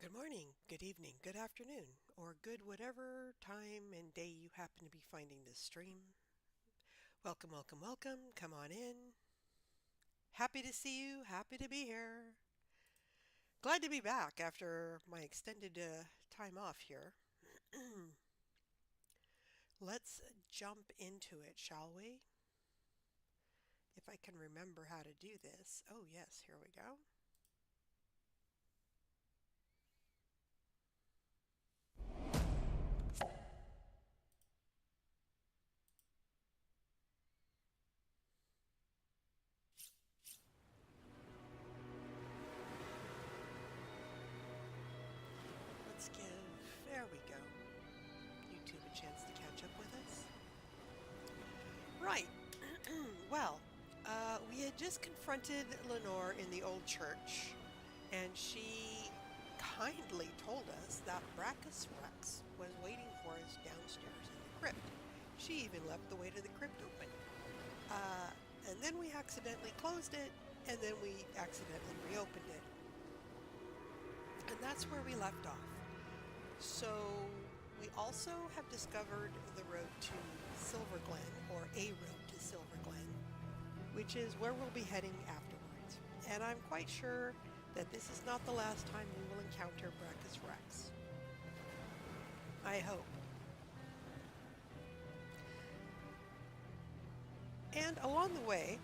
Good morning, good evening, good afternoon, or good whatever time and day you happen to be finding this stream. Welcome, welcome, welcome. Come on in. Happy to see you. Happy to be here. Glad to be back after my extended time off here. Let's jump into it, shall we? If I can remember how to do this. Oh, yes, here we go. Let's give, there we go, YouTube a chance to catch up with us. Right. Well, we had just confronted Lenore in the old church, and she kindly told us that Braccus Rex was waiting for us downstairs in the crypt. She even left the way to the crypt open. And then we accidentally closed it, and then we accidentally reopened it. And that's where we left off. So we also have discovered the road to Silverglen, or a road to Silverglen, which is where we'll be heading afterwards. And I'm quite sure that this is not the last time we will encounter Braccus Rex. I hope. And along the way,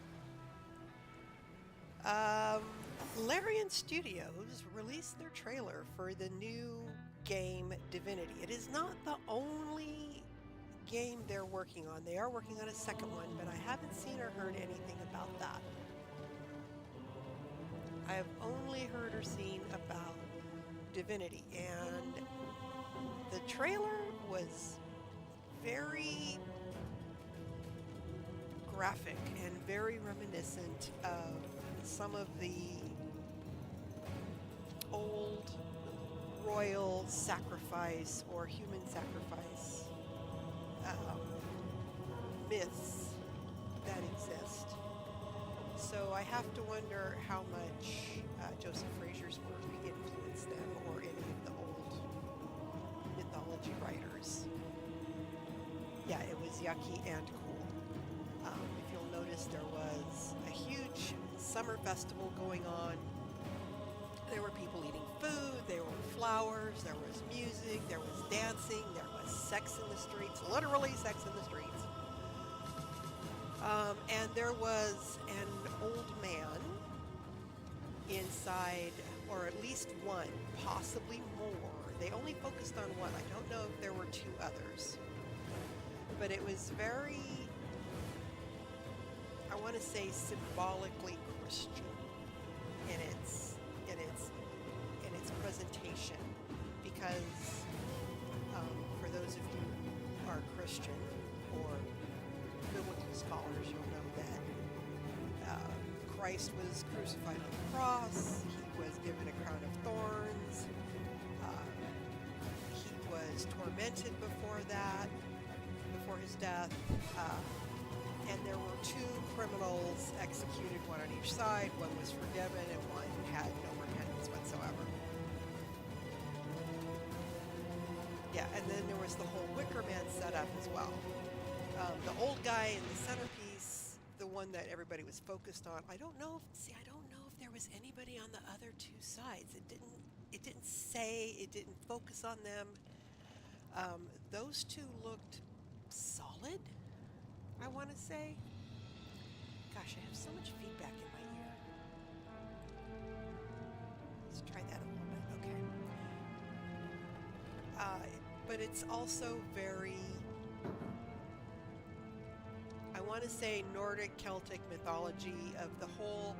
Larian Studios released their trailer for the new game Divinity. It is not the only game they're working on. They are working on a second one, but I haven't seen or heard anything about that. I have only heard or seen about Divinity, and the trailer was very graphic and very reminiscent of some of the old royal sacrifice or human sacrifice myths that exist. So I have to wonder how much Joseph Fraser's work influenced them, or any of the old mythology writers. Yeah, it was yucky and cool. If you'll notice, there was a huge summer festival going on. There were people eating food, there were flowers, there was music, there was dancing, there was sex in the streets, literally sex in the streets. And there was an old man inside, or at least one, possibly more. They only focused on one. I don't know if there were two others. But it was very, I want to say, symbolically Christian in its presentation, because for those of you who are Christian or biblical scholars, you'll know that Christ was crucified on the cross. He was given a crown of thorns. He was tormented before that, before his death. And there were two criminals executed, one on each side. One was forgiven and one had no repentance whatsoever. Yeah, and then there was the whole Wicker Man setup as well. The old guy in the centerpiece, the one that everybody was focused on. I don't know if there was anybody on the other two sides. It didn't say, it didn't focus on them. Those two looked solid, I want to say. Gosh, I have so much feedback in my ear. Let's try that a little bit. Okay. But it's also very, I want to say, Nordic Celtic mythology of the whole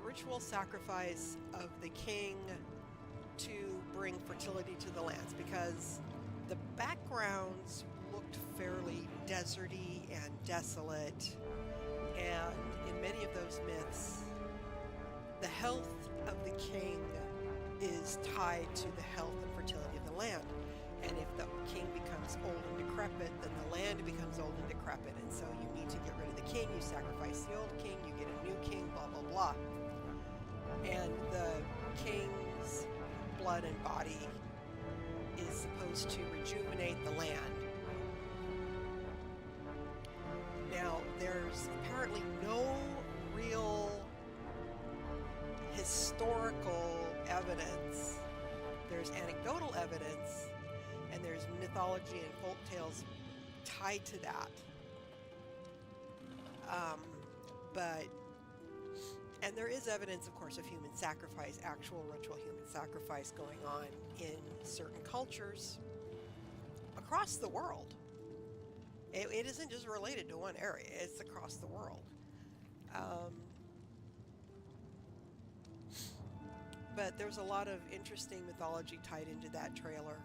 ritual sacrifice of the king to bring fertility to the lands, because the backgrounds looked fairly deserty and desolate, and in many of those myths, the health of the king is tied to the health and fertility of the land. And if the king becomes old and decrepit, then the land becomes old and decrepit. And so you need to get rid of the king, you sacrifice the old king, you get a new king, blah, blah, blah. And the king's blood and body is supposed to rejuvenate the land. Now, there's apparently no real historical evidence. There's anecdotal evidence, and there's mythology and folk tales tied to that. And there is evidence, of course, of human sacrifice, actual ritual human sacrifice going on in certain cultures across the world. It isn't just related to one area, it's across the world. But there's a lot of interesting mythology tied into that trailer.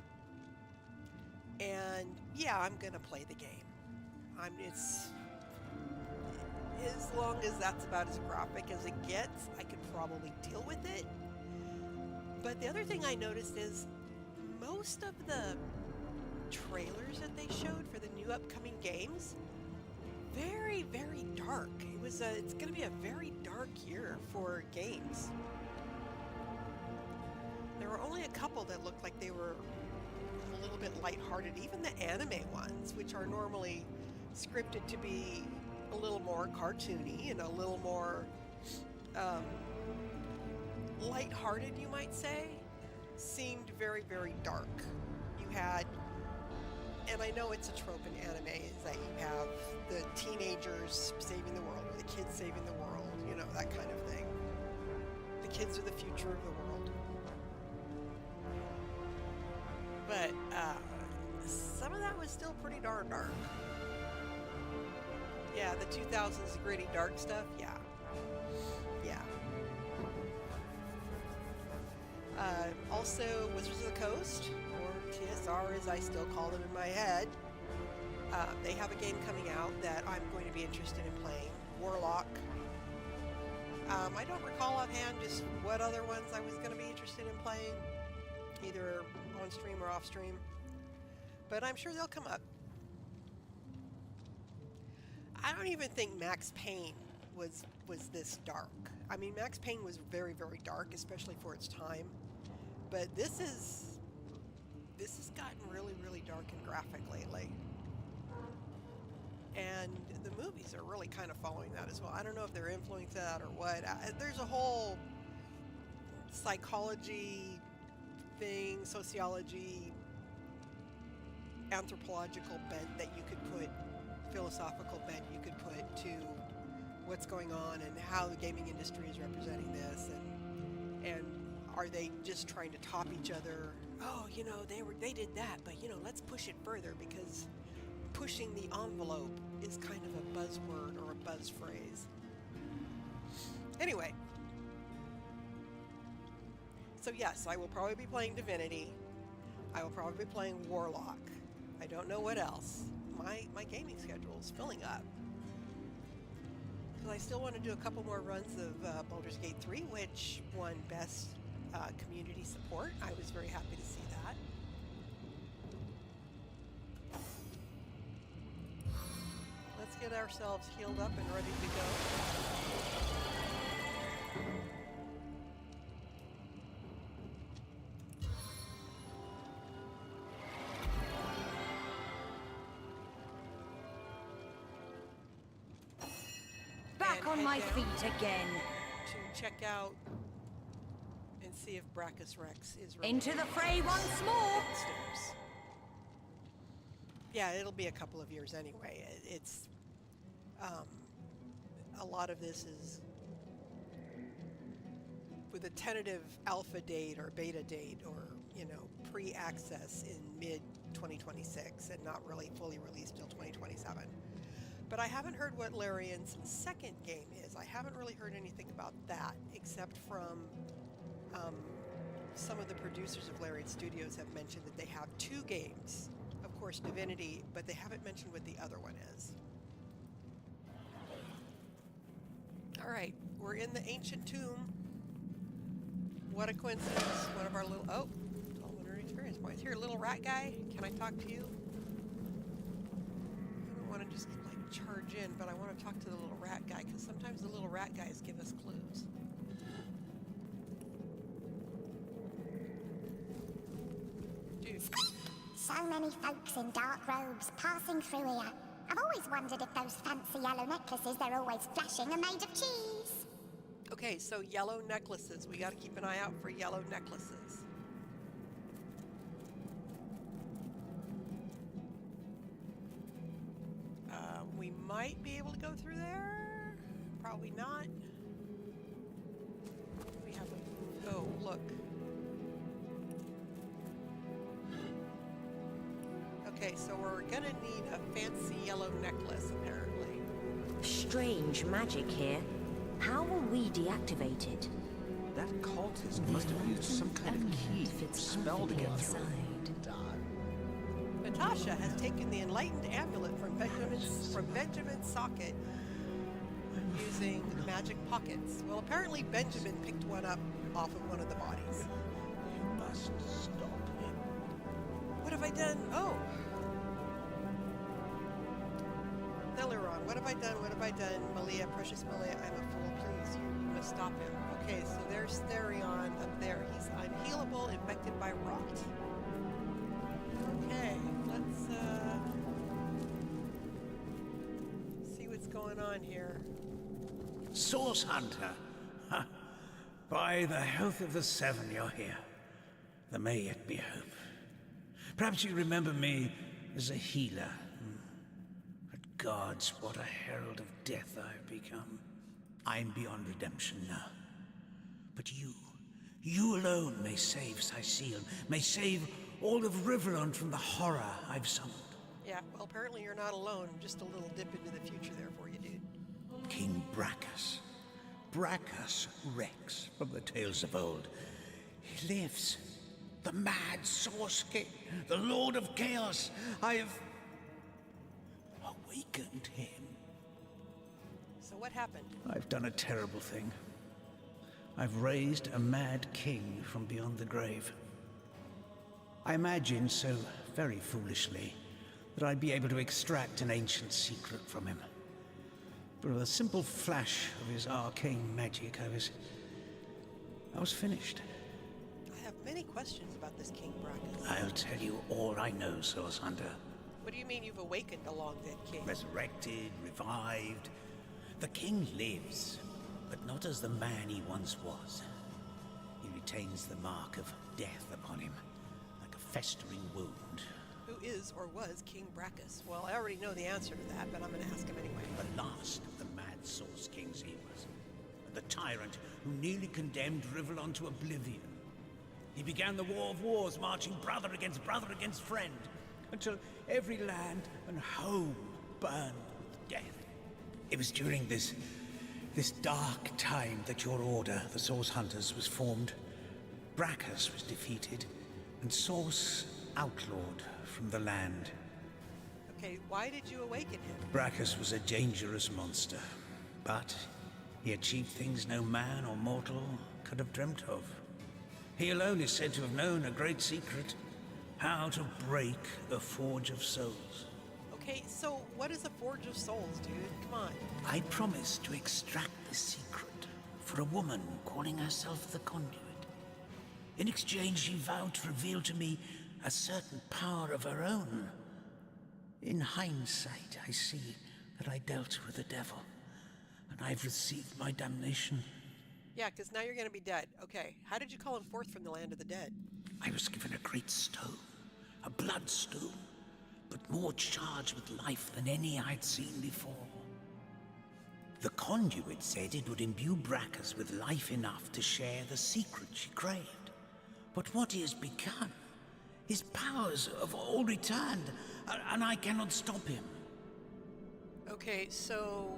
And yeah, I'm gonna play the game. It's as long as that's about as graphic as it gets, I could probably deal with it. But the other thing I noticed is most of the trailers that they showed for the new upcoming games, very, very dark. It's going to be a very dark year for games. There were only a couple that looked like they were a little bit lighthearted. Even the anime ones, which are normally scripted to be a little more cartoony and a little more lighthearted, you might say, seemed very, very dark. You had, and I know it's a trope in anime, is that you have the teenagers saving the world, or the kids saving the world, you know, that kind of thing. The kids are the future of the world. But some of that was still pretty darn dark. Yeah, the 2000s gritty dark stuff, yeah. Also, Wizards of the Coast, or TSR as I still call them in my head, they have a game coming out that I'm going to be interested in playing, Warlock. I don't recall offhand just what other ones I was going to be interested in playing, either on stream or off stream, but I'm sure they'll come up. I don't even think Max Payne was this dark. I mean, Max Payne was very, very dark, especially for its time. But this has gotten really, really dark and graphic lately. And the movies are really kind of following that as well. I don't know if they're influencing that or what. There's a whole psychology thing, sociology, anthropological bent that you could put, philosophical bent you could put to what's going on and how the gaming industry is representing this, and are they just trying to top each other? Oh, you know, they did that, but you know, let's push it further, because pushing the envelope is kind of a buzzword or a buzz phrase. Anyway, so yes, I will probably be playing Divinity. I will probably be playing Warlock. I don't know what else. My gaming schedule is filling up. Because I still want to do a couple more runs of Baldur's Gate 3, which won Best Community Support. I was very happy to see that. Let's get ourselves healed up and ready to go. On my feet again. To check out and see if Braccus Rex is ready. Into the fray once more. Downstairs. Yeah, it'll be a couple of years anyway. It's a lot of this is with a tentative alpha date or beta date, or you know, pre-access in mid 2026 and not really fully released till 2027. But I haven't heard what Larian's second game is. I haven't really heard anything about that, except from some of the producers of Larian Studios have mentioned that they have 2 games. Of course, Divinity, but they haven't mentioned what the other one is. All right, we're in the ancient tomb. What a coincidence. One of our little, learning experience points. Here, little rat guy, can I talk to you? I don't want to just charge in, but I want to talk to the little rat guy, because sometimes the little rat guys give us clues. many folks in dark robes passing through here. I've always wondered if those fancy yellow necklaces they're always flashing are made of cheese. Okay, so yellow necklaces. We got to keep an eye out for yellow necklaces. We might be able to go through there. Probably not. We have a... Oh, look. Okay, so we're gonna need a fancy yellow necklace, apparently. Strange magic here. How will we deactivate it? That cultist must have used some kind of key spell to get through. Natasha has taken the enlightened amulet from Benjamin's socket using magic pockets. Well, apparently Benjamin picked one up off of one of the bodies. You must stop him. What have I done? Oh! Neleron, what have I done? What have I done? Malia, precious Malia, I'm a fool. Please, you must stop him. Okay, so there's Therion up there. He's unhealable, infected by rot. Okay, let's see what's going on here. Source Hunter. Ha. By the health of the Seven, you're here. There may yet be hope. Perhaps you remember me as a healer. But gods, what a herald of death I've become. I'm beyond redemption now. But you alone may save Sicile, may save all of Riverland from the horror I've summoned. Yeah, well, apparently you're not alone. Just a little dip into the future there for you, dude. King Braccus Rex from the tales of old. He lives. The mad Source King, the Lord of Chaos. I have awakened him. So what happened? I've done a terrible thing. I've raised a mad king from beyond the grave. I imagined so very foolishly that I'd be able to extract an ancient secret from him. But with a simple flash of his arcane magic, I was finished. I have many questions about this King Braccus. I'll tell you all I know, Source Hunter. What do you mean you've awakened a long-dead king? Resurrected, revived. The king lives, but not as the man he once was. He retains the mark of death upon him, like a festering wound. Who is or was King Braccus? Well, I already know the answer to that, but I'm going to ask him anyway. The last of the mad Source Kings he was. The tyrant who nearly condemned Riverland to oblivion. He began the War of Wars, marching brother against friend, until every land and home burned with death. It was during this dark time that your order, the Source Hunters, was formed. Braccus was defeated, and Source outlawed from the land. Okay, why did you awaken him? Braccus was a dangerous monster, but he achieved things no man or mortal could have dreamt of. He alone is said to have known a great secret, how to break a Forge of Souls. Okay, so what is a Forge of Souls, dude? Come on. I promised to extract the secret for a woman calling herself the Conduit. In exchange, she vowed to reveal to me a certain power of her own. In hindsight, I see that I dealt with the devil, and I've received my damnation. Yeah, because now you're going to be dead. Okay, how did you call him forth from the land of the dead? I was given a great stone, a bloodstone, but more charged with life than any I'd seen before. The Conduit said it would imbue Braccus with life enough to share the secret she craved. But what he has become, his powers have all returned, and I cannot stop him. Okay, so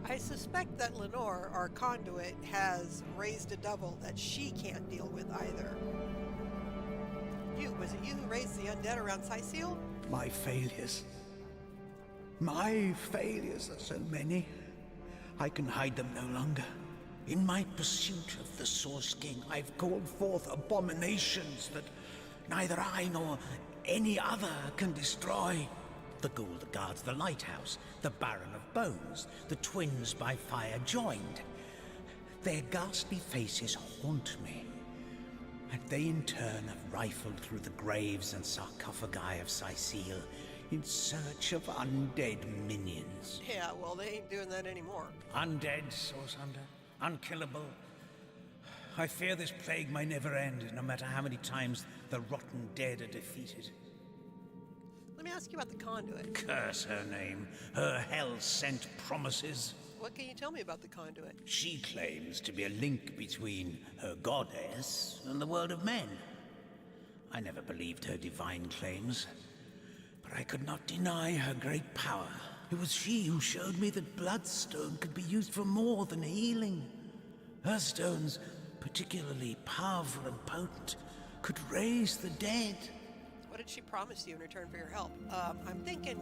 I suspect that Lenore, our conduit, has raised a devil that she can't deal with either. Was it you who raised the undead around Sicile? My failures. My failures are so many. I can hide them no longer. In my pursuit of the Source King, I've called forth abominations that neither I nor any other can destroy. The ghoul that guards the lighthouse, the Baron of Bones, the twins by fire joined. Their ghastly faces haunt me. And they in turn have rifled through the graves and sarcophagi of Sicile in search of undead minions. Yeah, well, they ain't doing that anymore. Undead, Source Hunter. Unkillable. I fear this plague may never end, no matter how many times the rotten dead are defeated. Let me ask you about the conduit. Curse her name, her hell-sent promises. What can you tell me about the conduit? She claims to be a link between her goddess and the world of men. I never believed her divine claims, but I could not deny her great power. It was she who showed me that bloodstone could be used for more than healing. Her stones, particularly powerful and potent, could raise the dead. What did she promise you in return for your help? I'm thinking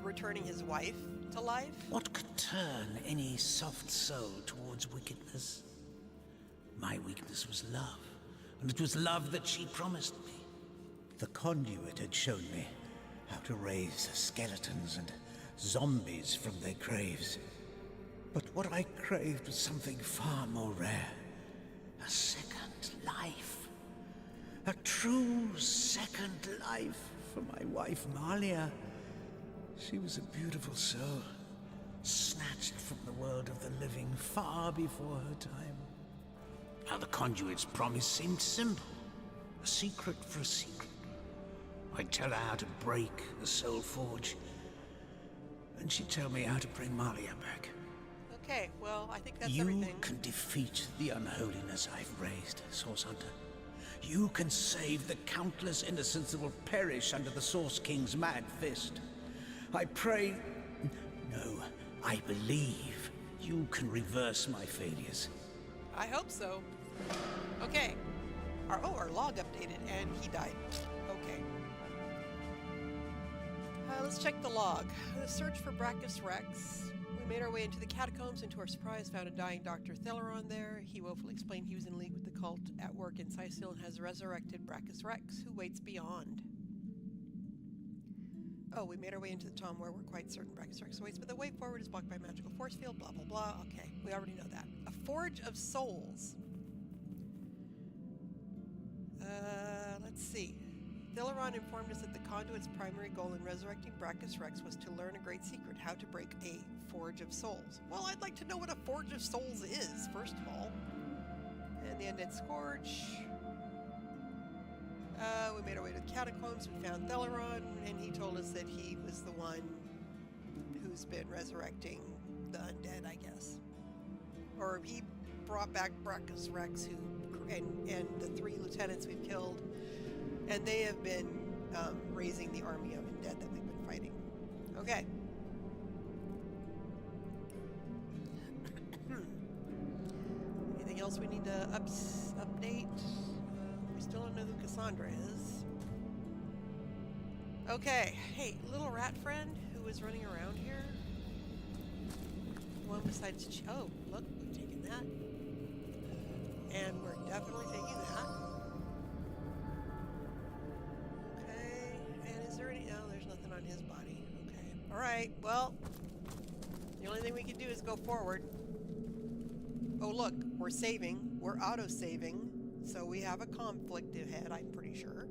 returning his wife to life? What could turn any soft soul towards wickedness? My weakness was love, and it was love that she promised me. The conduit had shown me how to raise skeletons and zombies from their graves. But what I craved was something far more rare. A second life. A true second life for my wife, Malia. She was a beautiful soul, snatched from the world of the living far before her time. Now the conduit's promise seemed simple. A secret for a secret. I'd tell her how to break the soul forge, and she'd tell me how to bring Malia back. Okay, well, I think that's You everything. can defeat the unholiness I've raised, Source Hunter. You can save the countless innocents that will perish under the Source King's mad fist. I pray... No, I believe you can reverse my failures. I hope so. Okay. Our log updated, and he died. Okay. Let's check the log. The search for Braccus Rex. We made our way into the catacombs, and to our surprise found a dying Dr. Theleron there. He woefully explained he was in league with the cult at work in Sicile and has resurrected Braccus Rex, who waits beyond. Oh, we made our way into the tomb where we're quite certain Braccus Rex awaits, but the way forward is blocked by a magical force field, blah, blah, blah. Okay, we already know that. A Forge of Souls. Let's see. Theleron informed us that the conduit's primary goal in resurrecting Braccus Rex was to learn a great secret, how to break a Forge of Souls. Well, I'd like to know what a Forge of Souls is, first of all. And the Undead Scourge. We made our way to the catacombs, we found Theleron, and he told us that he was the one who's been resurrecting the undead, I guess. Or he brought back Braccus Rex, and the 3 lieutenants we've killed, and they have been raising the army of undead that we've been fighting. Okay. Anything else we need to update? We still don't know who Cassandra is. Okay. Hey, little rat friend who was running around here. One besides... Oh, look, we've taken that. And we're definitely taking that. Okay. And is there any... Oh, there's nothing on his body. Okay. Alright, well... The only thing we can do is go forward. Oh, look, we're saving. We're auto-saving. So we have a conflict ahead, I'm pretty sure.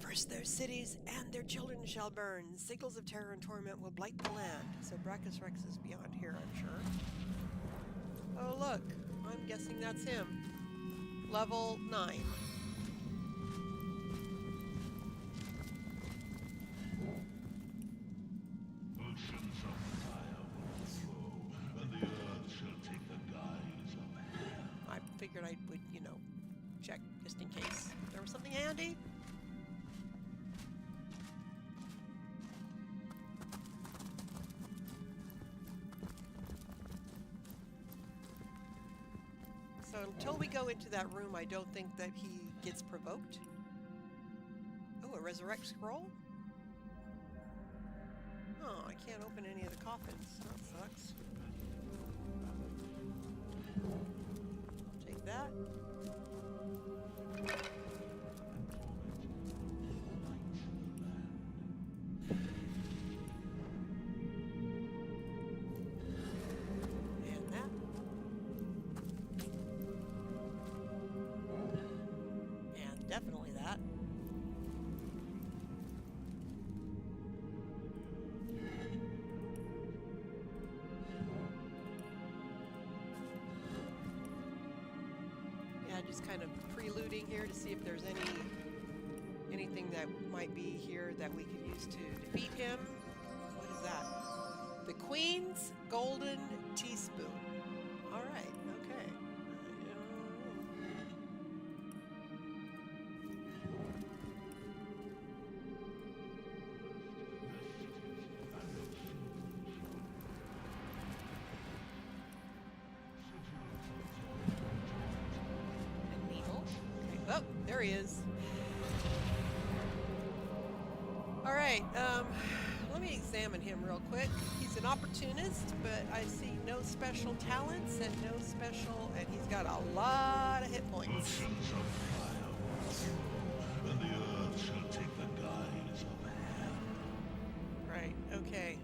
First their cities and their children shall burn. Signals of terror and torment will blight the land. So Braccus Rex is beyond here, I'm sure. Oh, look. I'm guessing that's him. Level 9. Oceans of fire will flow, and the earth shall take the guise of hell. I figured I would, check just in case there was something handy. So until we go into that room, I don't think that he gets provoked. Oh, a resurrect scroll? Oh, I can't open any of the coffins. That sucks. Take that. And that. just kind of preluding here to see if there's anything that might be here that we could use to defeat him. What is that? The Queen's Golden Teaspoon. All right, okay. A needle. Okay. Oh, there he is. All right, let me examine him real quick. He's an opportunist, but I see no special talents and no special, and he's got a lot of hit points. Oceans of fire will flow, and the earth shall take the guise of hell. Right, okay.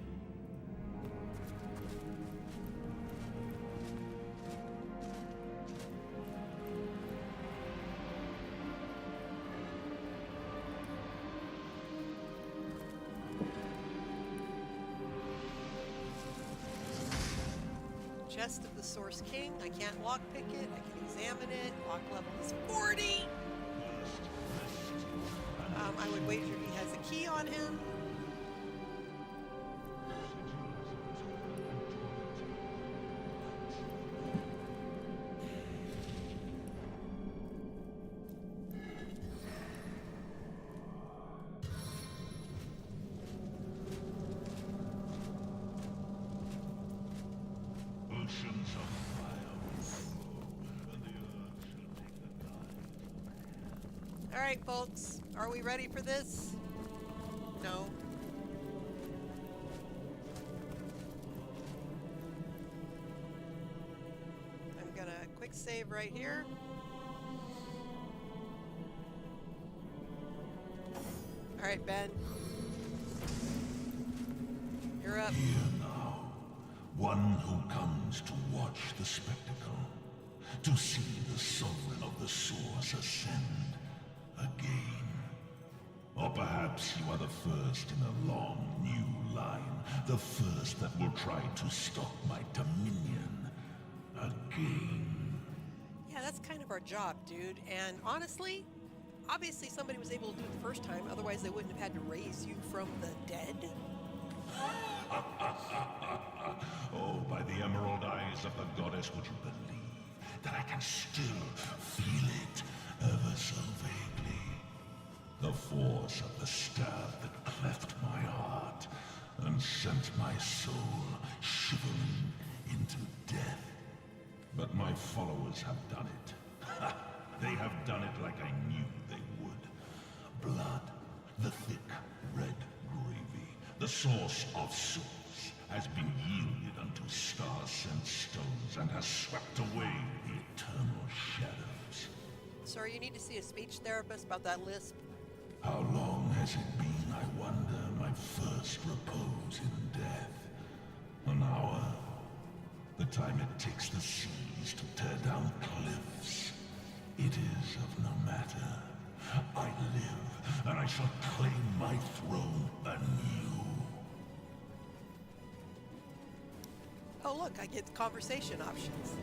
Chest of the Source King. I can't lockpick it. I can examine it. Lock level is 40. I would wager he has a key on him. Oceans of fire will flow, and the earth shall take the guise. All right, folks. Are we ready for this? No. I'm gonna quick save right here. All right, Ben. You're up. Here now, one who comes to watch the spectacle, to see the sovereign of the source ascend again. Or perhaps you are the first in a long new line, the first that will try to stop my dominion again. Yeah, that's kind of our job, dude. And honestly, obviously somebody was able to do it the first time, otherwise they wouldn't have had to raise you from the dead. Oh, by the emerald eyes of the goddess, would you believe that I can still feel it ever so vaguely? The force of the stab that cleft my heart and sent my soul shivering into death. But my followers have done it. They have done it like I knew they would. Blood, the thick red gravy, the source of source, has been yielded unto star-sent stones and has swept away the eternal shadows. Sir, you need to see a speech therapist about that lisp. How long has it been, I wonder, my first repose in death? An hour? The time it takes the seas to tear down cliffs. It is of no matter. I live, and I shall claim my throne anew. Oh, look, I get conversation options.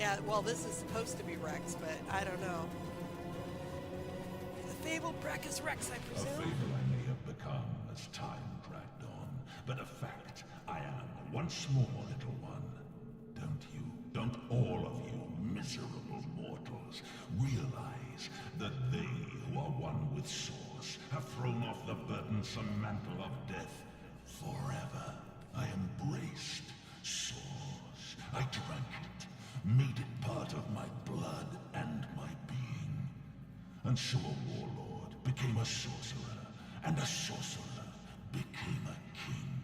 Yeah, well, this is supposed to be Rex, but I don't know. The fabled Braccus Rex, I A presume? fable I may have become as time dragged on, but a fact I am once more, little one. Don't all of you miserable mortals realize that they who are one with Source have thrown off the burdensome mantle of death forever? I embraced Source. I drank it, made it part of my blood and my being. And so a warlord became a sorcerer, and a sorcerer became a king.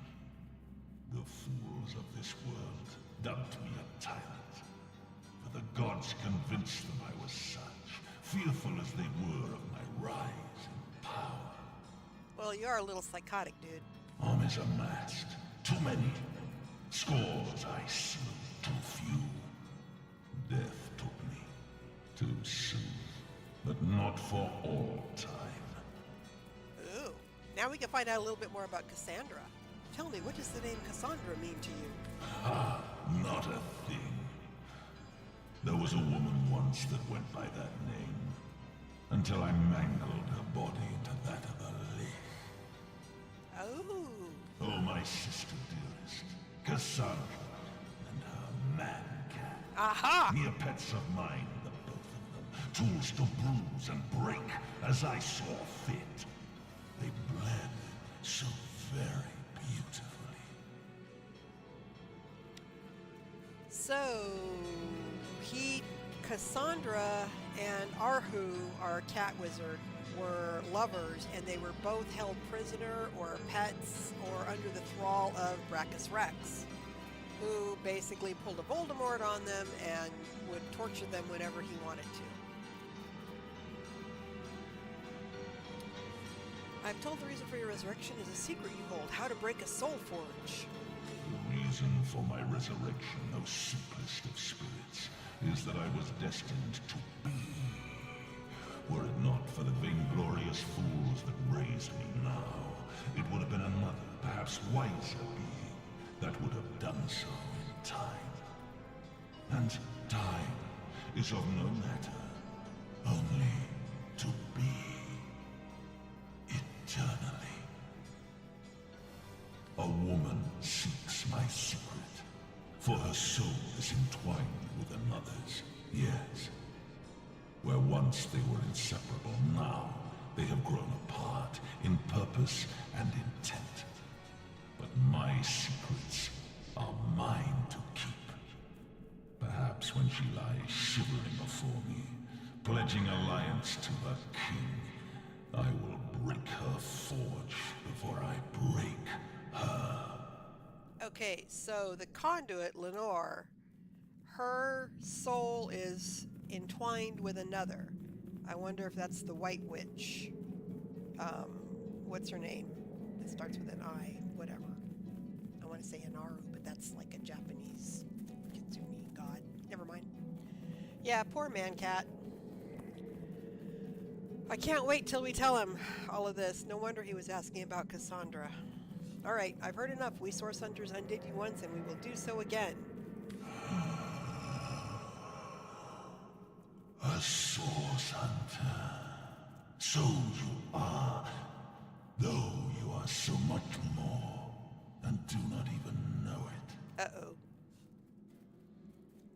The fools of this world dubbed me a tyrant, for the gods convinced them I was such, fearful as they were of my rise in power. Well, you are a little psychotic, dude. Armies amassed, too many. Scores I slew, too few. Death took me, too soon, but not for all time. Ooh. Now we can find out a little bit more about Cassandra. Tell me, what does the name Cassandra mean to you? Ah, not a thing. There was a woman once that went by that name, until I mangled her body into that of a leaf. Oh. Oh, my sister dearest, Cassandra, and her man-cat. Aha! Mere pets of mine, the both of them. Tools to bruise and break as I saw fit. They bled so very beautifully. So, Cassandra and Arhu, our cat wizard, were lovers, and they were both held prisoner or pets or under the thrall of Braccus Rex, who basically pulled a Voldemort on them and would torture them whenever he wanted to. I'm told the reason for your resurrection is a secret you hold, how to break a soul forge. The reason for my resurrection, O simplest of spirits, is that I was destined to be. Were it not for the vainglorious fools that raised me now, it would have been another, perhaps wiser being that would have done so in time. And time is of no matter, only to be eternally. A woman seeks my secret, for her soul is entwined with another's, yes. Where once they were inseparable, now they have grown apart in purpose and intent. But my secrets are mine to keep. Perhaps when she lies shivering before me, pledging alliance to her king, I will break her forge before I break her. Okay, so the conduit, Lenore, her soul is entwined with another. I wonder if that's the White Witch. What's her name? It starts with an I, whatever. I want to say Inaru, but that's like a Japanese kitsune god. Never mind. Yeah, poor man-cat. I can't wait till we tell him all of this. No wonder he was asking about Cassandra. Alright, I've heard enough. We Source Hunters undid you once, and we will do so again. A Source Hunter. So you are, though you are so much more, and do not even know it. Uh-oh.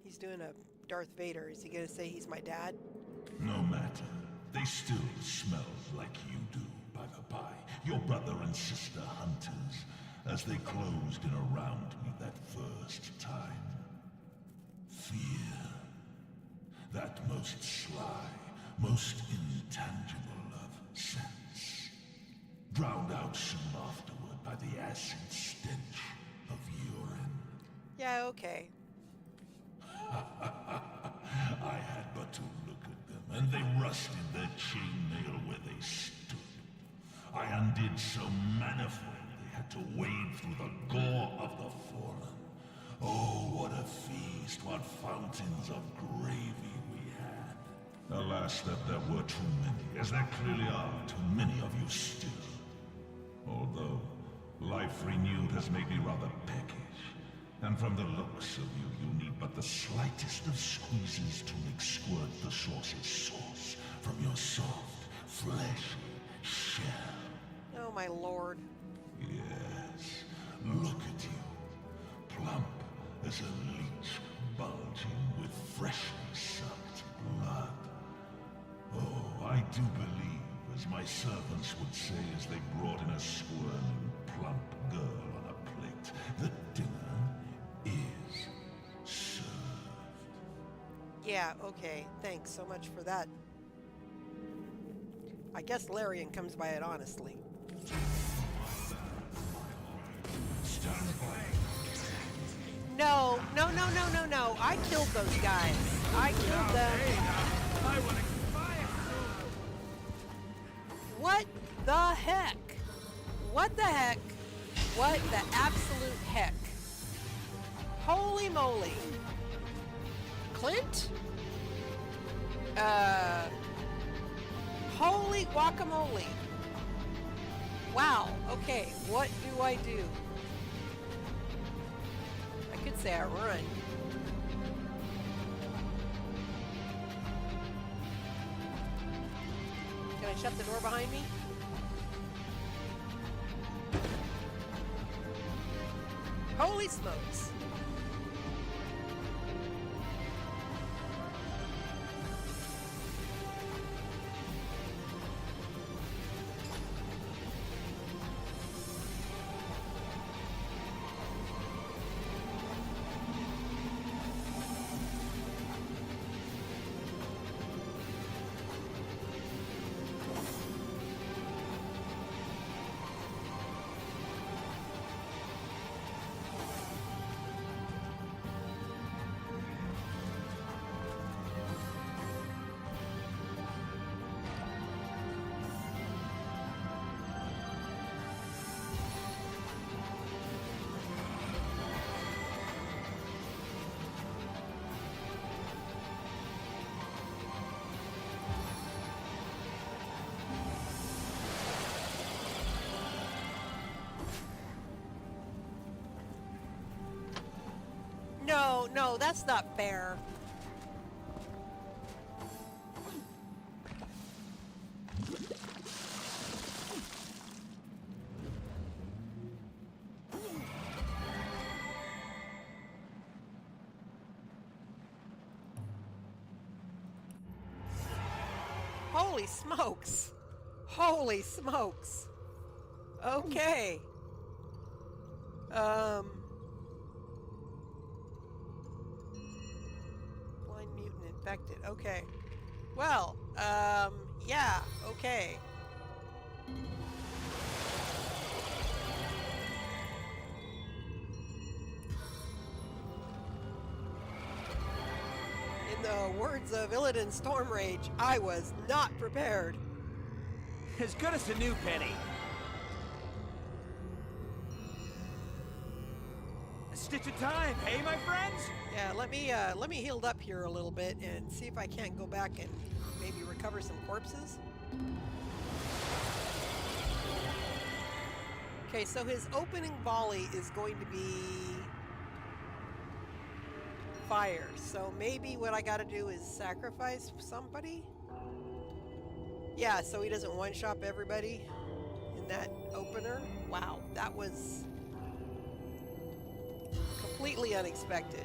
He's doing a Darth Vader. Is he going to say he's my dad? No matter. They still smell like you do, by the by. Your brother and sister hunters, as they closed in around me that first time. Fear. That most sly, most intangible of sense. Drowned out soon afterward by the acid stench of urine. Yeah, okay. I had but to look at them, and they rusted their chainmail where they stood. I undid so manifold they had to wade through the gore of the fallen. Oh, what a feast, what fountains of gravy we had. Alas, that there were too many, as there clearly are too many of you still. Although, life renewed has made me rather peckish. And from the looks of you, you need but the slightest of squeezes to make squirt the source's sauce from your soft, fleshy shell. Oh, my lord. Yes, look at you. Plump as a leech bulging with freshly sucked blood. Oh, I do believe, as my servants would say as they brought in a squirming, plump girl on a plate, that dinner is served. Yeah, okay. Thanks so much for that. I guess Larian comes by it honestly. Stand by. No, no, no, no, no, no. I killed those guys. I killed them. What the heck? What the heck? What the absolute heck? Holy moly. Clint? Holy guacamole. Wow. Okay, what do I do? I could say I run. shut the door behind me? Holy smokes! No, no, that's not fair. Holy smokes. Holy smokes. Okay. Blind mutant infected. Okay. Well, yeah, okay. In the words of Illidan Stormrage, I was not prepared. As good as a new penny. A stitch of time, hey, my friends? Yeah, let me heal up here a little bit and see if I can't go back and maybe recover some corpses. Okay, so his opening volley is going to be fire. So maybe what I got to do is sacrifice somebody. Yeah, so he doesn't one-shot everybody in that opener. Wow, that was completely unexpected.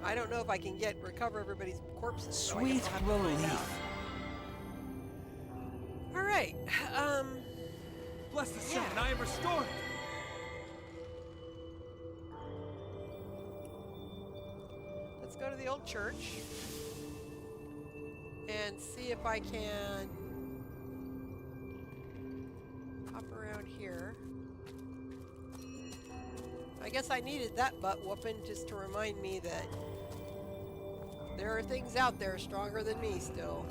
I don't know if I can recover everybody's corpses. So I guess Sweet I'll have to find relief. out. All right. Bless the sun, Yeah. I am restored. Let's go to the old church and see if I can hop around here. I guess I needed that butt whooping just to remind me that there are things out there stronger than me still.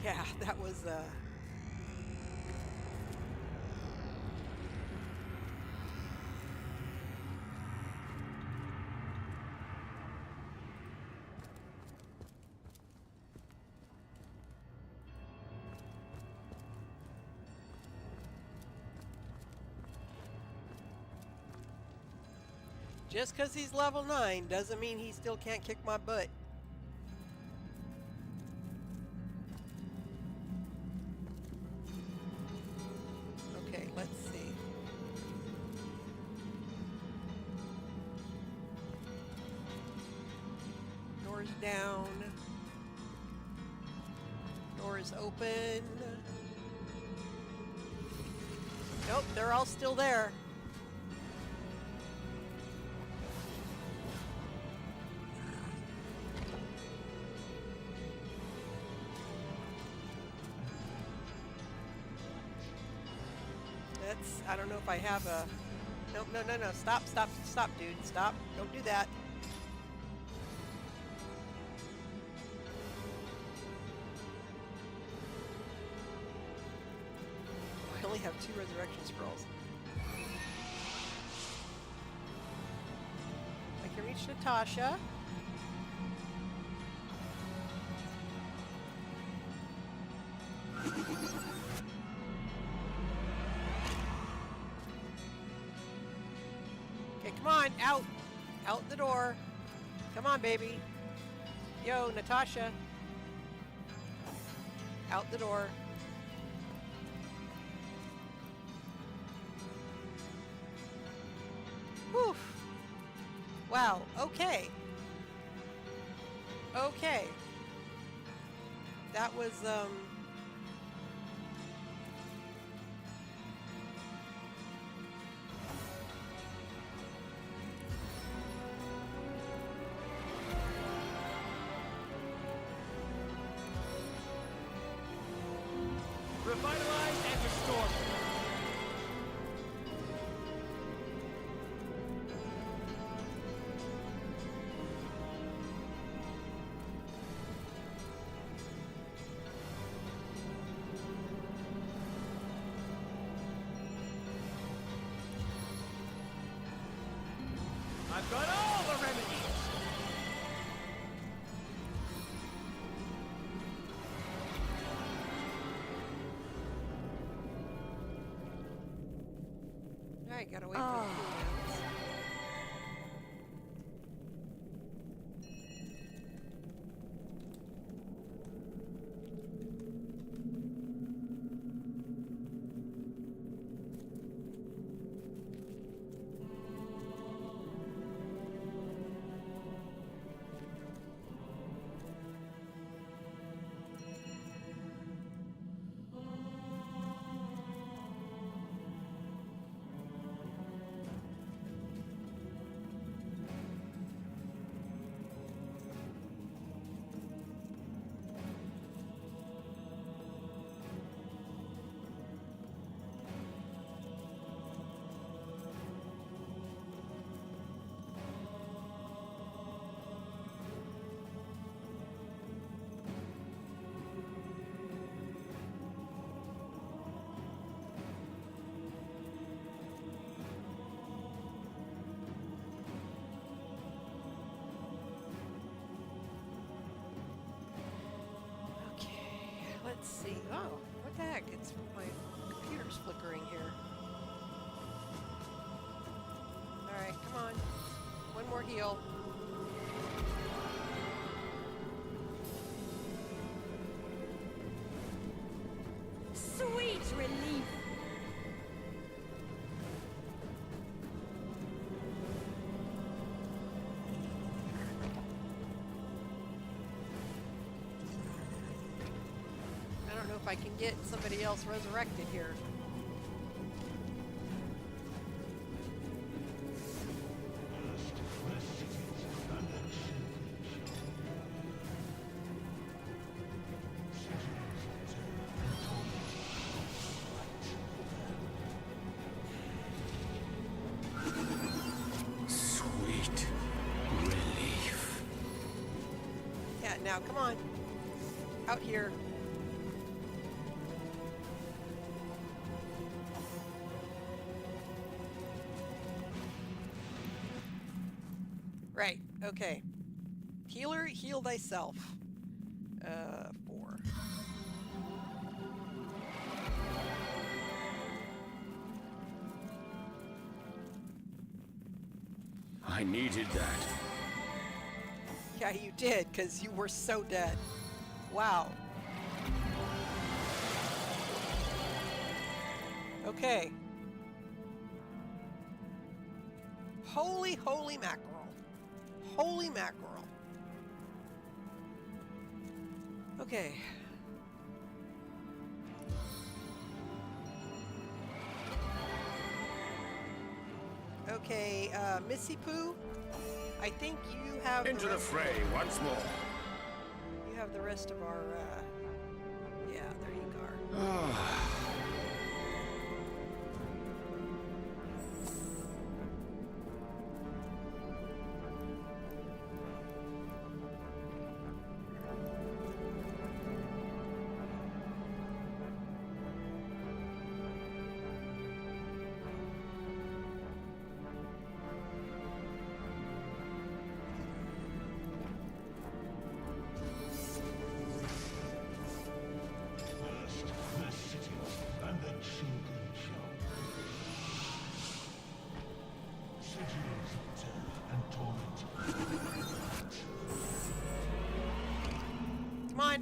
Yeah, that was just because he's level 9 doesn't mean he still can't kick my butt. Okay, let's see. Door's down. Door is open. Nope, they're all still there. I don't know if I have a... No, no, no, no. Stop, stop, stop, dude. Stop. Don't do that. I only have 2 resurrection scrolls. I can reach Natasha. on, out. Out the door. Come on, baby. Yo, Natasha. Out the door. Whew. Wow, okay. Okay. That was, Revitalize and restore. I've got all the remedies. alright, gotta wait for the cooldowns. Let's see. Oh, what the heck? It's my computer's flickering here. Alright, come on. One more heal. Sweet relief. I don't know if I can get somebody else resurrected here. Sweet relief. Yeah, now come on. Out here. Right, okay. Healer, heal thyself. 4. I needed that. Yeah, you did, because you were so dead. Wow. Okay. Holy mackerel. Holy mackerel. Okay. Okay, Missy Pooh, I think you have Into the fray once more. You have the rest of our, yeah, there you go.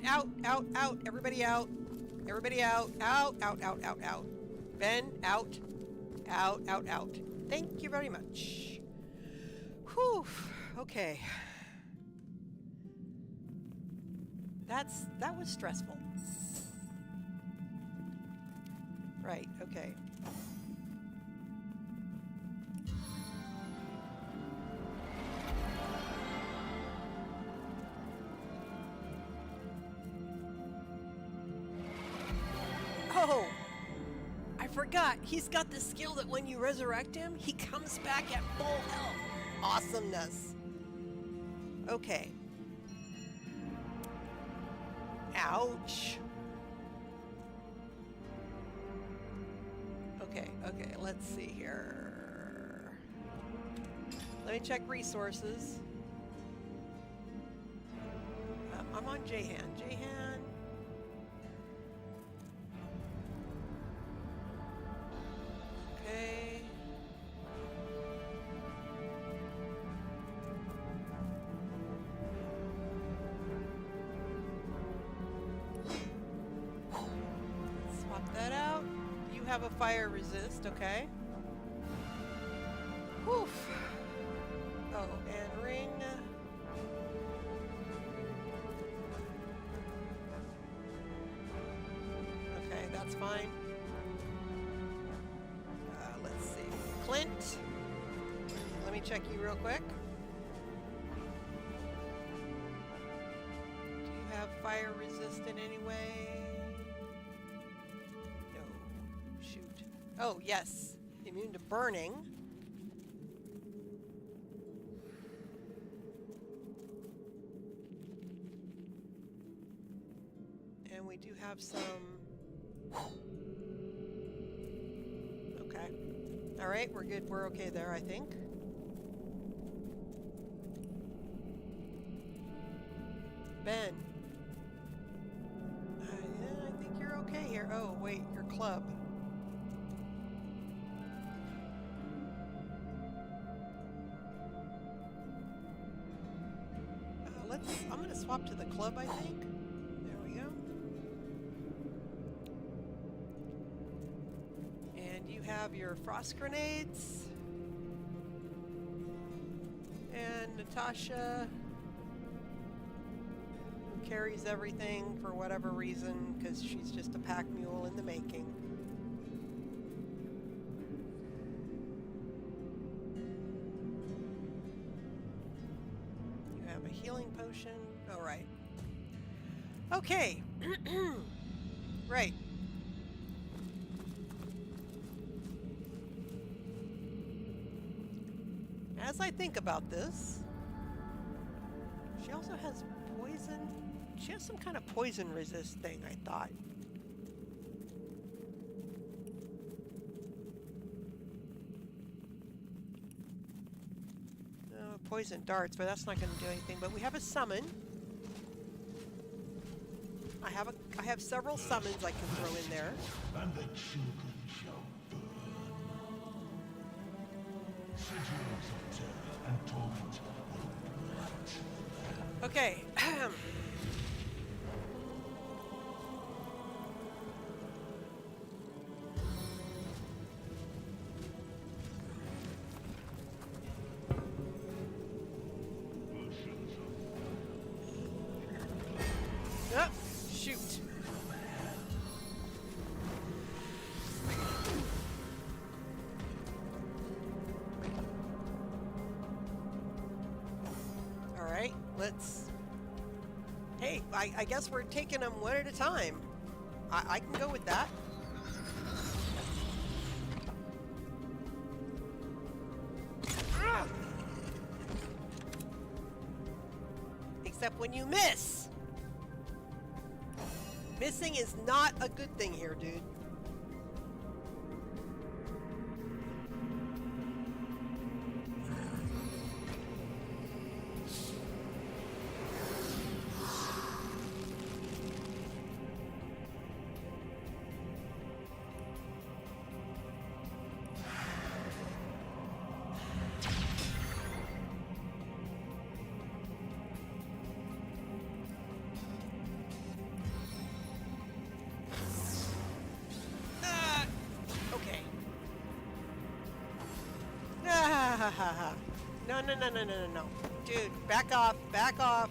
out, out, out. Everybody out. Everybody out. Out, out, out, out, out. Ben, out. Out, out, out. Thank you very much. Whew. Okay. That was stressful. Right, okay. Oh! I forgot. He's got the skill that when you resurrect him, he comes back at full health. Awesomeness. Okay. Ouch. Okay, let's see here. Let me check resources. I'm on Jahan. Jahan. Okay. Swap that out. You have a fire resist, okay. Whew. Oh, and ring. Okay, that's fine. Let's see. Clint. Let me check you real quick. Do you have fire resist in any way? No. Shoot. Oh, yes. Immune to burning. And we do have some... Okay. All right, we're good. We're okay there, I think. Ben. Yeah, I think you're okay here. Oh, wait, your club. I'm going to swap to the club, I think. There we go. And you have your frost grenades. And Natasha carries everything for whatever reason, because she's just a pack mule in the making. You have a healing potion. All right. Okay. Right. As I think about this, she also has poison. She has some kind of poison resist thing, I thought. Poison darts, but that's not going to do anything. But we have a summon. I have several summons I can throw in there. And the children shall burn. Sigils of terror and torment will blight. Okay. Oh, shoot. All right, let's... Hey, I guess we're taking them one at a time. I can go with that. Except when you miss. Missing is not a good thing here, dude. ha ha. No, no, no, no, no, no, no. Dude, back off, back off.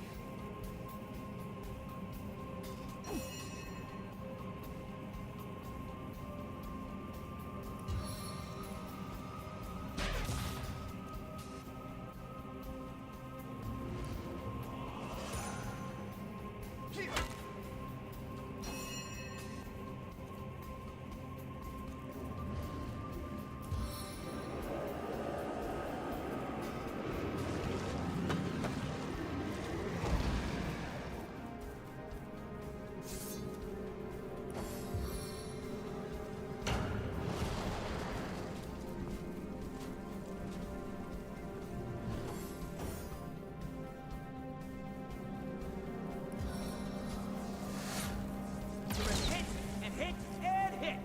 Hit and hit and hit.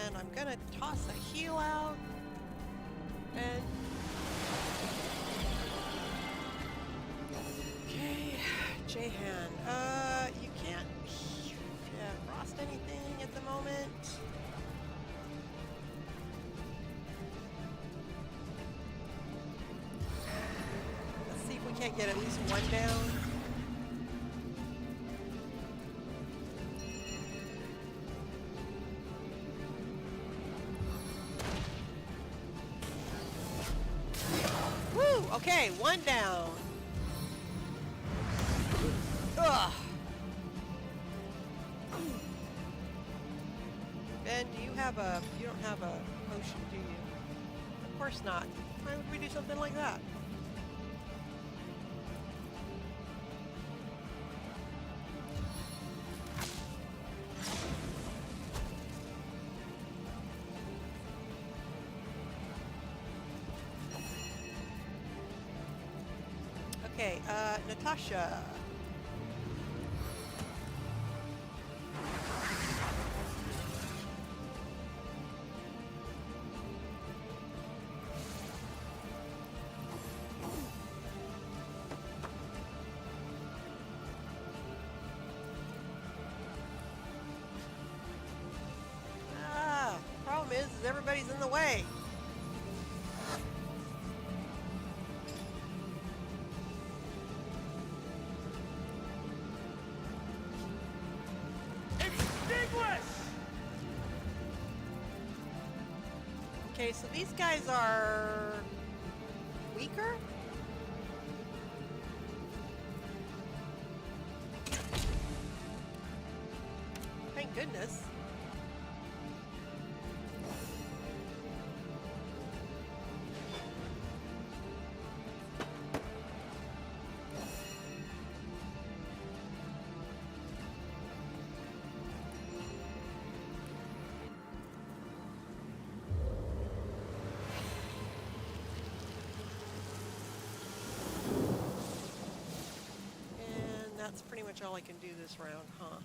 And I'm gonna toss a heal out. And okay, J-hand. You can't frost anything at the moment. Let's see if we can't get at least one down. Woo! Okay, one down. Ugh. Ben, do you have a... You don't have a potion, do you? Of course not. Why would we do something like that? Okay, Natasha. Problem is everybody's in the way. Okay, so these guys are weaker? Thank goodness. That's pretty much all I can do this round, huh?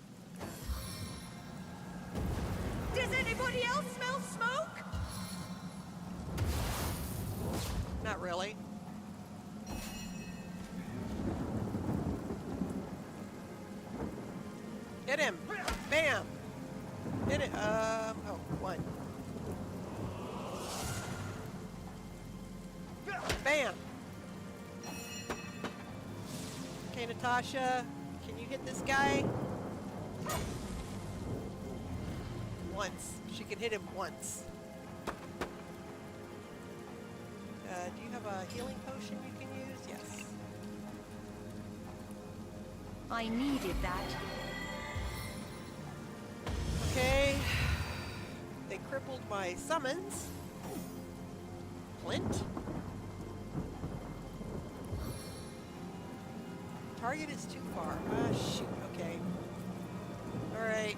Does anybody else smell smoke? Not really. Hit him! Bam! Hit it. Oh, one. Bam! Okay, Natasha, can you hit this guy? Once. She can hit him once. Do you have a healing potion you can use? Yes. I needed that. Okay. They crippled my summons. Flint. Target is too far. Ah, shoot. Okay. Alright.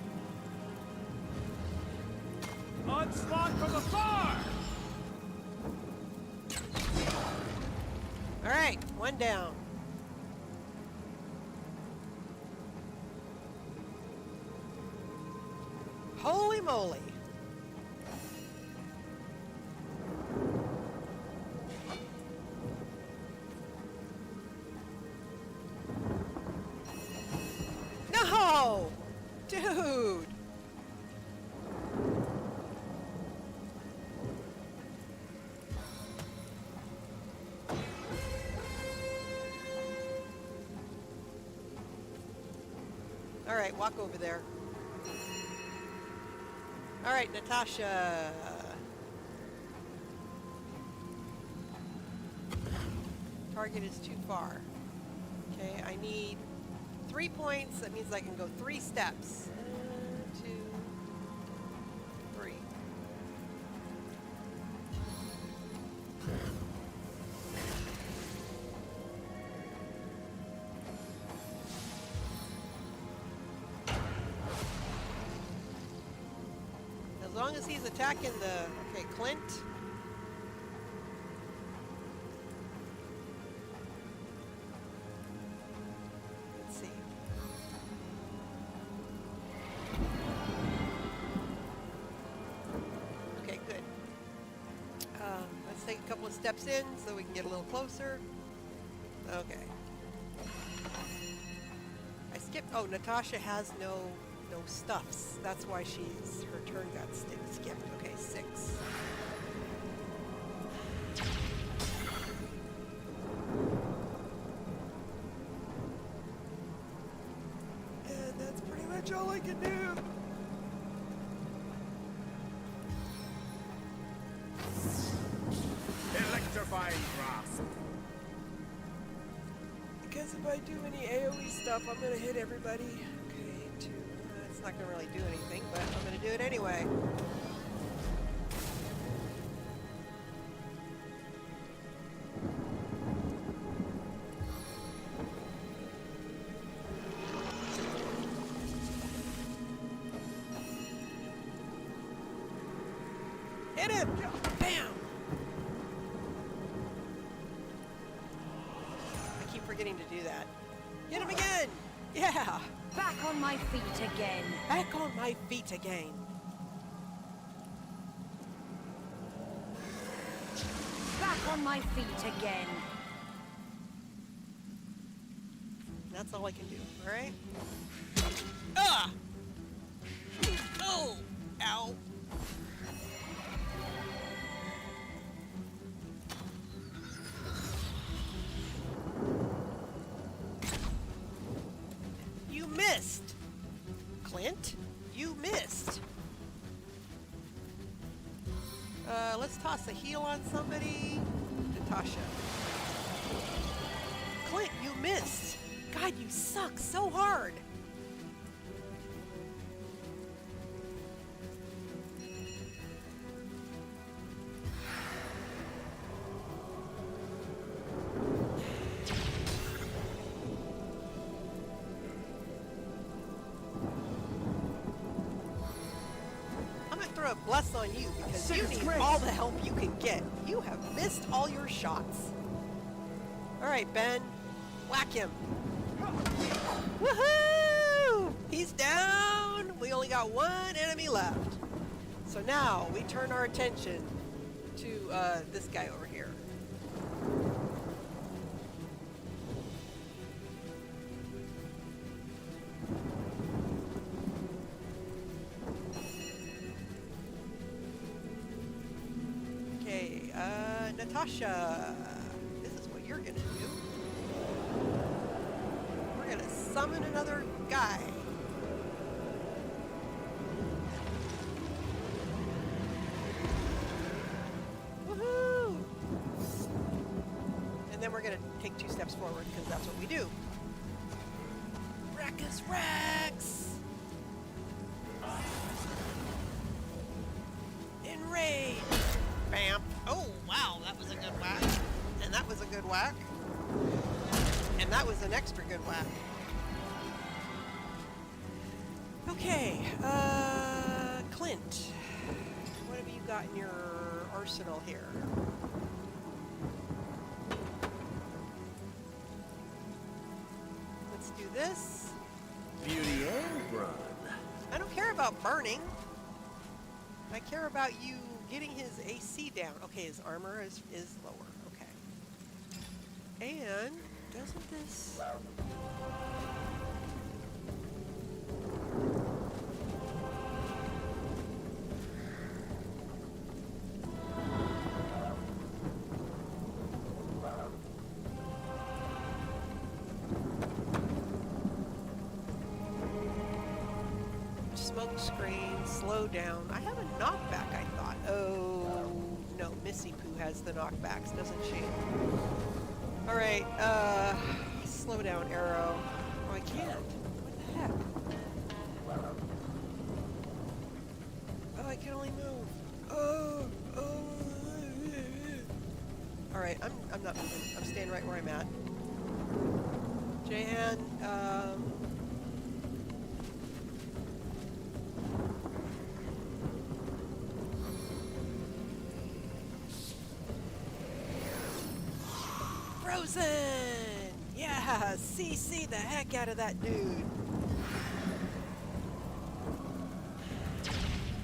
Onslaught from afar! Alright, one down. Holy moly. No! Dude! Alright, walk over there. Alright, Natasha. Target is too far. Okay, I need 3 points. That means I can go 3 steps. 1, 2, 3. As long as he's attacking the... Okay, Clint. Let's see. Okay, good. Let's take a couple of steps in so we can get a little closer. Okay. I skipped... Oh, Natasha has no stuffs. That's why her turn got skipped. Okay, 6. And that's pretty much all I can do. Electrifying grasp. Because if I do any AoE stuff, I'm gonna hit everybody. Okay, 2. It's not gonna really do anything, but I'm gonna do it anyway. Hit him! Bam! I keep forgetting to do that. Hit him again! Yeah! Back on my feet again. Back on my feet again. Back on my feet again. That's all I can do, alright? Ah! Oh! Ow! You missed! Clint, you missed. Let's toss a heal on somebody. Natasha. Clint, you missed. God, you suck so hard. A bless on you because you need all the help you can get. You have missed all your shots. All right, Ben, whack him. Woohoo! He's down. We only got 1 enemy left. So now we turn our attention to this guy over here. Natasha, this is what you're gonna do. We're gonna summon another guy. Woohoo! And then we're gonna take 2 steps forward because that's what we do. Braccus Rex! Enrage! Bam! Oh, wow, that was a good whack. And that was a good whack. And that was an extra good whack. Okay, Clint, what have you got in your arsenal here? Let's do this. Beauty and run. I don't care about burning. I care about you getting his AC down. Okay, his armor is lower. Okay. And doesn't this... smoke screen, slow down. I have a knockback, I thought. Oh, no, Missy Poo has the knockbacks, doesn't she? Alright, slow down arrow. Oh, I can't. What the heck? Oh, I can only move. Oh. Alright, I'm not moving. I'm staying right where I'm at. Jan, Frozen! Yeah, CC the heck out of that dude.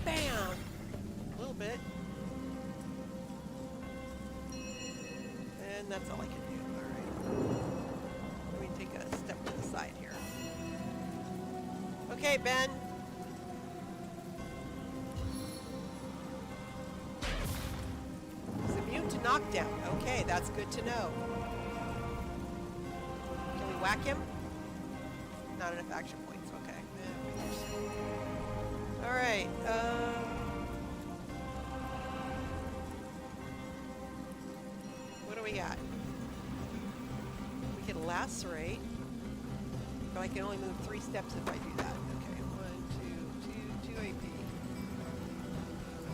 Bam! A little bit. And that's all I can do. Alright. Let me take a step to the side here. Okay, Ben. He's immune to knockdown. Okay, that's good to know. Can we whack him? Not enough action points. Okay. Alright, what do we got? We can lacerate, but I can only move 3 steps if I do that. Okay, 1, 2, 2 AP.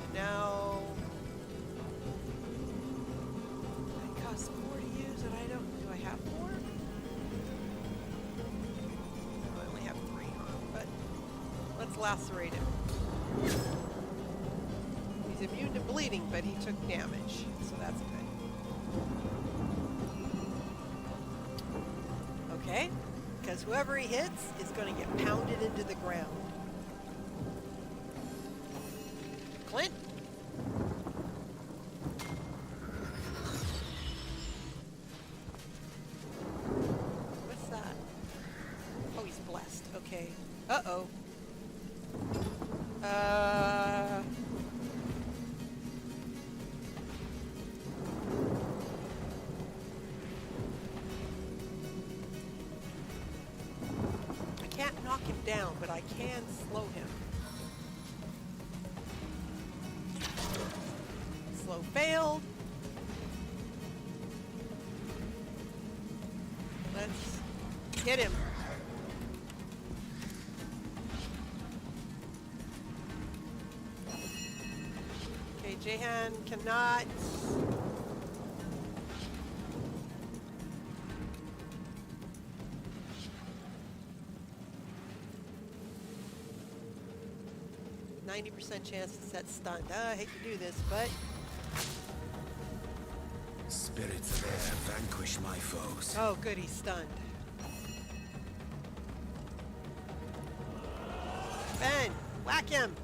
And now it costs 4 to use, and I don't. Do I have 4? No, I only have 3, but let's lacerate him. He's immune to bleeding, but he took damage, so that's good. Okay, because whoever he hits is going to get pounded into the ground. Clint? What's that? Oh, he's blessed. Okay. Uh-oh. I can't knock him down, but I can slow him. Slow failed. Let's get him. Okay, Jehan cannot. %90 chance to set stunned. I hate to do this, but Spirits of air vanquish my foes. oh, good, he's stunned. Ben, whack him.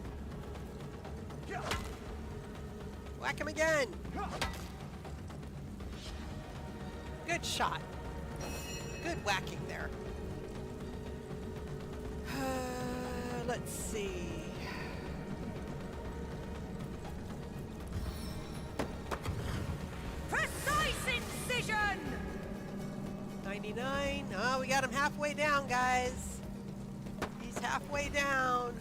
Whack him again. Good shot. Good whacking there. Let's see. Precise incision! 99. Oh, we got him halfway down, guys. He's halfway down.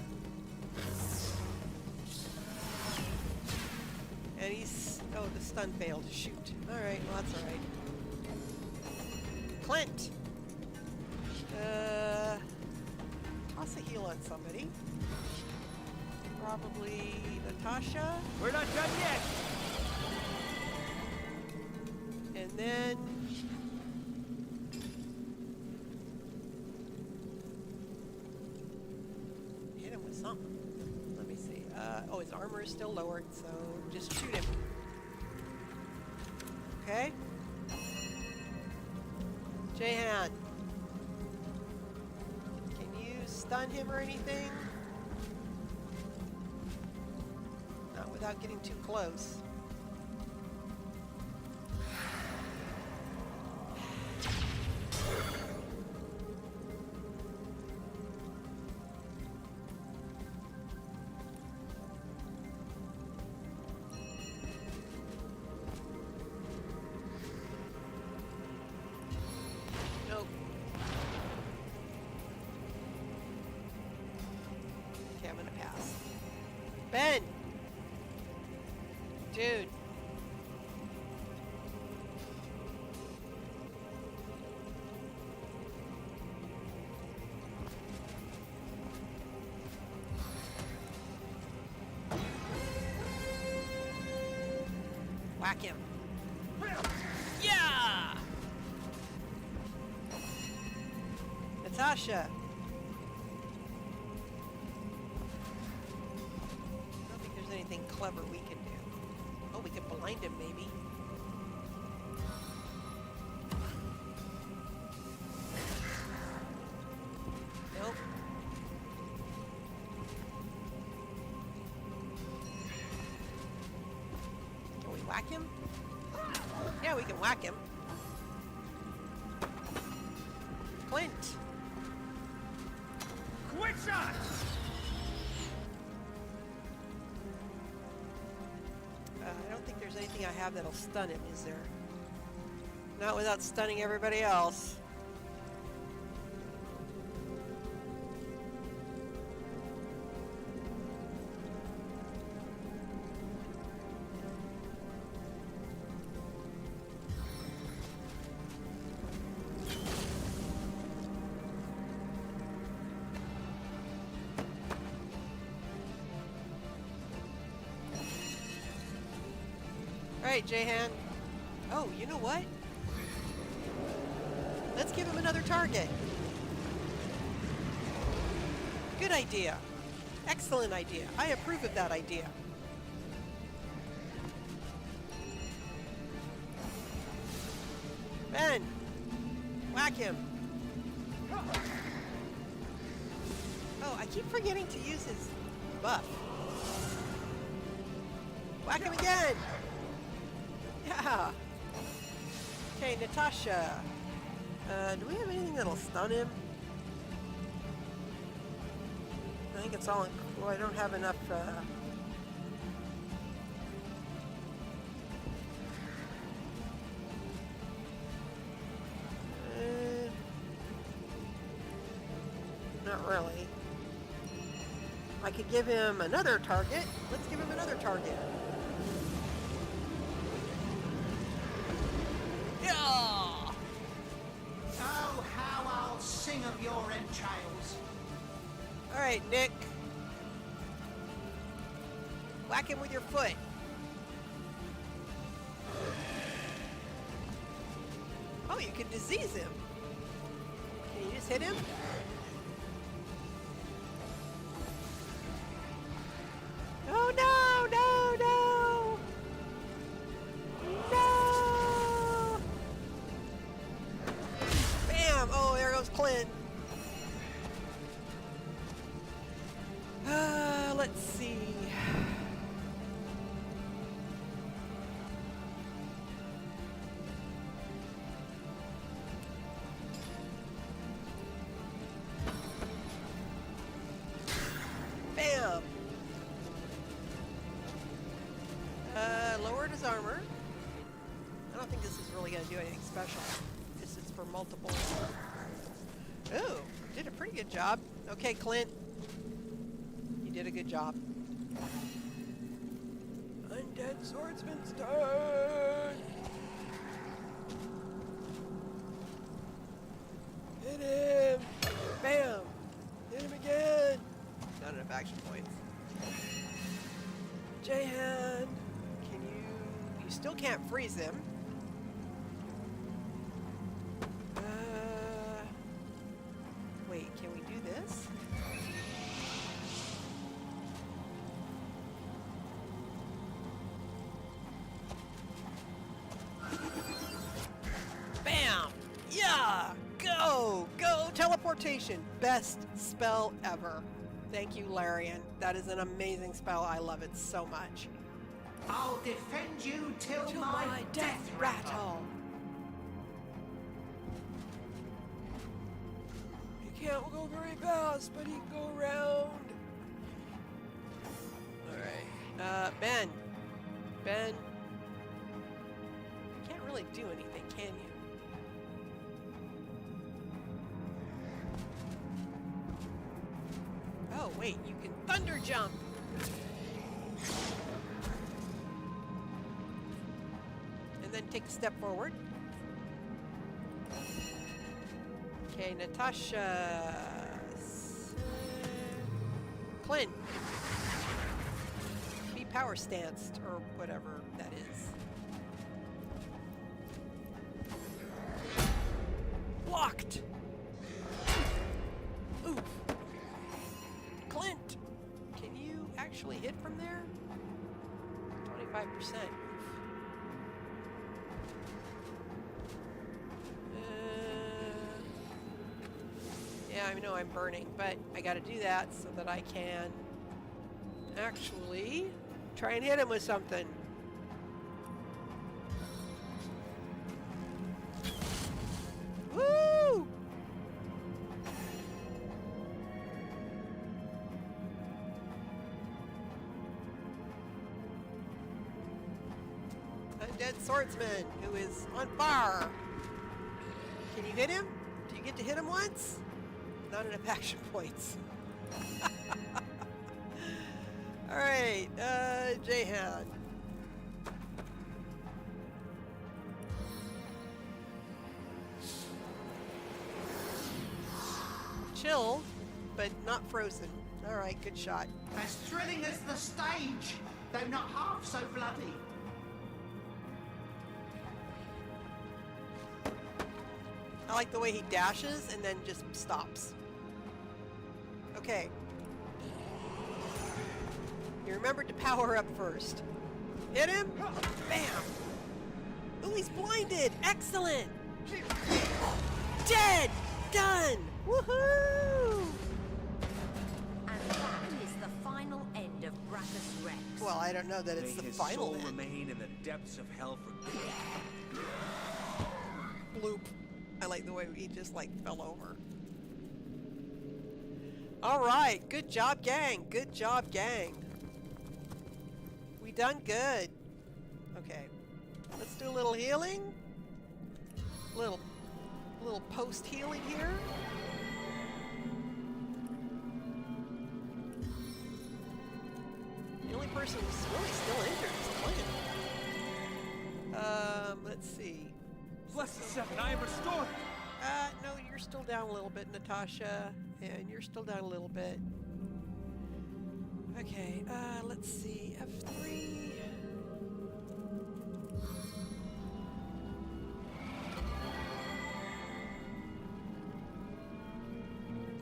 And he's... oh, the stun failed. Shoot. Alright, well, that's alright. Clint! Toss a heal on somebody. Probably Natasha. We're not done yet. And then... hit him with something. Let me see. Oh, his armor is still lowered, so just shoot him. Okay? Jehan. Can you stun him or anything? Not without getting too close. pass. Ben! Dude. Whack him. Yeah! Natasha. I don't think there's anything clever we can do. Oh, we can blind him maybe. Nope. Can we whack him? Yeah, we can whack him. Clint. Quick shot! I don't think there's anything I have that'll stun him, is there? Not without stunning everybody else. Alright, Jahan. Oh, you know what? Let's give him another target. Good idea. Excellent idea. I approve of that idea. Ben! Whack him. Oh, I keep forgetting to use his buff. Whack him again! Yeah. Okay, Natasha. Do we have anything that'll stun him? I think it's all in... Well, I don't have enough, not really. I could give him another target. Let's give him another target. Oh, how I'll sing of your entrails. All right, Nick. Whack him with your foot. Oh, you can disease him. Can you just hit him? Oh, no, no, no. No. Bam. Oh, there goes Clint. Let's see. Bam. Lowered his armor. I don't think this is really going to do anything special. This is for multiple. Ooh, did a pretty good job. Okay, Clint. You did a good job. Undead Swordsman's turn! Hit him! Bam! Hit him again! Not enough action points. Jahan! Can you... You still can't freeze him. Wait, can we do this? Bam! Yeah! Go! Go! Teleportation! Best spell ever. Thank you, Larian. That is an amazing spell. I love it so much. I'll defend you till my death rattle. He can't go very fast, but he can go around. Alright. Ben. Ben. You can't really do anything, can you? Oh, wait, you can thunder jump! And then take a step forward. Okay, Natasha... Clint! Be power stanced, or whatever that is. Blocked! Oof! Clint! Can you actually hit from there? 25%. Yeah, I know I'm burning, but I gotta do that so that I can actually try and hit him with something. Woo! Undead swordsman who is on fire. Can you hit him? Do you get to hit him once? Not enough action points. Alright, Jahan. Chilled, but not frozen. Alright, good shot. As thrilling as the stage, though not half so bloody. I like the way he dashes and then just stops. Okay. You remembered to power up first. Hit him. Bam. Ooh, he's blinded. Excellent. Dead. Done. Woohoo. And that is the final end of Braccus Rex. Well, I don't know that it's May the his final soul end. remain in the depths of hell for Bloop. I like the way he just like fell over. All right, good job, gang. Good job, gang. We done good. Okay, let's do a little healing. Little post healing here. The only person who's really still injured is Clint. Let's see. Bless the seven, I am restored. No, you're still down a little bit, Natasha. And you're still down a little bit. Okay, let's see. F3.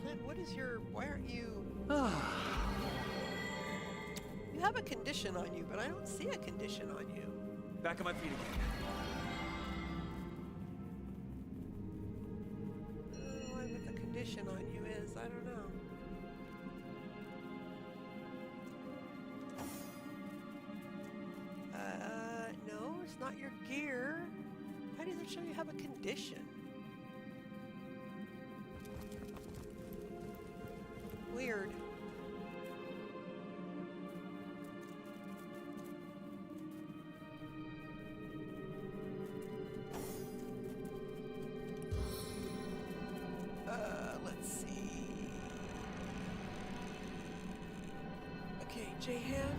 Clint, what is your... Why aren't you... You have a condition on you, but I don't see a condition on you. Back on my feet again. What the condition on you is, I don't know. No, it's not your gear. Why does it show you have a condition? Weird. Let's see. Okay, Jahan.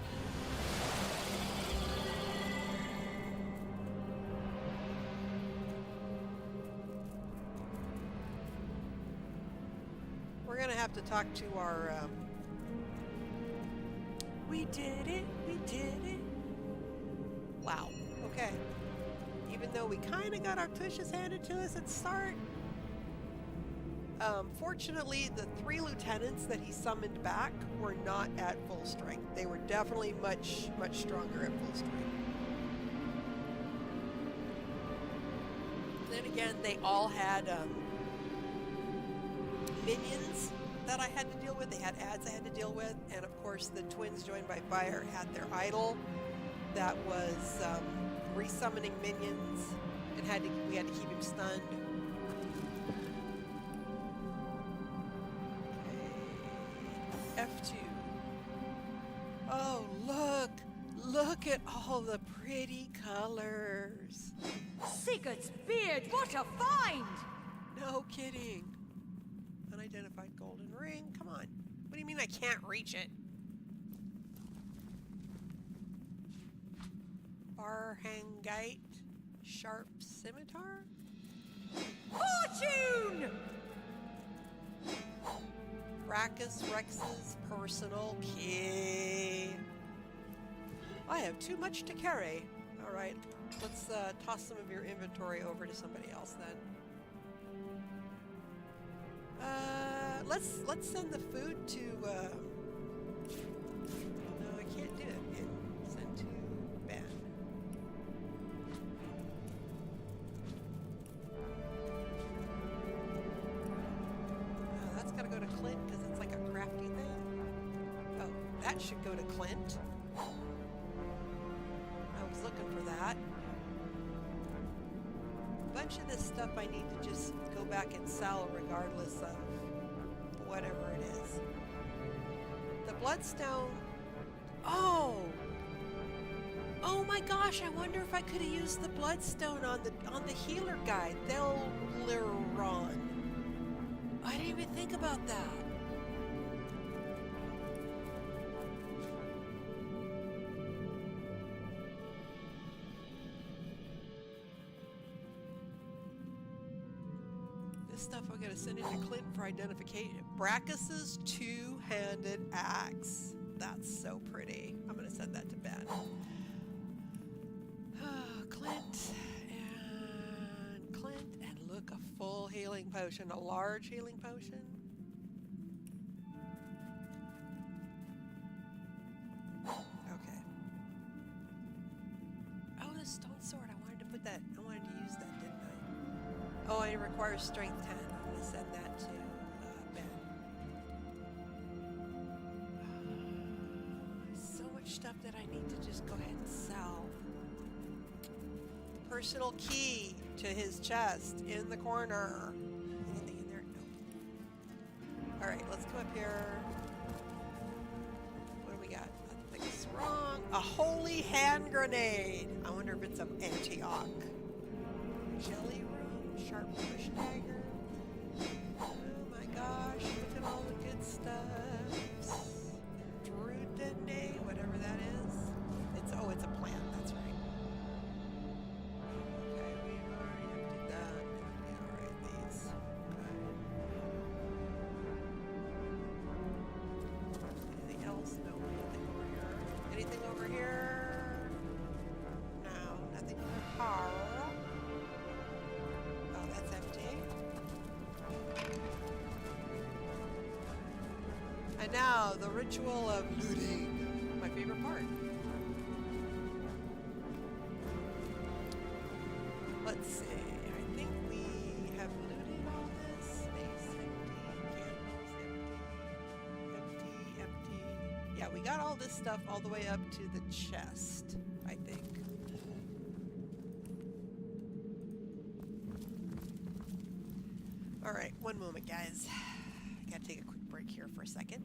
We're gonna have to talk to our, we did it, we did it. Wow, okay. Even though we kind of got our tushes handed to us at the start, fortunately, the 3 lieutenants that he summoned back were not at full strength. They were definitely much, much stronger at full strength. Then again, they all had minions that I had to deal with. They had ads I had to deal with. And of course, the twins joined by fire had their idol that was resummoning minions, and we had to keep him stunned. F2. Oh, look at all the pretty colors. Sigurd's beard, what a find! No kidding. Unidentified golden ring. Come on. What do you mean I can't reach it? Barhangite, sharp scimitar? Fortune! Braccus Rex's personal key. I have too much to carry. Alright, let's toss some of your inventory over to somebody else then. Let's send the food to, no, I can't do it. Send to Ben. That's gotta go to Clint because it's like a crafty thing. Oh, that should go to Clint. I was looking for that. A bunch of this stuff I need to just go back and sell regardless of whatever it is. The bloodstone. Oh! Oh my gosh, I wonder if I could have used the bloodstone on the healer guide. They'll I didn't even think about that. This stuff I gotta send into Clint for identification. Braccus's two-handed axe. That's so pretty. I'm gonna send that to Ben. Clint, and look, a full healing potion, a large healing potion. Okay. Oh, the stone sword. I wanted to use that, didn't I? Oh, it requires strength 10. I'm going to send that to Ben. So much stuff that I need to just go ahead and sell. Personal key to his chest in the corner. Anything in there? Nope. Alright, let's come up here. What do we got? Nothing's wrong. A holy hand grenade. I wonder if it's an Antioch. Jelly room, sharp push dagger. Oh my gosh, look at all the good stuff. Divinity, whatever that is. It's a plant, that's right. Okay, we've already emptied that. Yeah, alright, these. Okay. Anything else? No, nothing over here. Anything over here? No, nothing over here. Oh, that's empty. And now, the ritual of looting. My favorite part. Let's see. I think we have looted all this. Space empty, candles empty. Yeah, we got all this stuff all the way up to the chest, I think. Alright, one moment, guys. I gotta take a quick break here for a second.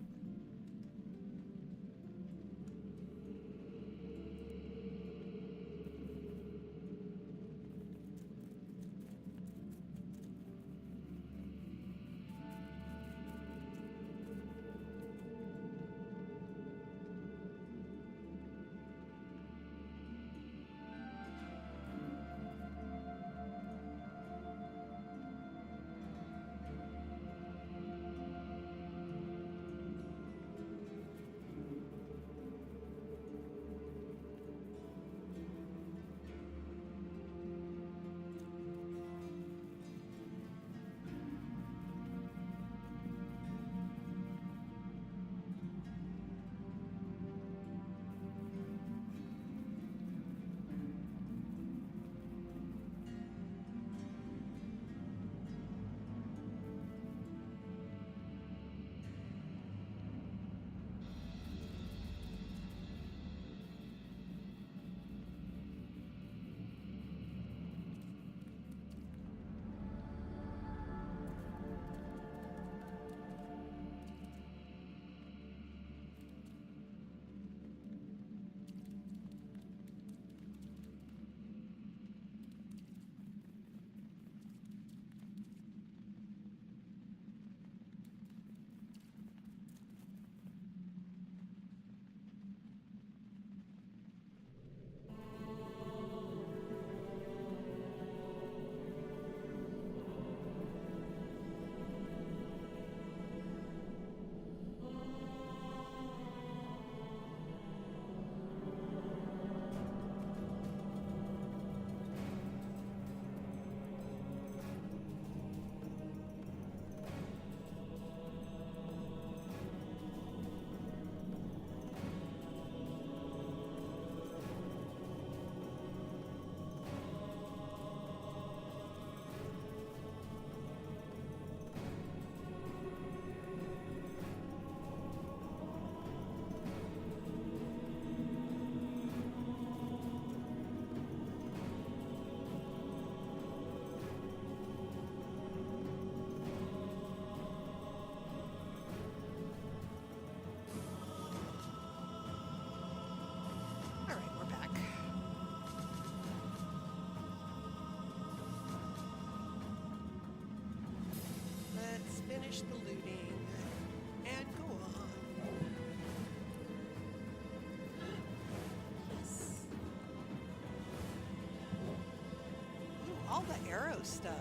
all the arrow stuff?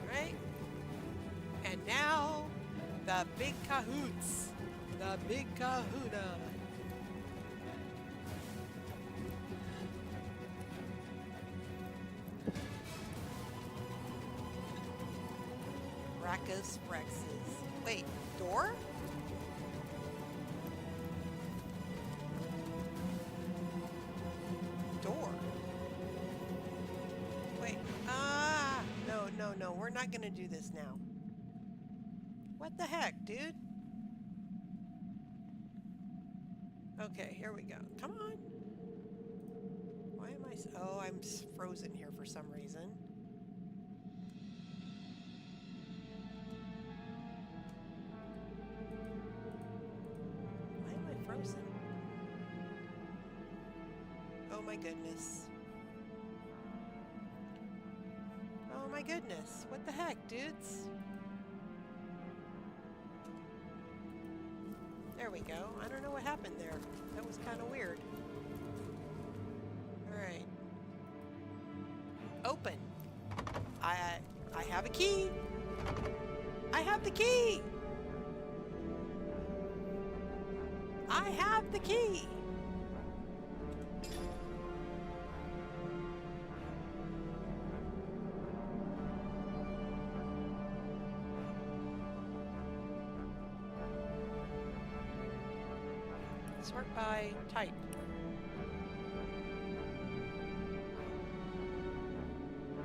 Right? And now, the big cahoots. The big kahuna. Braccus Rexes. Wait, door? Door. Wait, no, we're not gonna do this now. What the heck, dude? Okay, here we go. Come on. Why am I... Oh, I'm frozen here for some reason. Why am I frozen? Oh my goodness. Oh my goodness. What the heck, dudes? There we go. I don't know what happened there. That was kind of weird. Alright. Open. I have a key. I have the key. I have the key. Sort by type.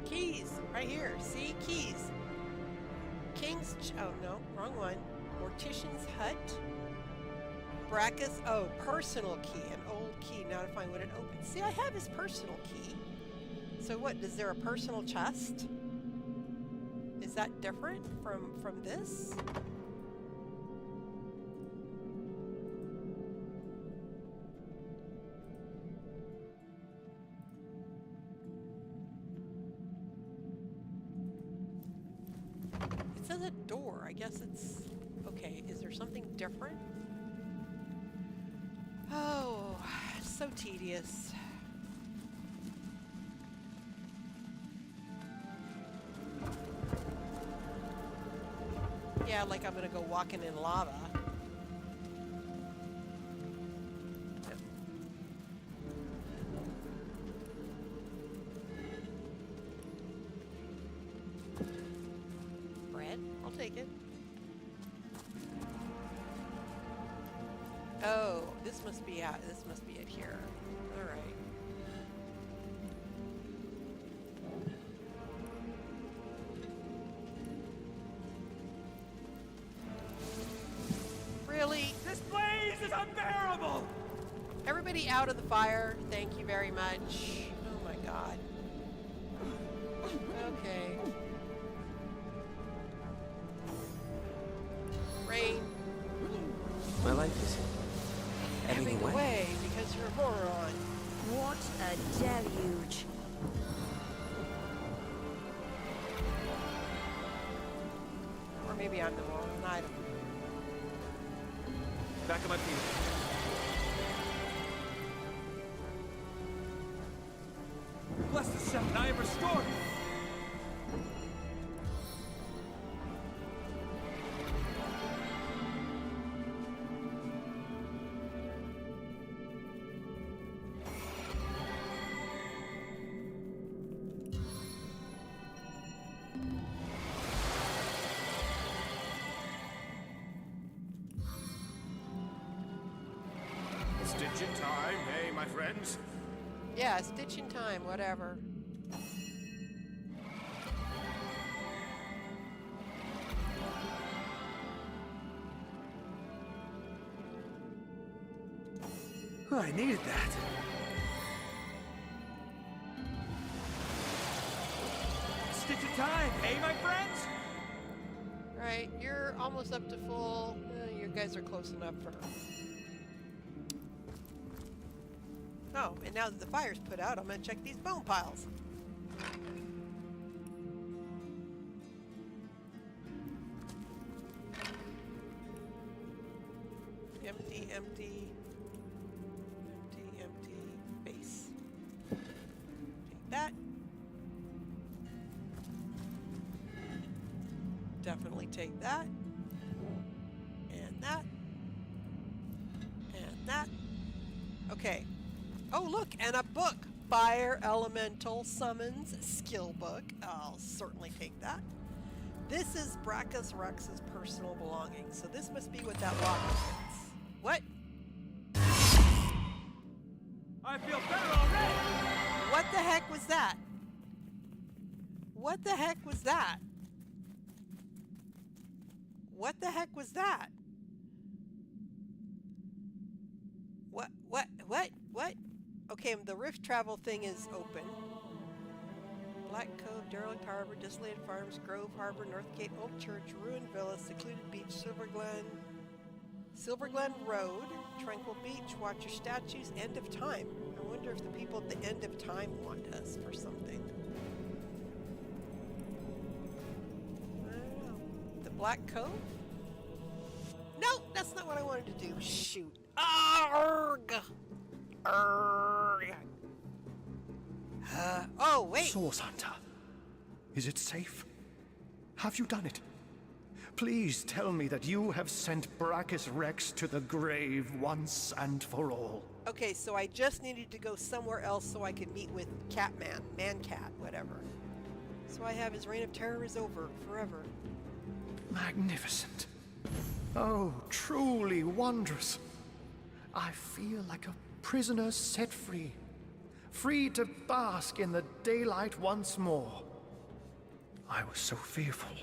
Keys, right here. See, keys. King's, oh no, wrong one. Mortician's hut. Braccus, oh, personal key, an old key. Now to find what it opens. See, I have his personal key. So what, is there a personal chest? Is that different from this? It says a door. I guess it's... Okay, is there something different? Oh, so tedious. Yeah, like I'm gonna go walking in lava. Bread? I'll take it. Oh, this must be out. This must be it here. All right. Really? This blaze is unbearable! Everybody out of the fire. Thank you very much. Oh my god. Okay. Rain. My life is Ebbing away because you're a moron. What a deluge. Or maybe I'm the moron. I don't know. Back on my feet. Bless the seven, I am restored! Stitch in time, hey, my friends? Yeah, stitch in time, whatever. I needed that. Stitch in time, hey, my friends? Right, you're almost up to full. You guys are close enough for... Oh, and now that the fire's put out, I'm gonna check these bone piles. that. Definitely take that. And that. And that. Okay. Oh, look, and a book. Fire Elemental Summons Skill Book. I'll certainly take that. This is Braccus Rex's personal belongings, so this must be what that locker is. What? I feel better already! What the heck was that? What the heck was that? What the heck was that? What? Okay, the rift travel thing is open. Black Cove, Derelict Harbor, Desolated Farms, Grove Harbor, Northgate, Old Church, Ruined Villa, Secluded Beach, Silverglen Road, Tranquil Beach, Watcher Statues, End of Time. I wonder if the people at the End of Time want us for something. I don't know. The Black Cove? No, that's not what I wanted to do. Shoot. Arrgh! Arrgh! Oh, wait. Source Hunter, is it safe? Have you done it? Please tell me that you have sent Braccus Rex to the grave once and for all. Okay, so I just needed to go somewhere else so I could meet with Catman, Man-Cat, whatever. So I have his reign of terror is over forever. Magnificent. Oh, truly wondrous. I feel like a prisoner set free. Free to bask in the daylight once more. I was so fearful,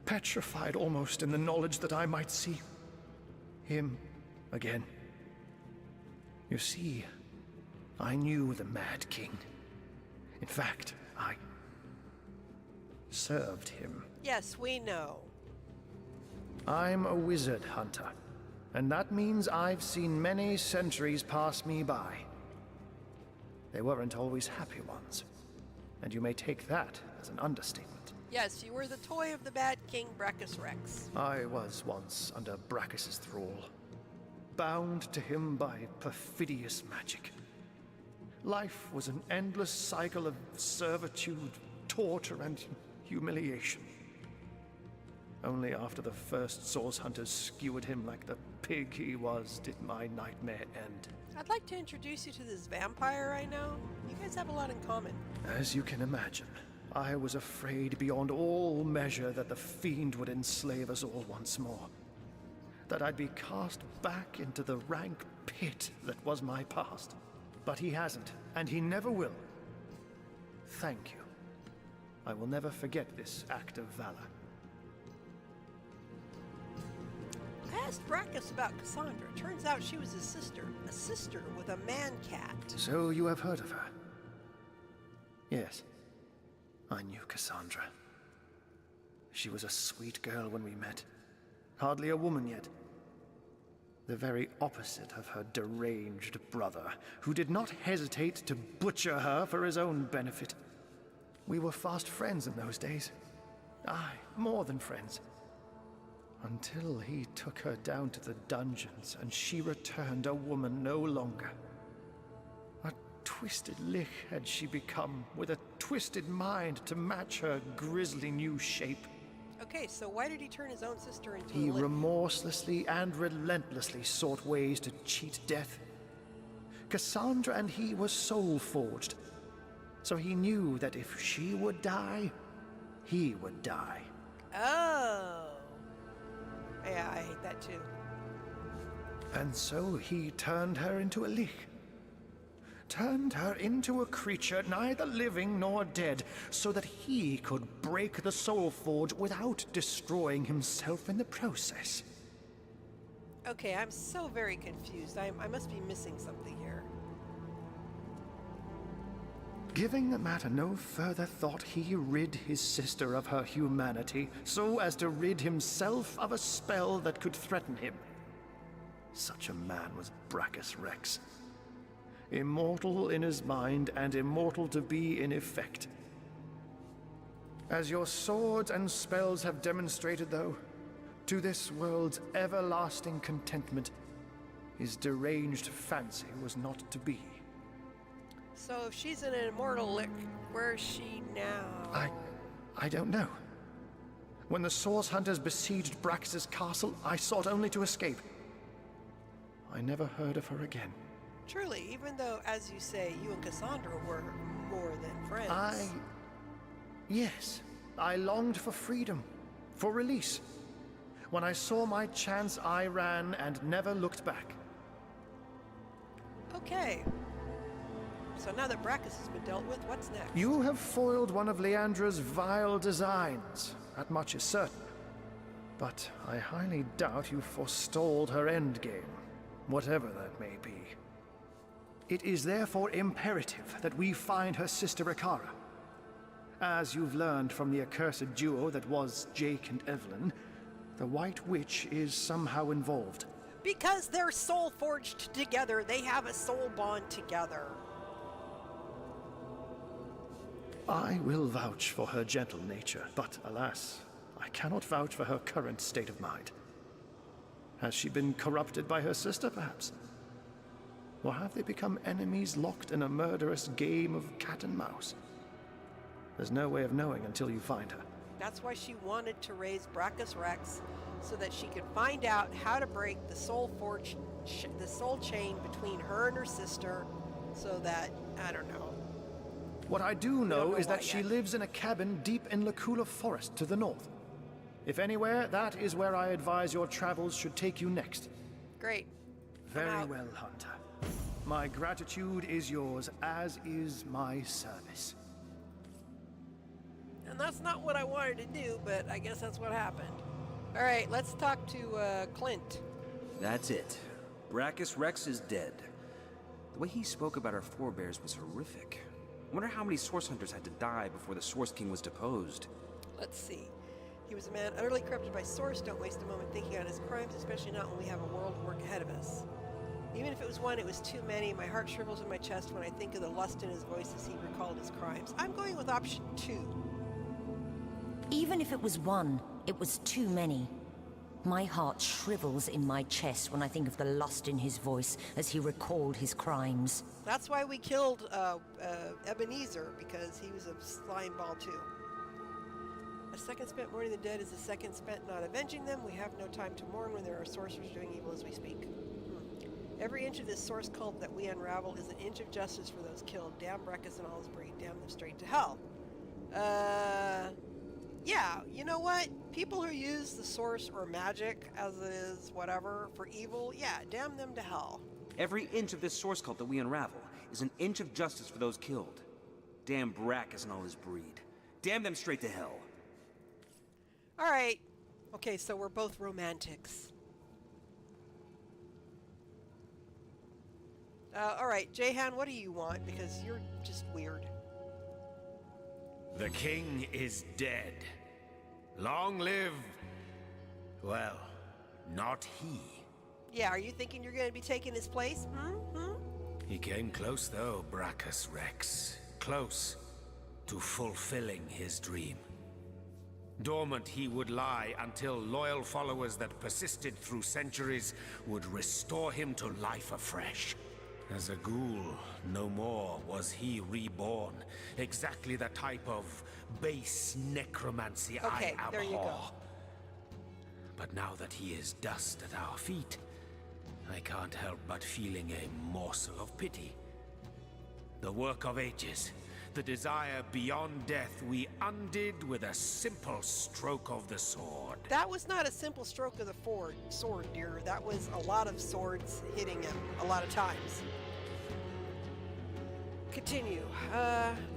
petrified almost in the knowledge that I might see him again. You see, I knew the Mad King. In fact, I served him. Yes, we know. I'm a wizard hunter, and that means I've seen many centuries pass me by. They weren't always happy ones, and you may take that as an understatement. Yes, you were the toy of the bad king Braccus Rex. I was once under Braccus's thrall, bound to him by perfidious magic. Life was an endless cycle of servitude, torture, and humiliation. Only after the first source hunters skewered him like the pig he was did my nightmare end. I'd like to introduce you to this vampire I know. You guys have a lot in common. As you can imagine, I was afraid beyond all measure that the fiend would enslave us all once more. That I'd be cast back into the rank pit that was my past. But he hasn't, and he never will. Thank you. I will never forget this act of valor. I asked Braccus about Cassandra. Turns out she was his sister. A sister with a man-cat. So you have heard of her? Yes. I knew Cassandra. She was a sweet girl when we met. Hardly a woman yet. The very opposite of her deranged brother, who did not hesitate to butcher her for his own benefit. We were fast friends in those days. Aye, more than friends. Until he took her down to the dungeons and she returned a woman no longer. A twisted lich had she become, with a twisted mind to match her grisly new shape. Okay, so why did he turn his own sister into He a lich? remorselessly and relentlessly sought ways to cheat death. Cassandra and he were soul-forged, so he knew that if she would die, he would die. Oh. Yeah, I hate that too. And so he turned her into a lich. Turned her into a creature neither living nor dead, so that he could break the soul forge without destroying himself in the process. Okay, I'm so very confused. I must be missing something here. Giving the matter no further thought, he rid his sister of her humanity, so as to rid himself of a spell that could threaten him. Such a man was Braccus Rex. Immortal in his mind, and immortal to be in effect. As your swords and spells have demonstrated, though, to this world's everlasting contentment, his deranged fancy was not to be. So if she's an immortal lick, where's she now? I don't know. When the Source Hunters besieged Braccus's castle, I sought only to escape. I never heard of her again. Truly, even though, as you say, you and Cassandra were more than friends. Yes, I longed for freedom, for release. When I saw my chance, I ran and never looked back. Okay. So now that Braccus has been dealt with, what's next? You have foiled one of Leandra's vile designs. That much is certain. But I highly doubt you forestalled her endgame, whatever that may be. It is therefore imperative that we find her sister Ikara. As you've learned from the accursed duo that was Jake and Evelyn, the White Witch is somehow involved. Because they're soul forged together, they have a soul bond together. I will vouch for her gentle nature, but alas, I cannot vouch for her current state of mind. Has she been corrupted by her sister, perhaps? Or have they become enemies locked in a murderous game of cat and mouse? There's no way of knowing until you find her. That's why she wanted to raise Braccus Rex, so that she could find out how to break the soul chain between her and her sister, so that, I don't know. What I do know is that she lives in a cabin deep in Lacula Forest to the north. If anywhere, that is where I advise your travels should take you next. Great. Very well, Hunter. My gratitude is yours, as is my service. And that's not what I wanted to do, but I guess that's what happened. All right, let's talk to Clint. That's it. Braccus Rex is dead. The way he spoke about our forebears was horrific. I wonder how many Source Hunters had to die before the Source King was deposed. Let's see. He was a man utterly corrupted by Source. Don't waste a moment thinking on his crimes, especially not when we have a world of work ahead of us. Even if it was one, it was too many. My heart shrivels in my chest when I think of the lust in his voice as he recalled his crimes. I'm going with option 2. Even if it was one, it was too many. My heart shrivels in my chest when I think of the lust in his voice as he recalled his crimes. That's why we killed Ebenezer, because he was a slime ball too. A second spent mourning the dead is a second spent not avenging them. We have no time to mourn when there are sorcerers doing evil as we speak. Every inch of this source cult that we unravel is an inch of justice for those killed. Damn Braccus and all his breed. Damn them straight to hell. Yeah, you know what? People who use the source or magic, as it is, whatever, for evil, yeah, damn them to hell. Every inch of this source cult that we unravel is an inch of justice for those killed. Damn Braccus and all his breed. Damn them straight to hell. All right. Okay, so we're both romantics. All right, Jehan, what do you want? Because you're just weird. The king is dead. Long live... well, not he. Yeah, are you thinking you're going to be taking his place? He came close though, Braccus Rex. Close to fulfilling his dream. Dormant he would lie until loyal followers that persisted through centuries would restore him to life afresh. As a ghoul, no more was he reborn. Exactly the type of base necromancy I abhor. There you go. But now that he is dust at our feet, I can't help but feeling a morsel of pity. The work of ages, the desire beyond death, we undid with a simple stroke of the sword. That was not a simple stroke of the sword, dear. That was a lot of swords hitting him a lot of times. Continue.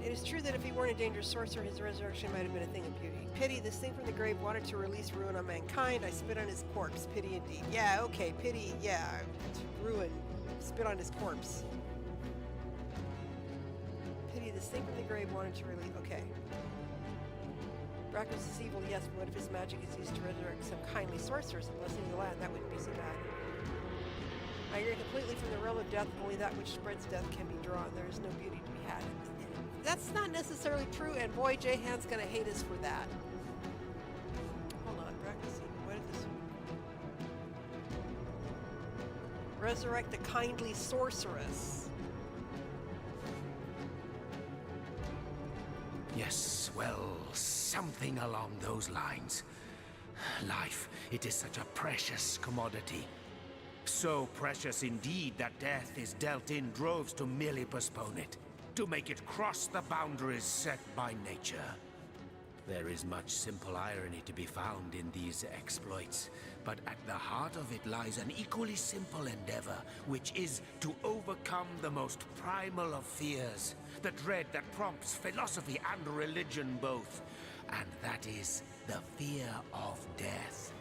It is true that if he weren't a dangerous sorcerer, his resurrection might have been a thing of beauty. Pity, this thing from the grave wanted to release ruin on mankind. I spit on his corpse. Pity indeed. Yeah, okay, pity, yeah. Ruin. Spit on his corpse. Pity, this thing from the grave wanted to release... Okay. Braccus is evil, yes, but what if his magic is used to resurrect some kindly sorcerers and blessing the land? That wouldn't be so bad. I agree completely. From the realm of death, only that which spreads death can be drawn. There is no beauty to be had. That's not necessarily true, and boy, Jehan's gonna hate us for that. Hold on, Braccus, what if this... Resurrect a kindly sorceress. Yes, well, something along those lines. Life, it is such a precious commodity. So precious indeed that death is dealt in droves to merely postpone it, to make it cross the boundaries set by nature. There is much simple irony to be found in these exploits, but at the heart of it lies an equally simple endeavor, which is to overcome the most primal of fears, the dread that prompts philosophy and religion both, and that is the fear of death.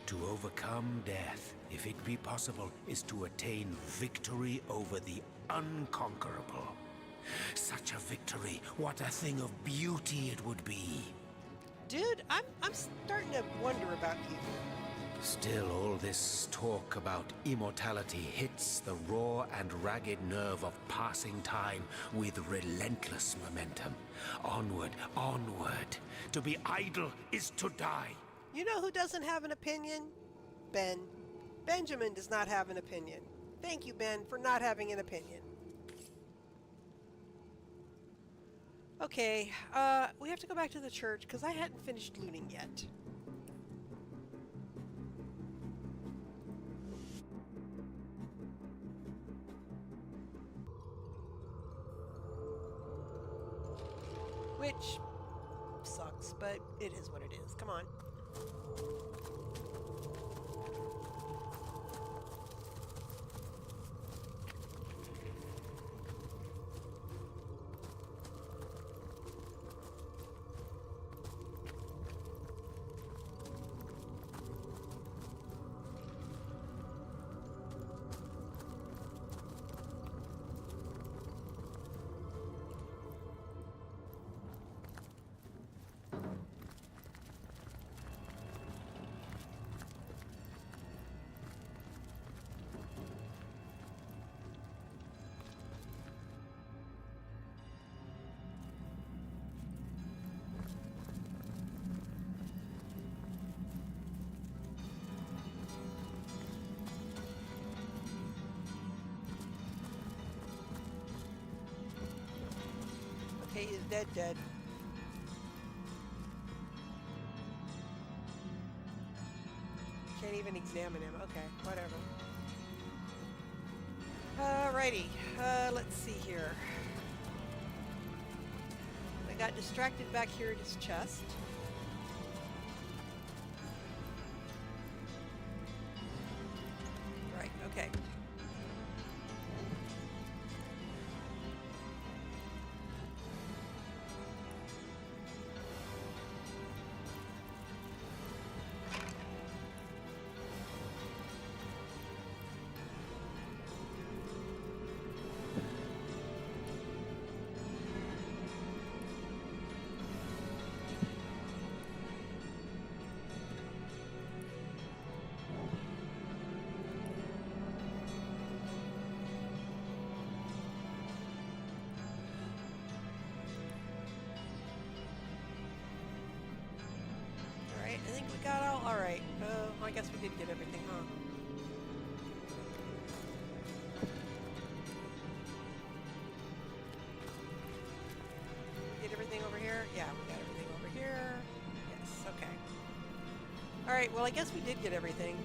To overcome death, if it be possible, is to attain victory over the unconquerable. Such a victory, what a thing of beauty it would be. Dude, I'm starting to wonder about you. Still, all this talk about immortality hits the raw and ragged nerve of passing time with relentless momentum. Onward, onward. To be idle is to die. You know who doesn't have an opinion? Ben. Benjamin does not have an opinion. Thank you, Ben, for not having an opinion. Okay, we have to go back to the church because I hadn't finished looting yet. Which sucks, but it is what it is. Come on. Okay, he's dead. Can't even examine him. Okay, whatever. Alrighty, let's see here. I got distracted back here at his chest. Right, okay. I think we got all right. I guess we did get everything, huh? Get everything over here? Yeah, we got everything over here. Yes, okay. Alright, well I guess we did get everything.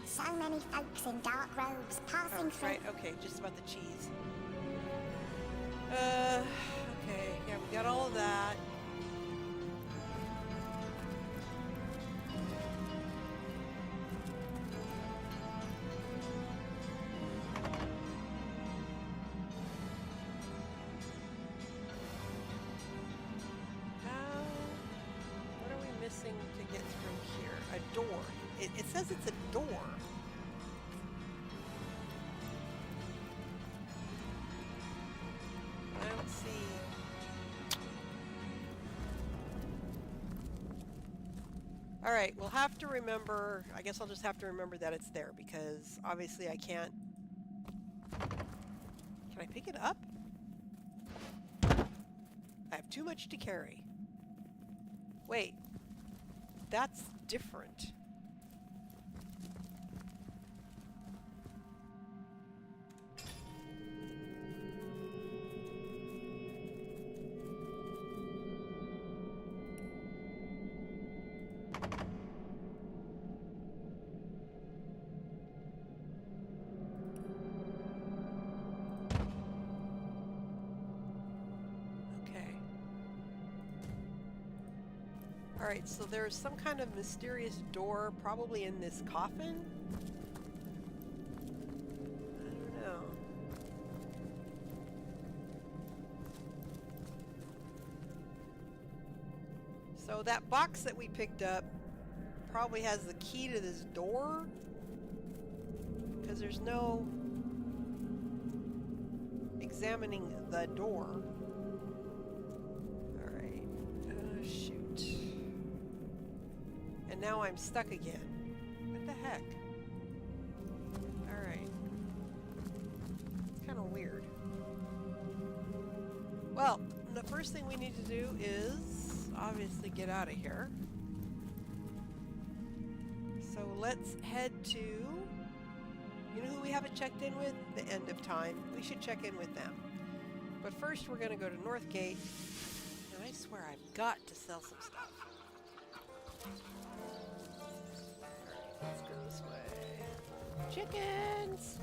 So many folks in dark robes passing through. Right, okay, just about the cheese. Okay, yeah, we got all of that. What are we missing to get through here? A door. It says it's a door. Alright, we'll have to remember, I guess I'll just have to remember that it's there, because obviously I can't... Can I pick it up? I have too much to carry. Wait, that's different. Alright, so there's some kind of mysterious door probably in this coffin. I don't know. So that box that we picked up probably has the key to this door, because there's no examining the door. Alright. Shoot. And now I'm stuck again. What the heck? Alright. It's kind of weird. Well, the first thing we need to do is obviously get out of here. So let's head to, you know who we haven't checked in with? The End of Time. We should check in with them. But first we're going to go to Northgate. And I swear I've got to sell some stuff. Alright, let's go this way. Chickens!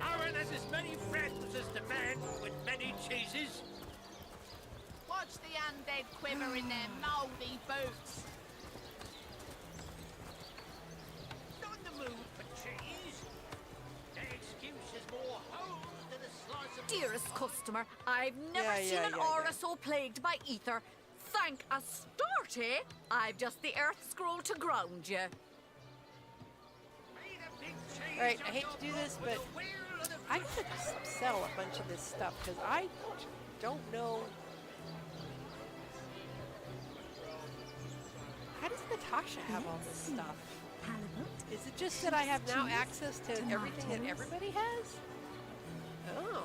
Aaron has as many friends as the man with many cheeses. Watch the undead quiver in their mouldy boots. Not in the mood for cheese. Their excuse is more holes than a slice of... Dearest customer, I've never seen an aura so plagued by ether. Thank Astarte, I've just the earth scroll to ground you. Alright, I hate to do this, but I could sell a bunch of this stuff because I don't know. How does Natasha have all this stuff? Is it just that I have now access to everything that everybody has? Oh.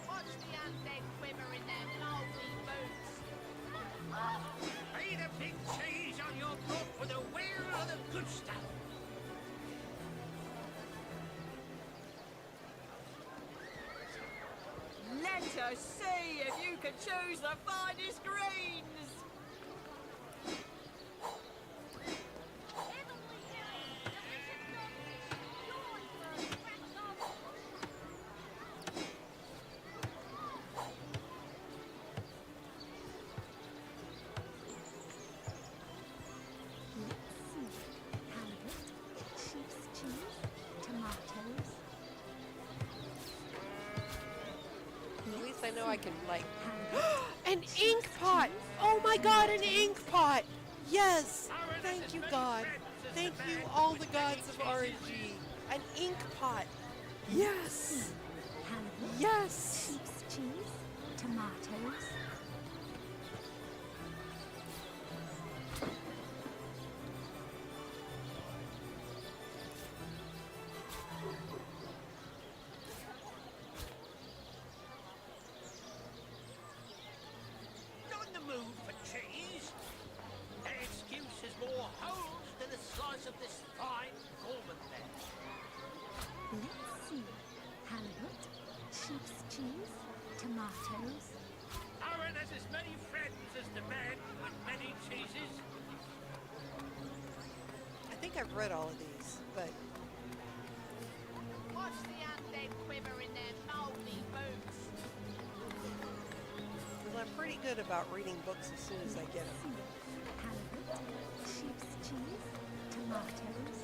Watch the undead quiver in their mouldy boots. Eat a big cheese on your book with a wheel of the good stuff. Let us see if you can choose the finest greens. At least I know I can, like... An ink pot! Oh my god, an ink pot! Yes! Thank you, God. Thank you, all the gods of RNG. An ink pot. Yes! Yes! Sheep's cheese, tomatoes. Not in the mood for cheese. Their excuse is more holes than a slice of this fine Gorman there. Let's see. Halibut, sheep's cheese, tomatoes. Aaron has as many friends as the man with many cheeses. I think I've read all of these, but... Watch the undead quiver in their mouldy boots. Well, I'm pretty good about reading books as soon as I get them. Halibut, sheep's cheese, tomatoes.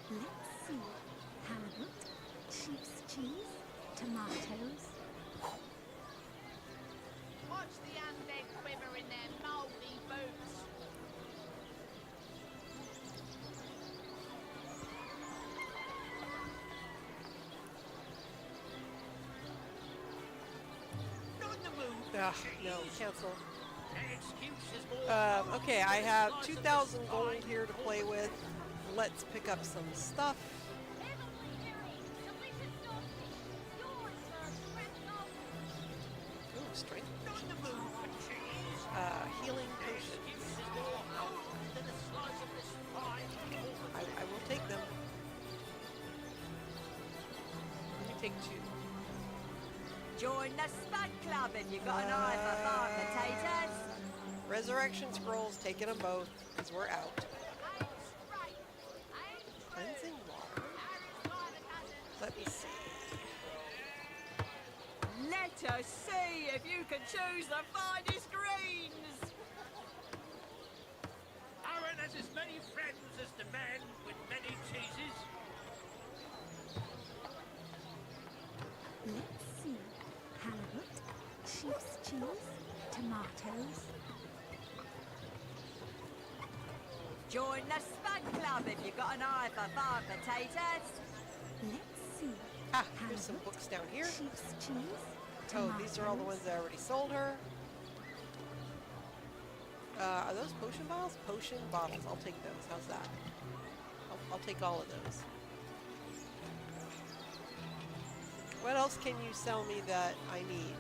Let's see. Halibut, sheep's cheese, tomatoes. Watch the undead quiver in their mouldy boots. Not in the mood for Ugh, cheese. no, cancel. Their excuse is more Okay, I have 2,000 gold here to play with. Let's pick up some stuff. strength potions. Healing potions. I will take them. Let me take 2. Join the Spud Club if you've got an eye for farm potatoes. Resurrection scrolls, taking them both, because we're out. Cleansing water. Let me see. Let us see if you can choose the finest greens. Aaron has as many friends as the man with many cheeses. Let's see. Halibut, sheep's cheese, tomatoes. Join the Spud Club if you've got an eye for farm potatoes. Let's see. Ah, here's some books down here. Sheep's cheese, Oh, these are all the ones that I already sold her. Are those potion bottles? Potion bottles. I'll take those. How's that? I'll take all of those. What else can you sell me that I need?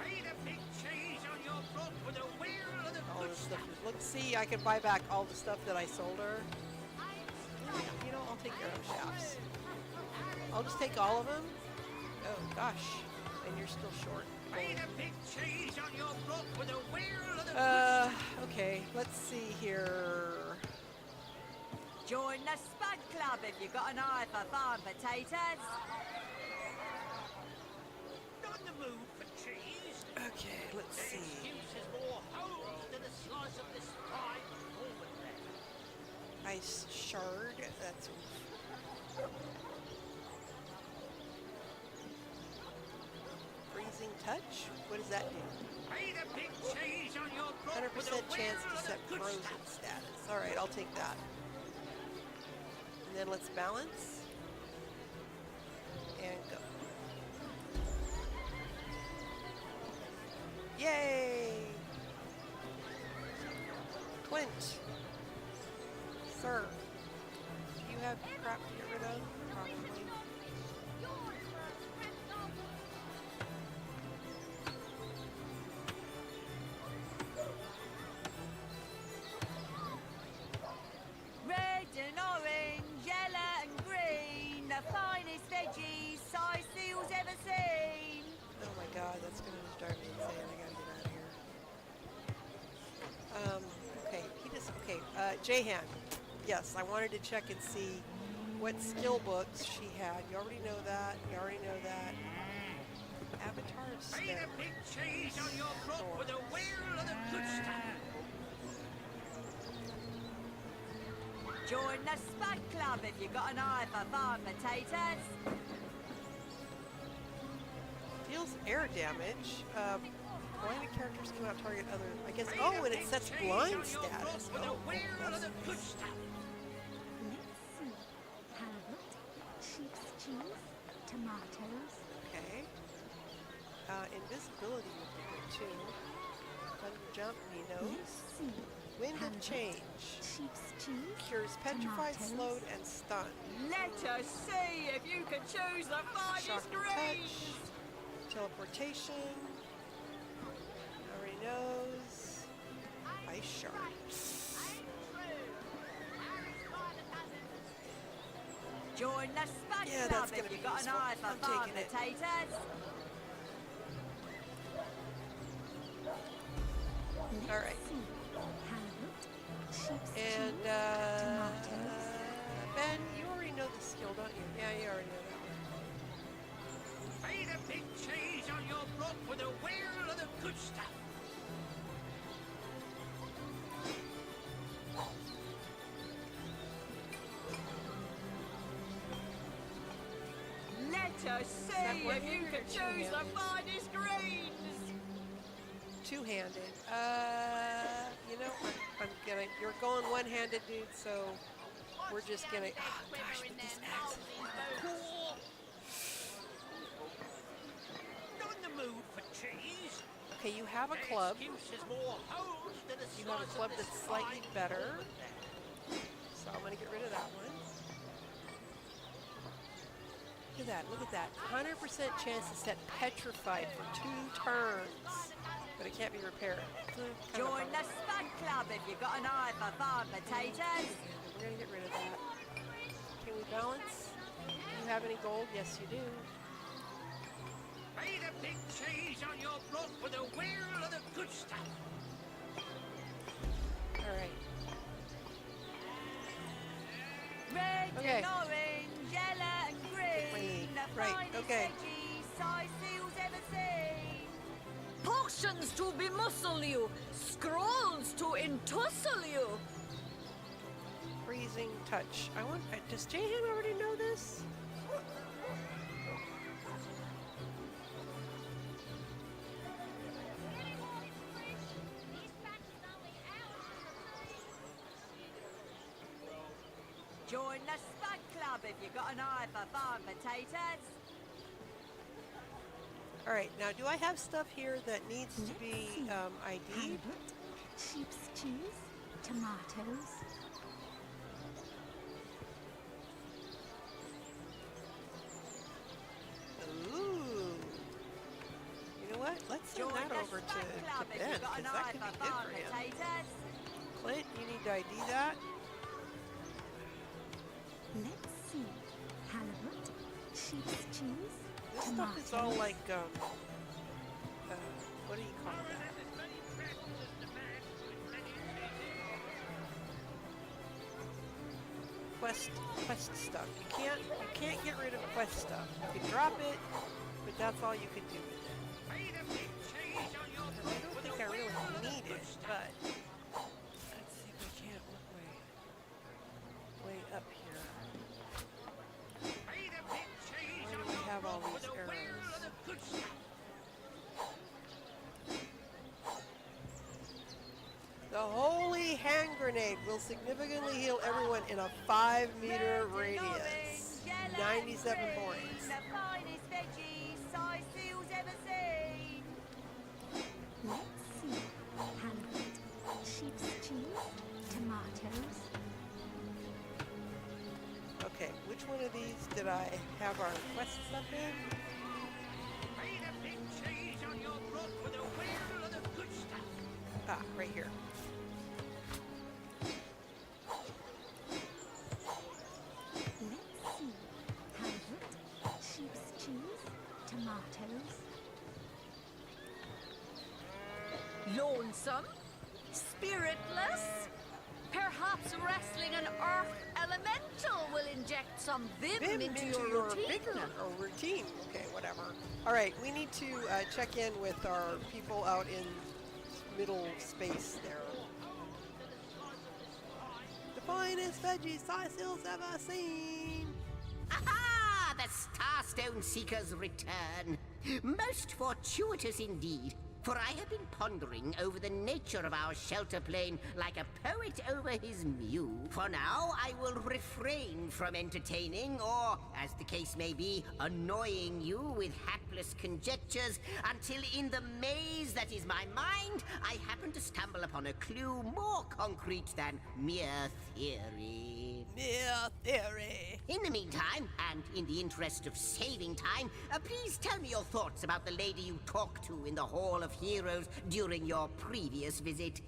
Pay the big cheese on your blood with a wheel of the All good this stuff. stuff. Let's see. I can buy back all the stuff that I sold her. You know, I'll take arrow shafts. I'll just take all of them. Oh gosh, and you're still short. Pay the big cheese on your blood with a wheel of the good stuff. Okay. Let's see here. Join the Spud Club if you've got an eye for farm potatoes. Not in the mood for cheese. Okay. Let's An see. excuse is more holes than a slice of this fine almond bread. Ice shard. That's. Freezing touch? What does that do? Pay the big cheese on your blood with a 100% chance wheel to of set the good frozen stuff. status. Alright, I'll take that. And then let's balance. And go. Yay! Clint. Sir. Do you have crap to get rid of? Probably. Red and orange, yellow and green, the finest veggies size seals ever seen. Oh my god, that's gonna just drive me insane. I gotta get out of here. Okay, okay, Jahan. Yes, I wanted to check and see what skill books she had. You already know that. You already know that. Avatar of Pay the Stone. big cheese on your blood with a wheel of the good stuff. Join the Spud Club if you've got an eye for farm potatoes. Deals air damage. Blinded characters cannot target other. I guess. Oh, and it sets blind status. With a Oh, wheel of that's the good nice. stuff. Let's see. Halibut, sheep's cheese, tomatoes. Okay. Invisibility would be good too. Thunder jump, he knows. Let's see. Wind of Halibut, change. sheep's cheese, Cures petrified, tomatoes. slowed, and stunned. Let us see if you can choose the finest Shocking greens. touch. Teleportation. Already knows. Ice shard. Join the Spud Yeah, Club that's if gonna be you've got useful. an eye for I'm farm taking it. potatoes. All right. Halibut, sheep's And cheese, tomatoes. Ben, you already know the skill, don't you? Yeah, you already know that one. Pay the big cheese on your blood with a wheel of the good stuff. Let us see that if you one-handed can or choose the two-handed? finest greens. Two-handed. You know, I'm gonna. You're going one-handed, dude. So we're just gonna. Oh, gosh, but this axe is cool. Not in the mood for cheese. Okay, you have a club. An excuse is more holes than a You have a slice club of this that's slightly fine better. almond bread. So I'm gonna get rid of that one. at that. Look at that. 100% chance to set petrified for 2 turns. But it can't be repaired. Join the Spud Club if you've got an eye for farm potatoes. We're going to get rid of that. Can we balance? Do you have any gold? Yes, you do. Pay the big cheese on your blood for the will of the good stuff. All right. Red Okay. and orange, yellow and green. The Right, finest okay. veggies size seals ever seen. Potions to bemuscle you, scrolls to entussle you. Freezing touch. I want. Does Jahan already know this? Join the Spud Club if you've got an eye for farm potatoes. All right. Now, do I have stuff here that needs to be ID'd? Halibut, sheep's cheese, tomatoes. Ooh. You know what? Let's send Join that the over Spud to Club if Ben, you've got because an that eye could for be good farm for him. potatoes. Clint, you need to ID that. Let's see. Halibut, sheep's cheese, This tomatoes. stuff is all like, what do you call that? Quest stuff. You can't get rid of quest stuff. You can drop it, but that's all you can do with it. And I don't think I really need it, but let's see if I can't look way up here. Where do we have all these arrows? The holy hand grenade will significantly heal everyone in a 5-meter radius. 97 points. The finest veggies size seals ever seen. Let's see. Halibut, sheep's cheese, tomatoes. Okay, which one of these did I have our quest stuff in? Ah, right here. Let's see. Halibut, sheep's cheese, tomatoes. Lonesome? Spiritless? Perhaps wrestling an earth elemental will inject some vim into your routine. bigger routine. Okay, whatever. All right, we need to check in with our people out in middle space there. The finest veggies Sicil's ever seen. Aha! The Starstone Seekers return. Most fortuitous indeed, for I have been pondering over the nature of our shelter plane like a poet over his muse. For now, I will refrain from entertaining, or, as the case may be, annoying you with hapless conjectures until in the maze that is my mind, I happen to stumble upon a clue more concrete than mere theory. Mere theory. In the meantime, and in the interest of saving time, please tell me your thoughts about the lady you talked to in the Hall of Heroes during your previous visit.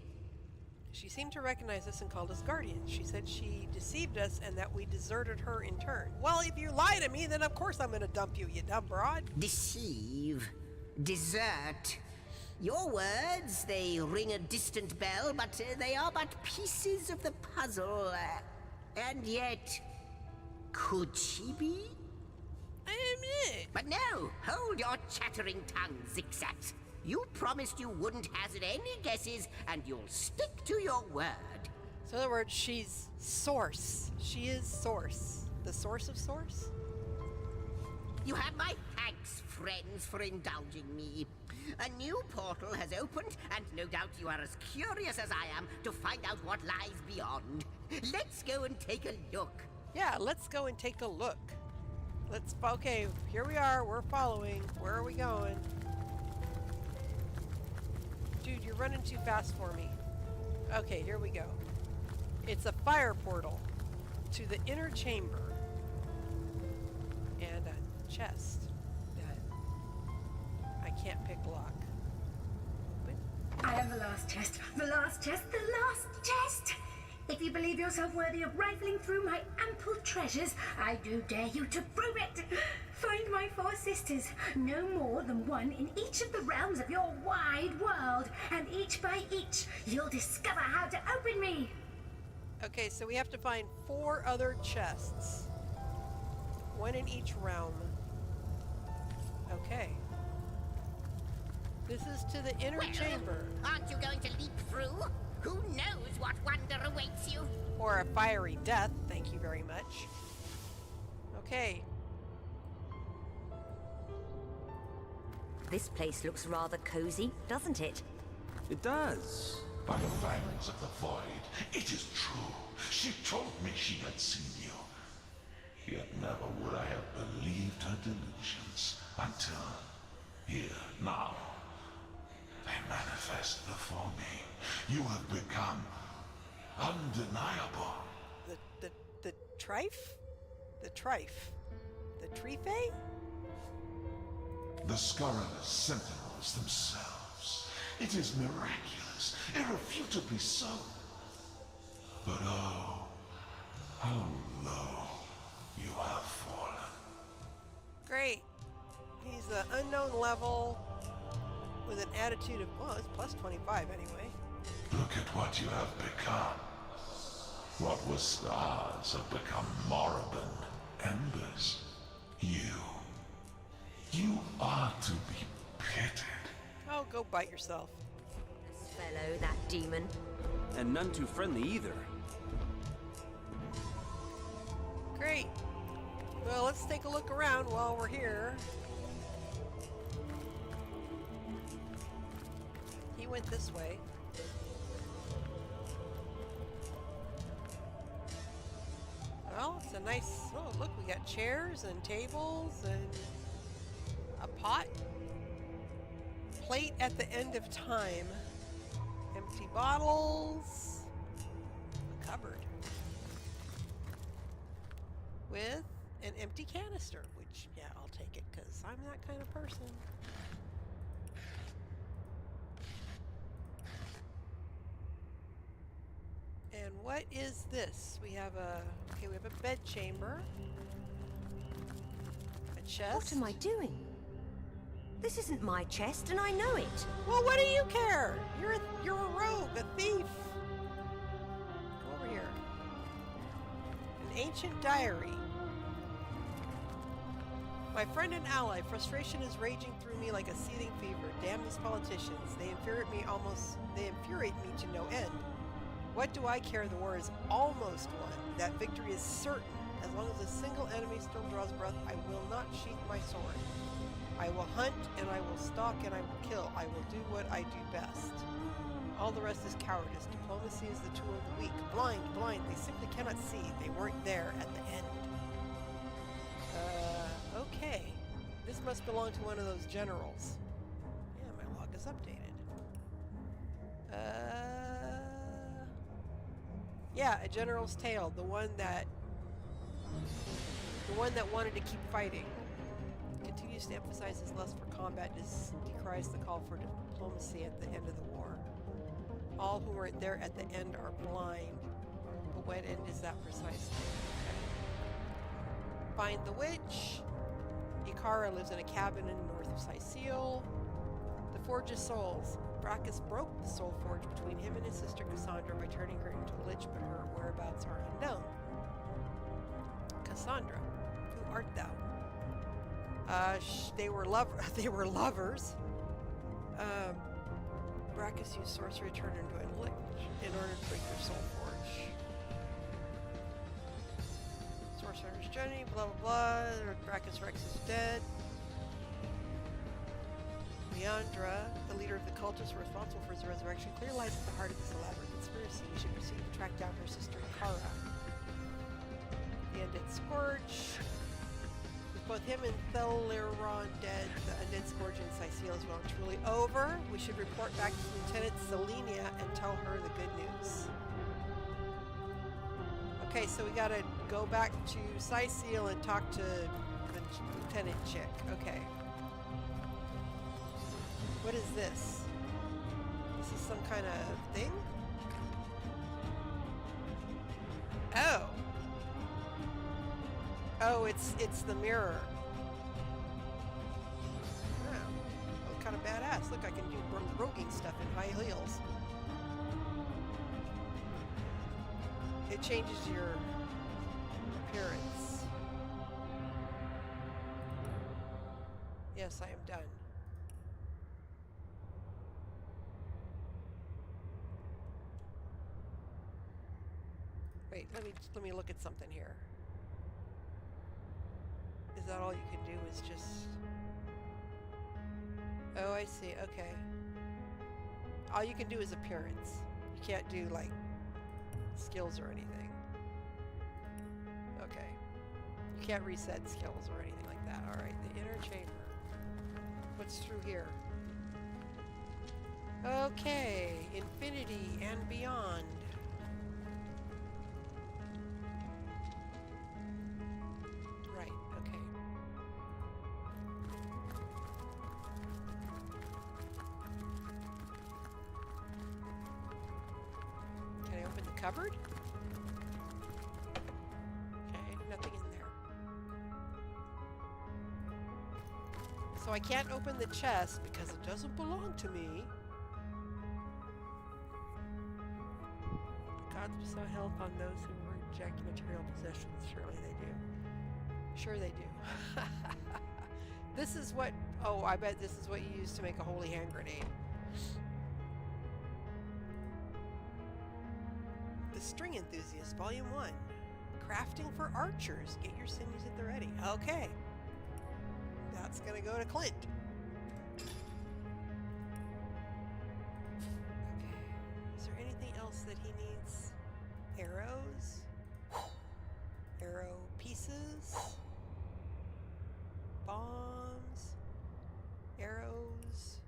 She seemed to recognize us and called us guardians. She said she deceived us and that we deserted her in turn. Well, if you lie to me, then of course I'm gonna dump you, you dumb broad. Deceive. Desert. Your words, they ring a distant bell, but they are but pieces of the puzzle. And yet, could she be? But no, hold your chattering tongue, Zixax. You promised you wouldn't hazard any guesses, and you'll stick to your word. So in other words, she's Source. She is Source. The source of Source? You have my thanks, friends, for indulging me. A new portal has opened, and no doubt you are as curious as I am to find out what lies beyond. Let's go and take a look. Yeah, let's go and take a look. Okay, here we are, we're following. Where are we going? Dude, you're running too fast for me. Okay, here we go. It's a fire portal to the inner chamber. And a chest that I can't pick lock. Open. I am the last chest, the last chest, the last chest! If you believe yourself worthy of rifling through my ample treasures, I do dare you to prove it! Find my 4 sisters, no more than one in each of the realms of your wide world, and each by each, you'll discover how to open me! Okay, so we have to find 4 other chests. 1 in each realm. Okay. This is to the inner chamber. Aren't you going to leap through? Who knows what wonder awaits you? Or a fiery death, thank you very much. Okay. This place looks rather cozy, doesn't it? It does. By the fangs of the void, it is true. She told me she had seen you. Yet never would I have believed her delusions until here, now. They manifest before me. You have become undeniable. The Trife? The Trife? The Trife? The scurrilous sentinels themselves. It is miraculous, irrefutably so. But oh, how low you have fallen. Great. He's an unknown level with an attitude of, well, it's plus 25 anyway. Look at what you have become. What was stars have become moribund embers. You are to be pitied. Oh, go bite yourself. This fellow, that demon. And none too friendly either. Great. Well, let's take a look around while we're here. He went this way. Well, it's a nice, oh look, we got chairs and tables and a pot. Plate at the end of time. Empty bottles. A cupboard. With an empty canister, which, yeah, I'll take it because I'm that kind of person. And what is this? We have a bed chamber. A chest. What am I doing? This isn't my chest, and I know it. Well, what do you care? You're a rogue, a thief. Go over here. An ancient diary. My friend and ally, frustration is raging through me like a seething fever. Damn these politicians. They infuriate me to no end. What do I care? The war is almost won. That victory is certain. As long as a single enemy still draws breath, I will not sheath my sword. I will hunt, and I will stalk, and I will kill. I will do what I do best. All the rest is cowardice. Diplomacy is the tool of the weak. Blind. They simply cannot see. They weren't there at the end. Okay. This must belong to one of those generals. Yeah, my log is updated. Yeah, a general's tale. The one that wanted to keep fighting. Continues to emphasize his lust for combat, decries the call for diplomacy at the end of the war. All who weren't there at the end are blind. But what end is that precisely? Okay. Find the witch. Ikara lives in a cabin in north of Sicile. The Forge of Souls. Braccus broke the soul forge between him and his sister Cassandra by turning her into a lich, but her whereabouts are unknown. Cassandra, who art thou? They were lovers. Braccus used sorcery to turn her into a lich in order to break their soul forge. Sorcerer's journey, blah blah blah. Braccus Rex is dead. Leandra, the leader of the cultists responsible for his resurrection, clearly lies at the heart of this elaborate conspiracy. We should proceed to track down her sister Ikara. The undead Scourge. With both him and Theliron dead, the undead Scourge in Sicile is well and truly over. We should report back to Lieutenant Selenia and tell her the good news. Okay, so we gotta go back to Sicile and talk to Lieutenant chick. Okay. What is this? This is some kind of thing? Oh. Oh, it's the mirror. Oh, kind of badass. Look, I can do roguing stuff in high heels. It changes your appearance. Yes, I am done. Wait, let me look at something here. Is that all you can do is just... Oh, I see. Okay. All you can do is appearance. You can't do, like, skills or anything. Okay. You can't reset skills or anything like that. Alright, the inner chamber. What's through here? Okay, infinity and beyond. Right, okay. Can I open the cupboard? Okay, nothing in there. So I can't open the chest because it doesn't belong to me. Gods bestow health on those who reject material possessions. Surely they do. Sure they do. This is what... Oh, I bet this is what you use to make a holy hand grenade. The String Enthusiast, Volume 1. Crafting for archers. Get your sinews at the ready. Okay. That's gonna go to Clint. Okay. Is there anything else that he needs? Arrows? Arrow pieces? Bombs? Arrows?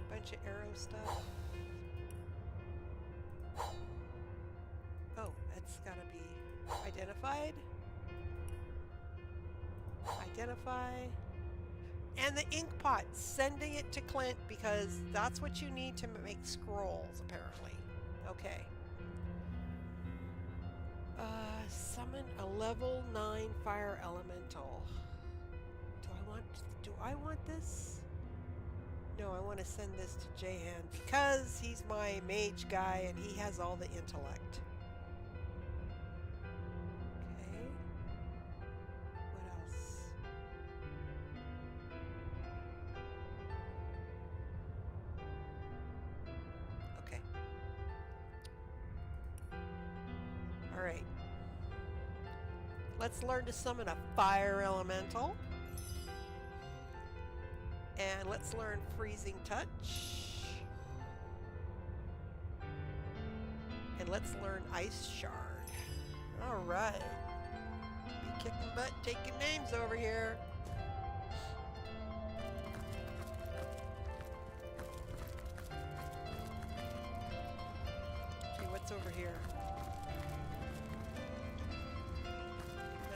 Bunch of arrow stuff. Oh, that's gotta be identified. Identify. And the ink pot, sending it to Clint because that's what you need to make scrolls, apparently. Okay. Summon a level 9 fire elemental. Do I want this? No, I want to send this to Jahan because he's my mage guy and he has all the intellect. Okay. What else? Okay. All right. Let's learn to summon a fire elemental. And let's learn Freezing Touch. And let's learn Ice Shard. Alright. Be kicking butt, taking names over here. Okay, what's over here?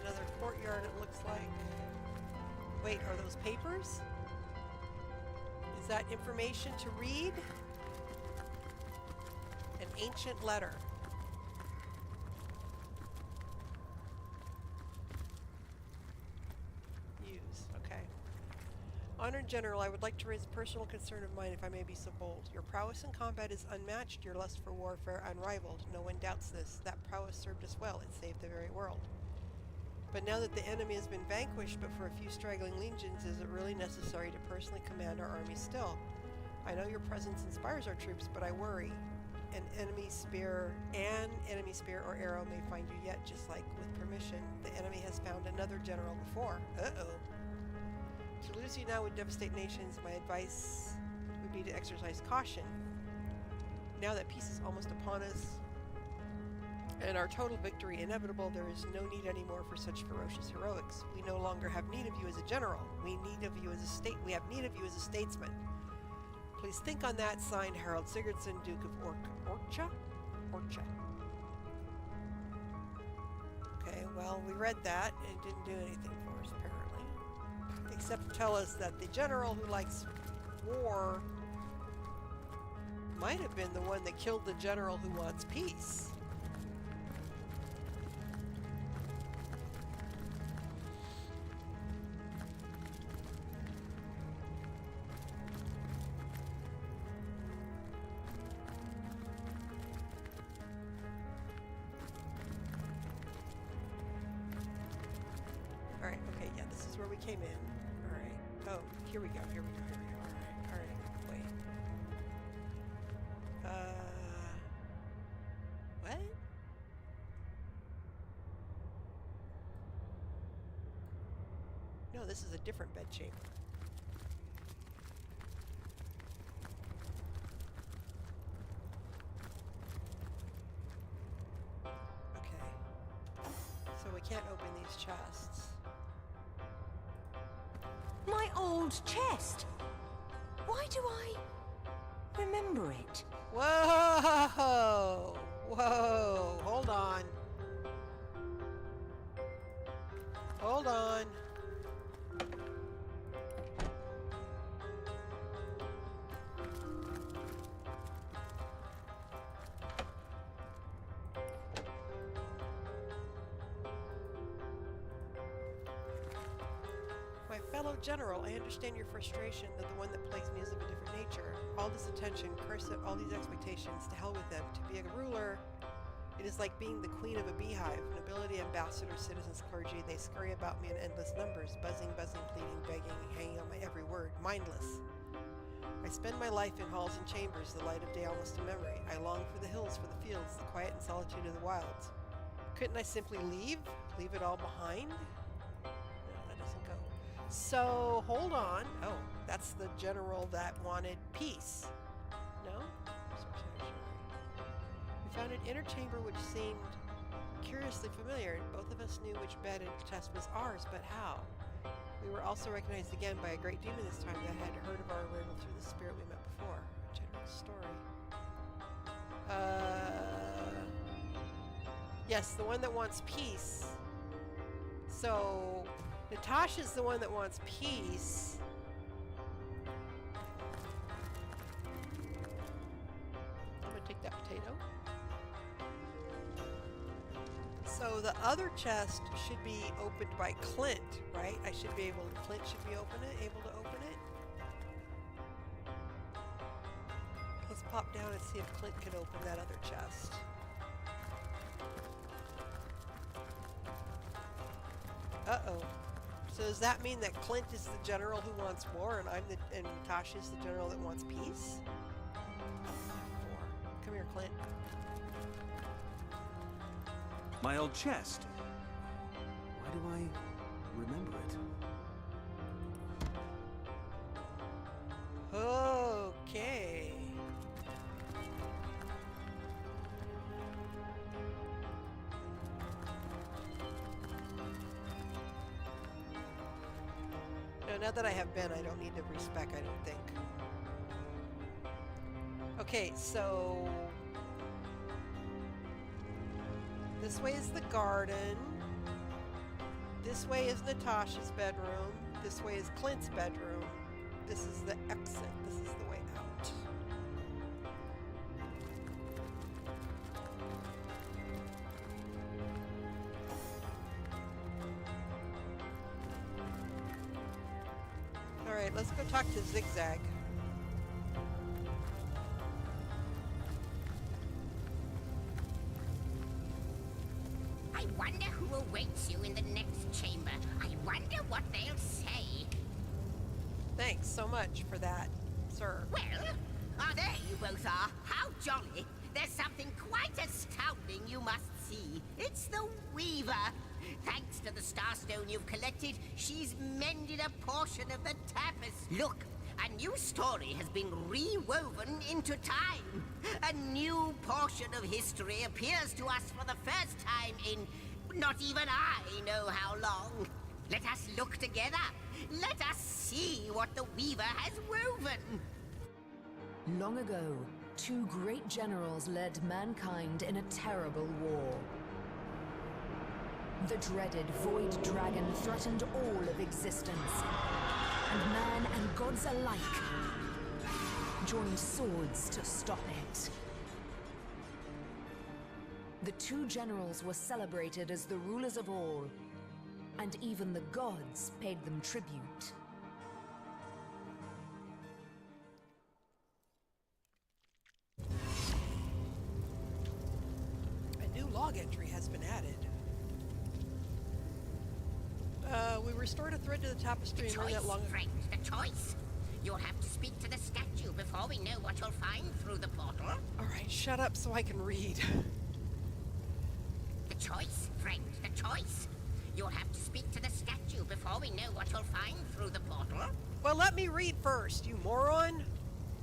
Another courtyard, it looks like. Wait, are those papers? Is that information to read? An ancient letter. Use, okay. Honored General, I would like to raise a personal concern of mine if I may be so bold. Your prowess in combat is unmatched, your lust for warfare unrivaled. No one doubts this. That prowess served us well. It saved the very world. But now that the enemy has been vanquished, but for a few straggling legions, is it really necessary to personally command our army still? I know your presence inspires our troops, but I worry. An enemy spear or arrow may find you yet, just like with permission. The enemy has found another general before. Uh-oh. To lose you now would devastate nations. My advice would be to exercise caution. Now that peace is almost upon us, and our total victory inevitable, there is no need anymore for such ferocious heroics. We no longer have need of you as a general. We have need of you as a statesman. Please think on that. Signed, Harold Sigurdsson, Duke of Orcha? Orcha. Okay, well, we read that, and it didn't do anything for us, apparently. Except to tell us that the general who likes war might have been the one that killed the general who wants peace. Alright, okay, yeah, this is where we came in. Alright. Oh, here we go, here we go, here we go. Alright, wait. What? No, this is a different bed chamber. Okay. So we can't open these chests. My old chest! Why do I remember it? Whoa! Whoa! Hold on. Hold on. My fellow general, I understand your frustration that the one that plagues me is of a different nature. All this attention, curse it, all these expectations, to hell with them. To be a ruler, it is like being the queen of a beehive. Nobility, ambassadors, citizens, clergy, they scurry about me in endless numbers, buzzing, pleading, begging, hanging on my every word, mindless. I spend my life in halls and chambers, the light of day almost a memory. I long for the hills, for the fields, the quiet and solitude of the wilds. Couldn't I simply leave? Leave it all behind? No, that doesn't go. So, hold on. Oh, that's the general that wanted peace. No? We found an inner chamber which seemed curiously familiar, and both of us knew which bed and chest was ours, but how? We were also recognized again by a great demon this time that had heard of our arrival through the spirit we met before. A general story. Yes, the one that wants peace. So, Natasha's the one that wants peace. I'm gonna take that potato. So the other chest should be opened by Clint, right? I should be able to, Clint should be able to open it. Let's pop down and see if Clint can open that other chest. Uh-oh. So does that mean that Clint is the general who wants war and Natasha's the general that wants peace? Come here, Clint. My old chest. Why do I remember it? Okay. No, now that I have Ben, I don't need to respec, I don't think. Okay, so this way is the garden. This way is Natasha's bedroom. This way is Clint's bedroom. This is the exit. This is the way out. All right, let's go talk to Zigzag. I wonder who awaits you in the next chamber. I wonder what they'll say. Thanks so much for that, sir. Well, there you both are. How jolly. There's something quite astounding you must see. It's the Weaver. Thanks to the Starstone you've collected, she's mended a portion of the tapestry. Look, a new story has been rewoven into time. A new portion of history appears to us for the first time in not even I know how long. Let us look together. Let us see what the Weaver has woven. Long ago, two great generals led mankind in a terrible war. The dreaded Void Dragon threatened all of existence, and man and gods alike joined swords to stop it. The two generals were celebrated as the rulers of all, and even the gods paid them tribute. A new log entry has been added. We restored a thread to the tapestry and learned that long ago. Friend, the choice. You'll have to speak to the statue before we know what you'll find through the portal. Alright, shut up so I can read. The choice, friend, the choice. You'll have to speak to the statue before we know what you'll find through the portal. Well, let me read first, you moron!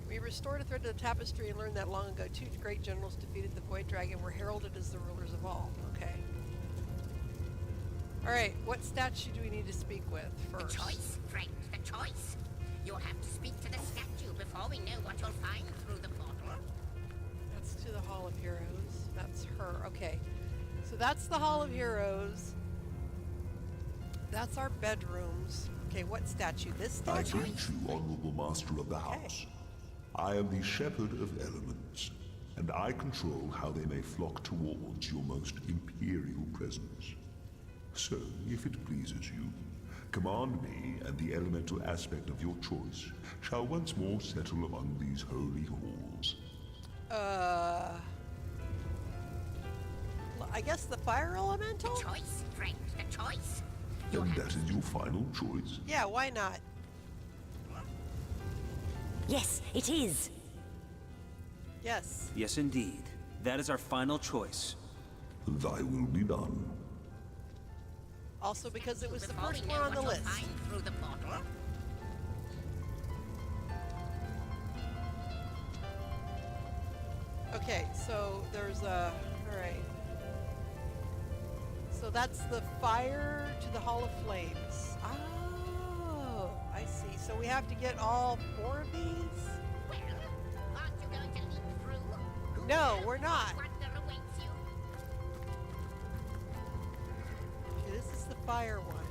We restored a thread to the tapestry and learned that long ago two great generals defeated the Void Dragon were heralded as the rulers of all. Okay. Alright, what statue do we need to speak with first? The choice, friend, the choice. You'll have to speak to the statue before we know what you'll find through the portal. That's to the Hall of Heroes. That's her. Okay. So that's the Hall of Heroes. That's our bedrooms. Okay, what statue? This statue? I greet you, honorable master of the house. I am the shepherd of elements, and I control how they may flock towards your most imperial presence. So, if it pleases you, command me, and the elemental aspect of your choice shall once more settle among these holy halls. I guess the fire elemental? The choice, friend, the choice. And that is your final choice? Yeah, why not? Yes, it is. Yes. Yes, indeed. That is our final choice. Thy will be done. Also because it was the first one on the list. Through the portal. Okay, so there's a... Alright. So that's the fire to the Hall of Flames. Oh, I see. So we have to get all 4 of these? Well, aren't you going to leap through? No, we're not. Wonder awaits you. Okay, this is the fire one.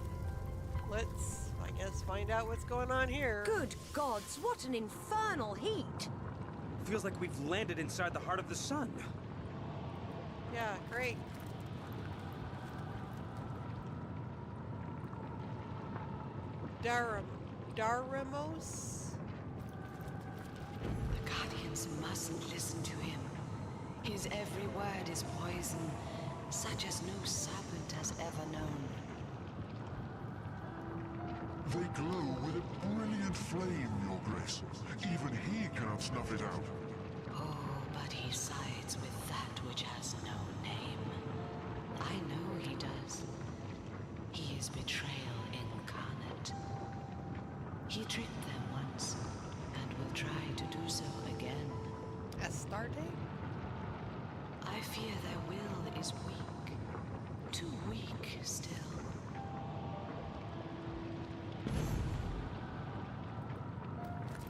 Let's, I guess, find out what's going on here. Good gods, what an infernal heat! Feels like we've landed inside the heart of the sun. Yeah, great. Daramos? The Guardians mustn't listen to him. His every word is poison, such as no serpent has ever known. They glow with a brilliant flame, Your Grace. Even he cannot snuff it out. Oh, but he sides with that which has no name. I know he does. He is betrayal incarnate. He tricked them once, and will try to do so again. Astarte? I fear their will is weak. Too weak still.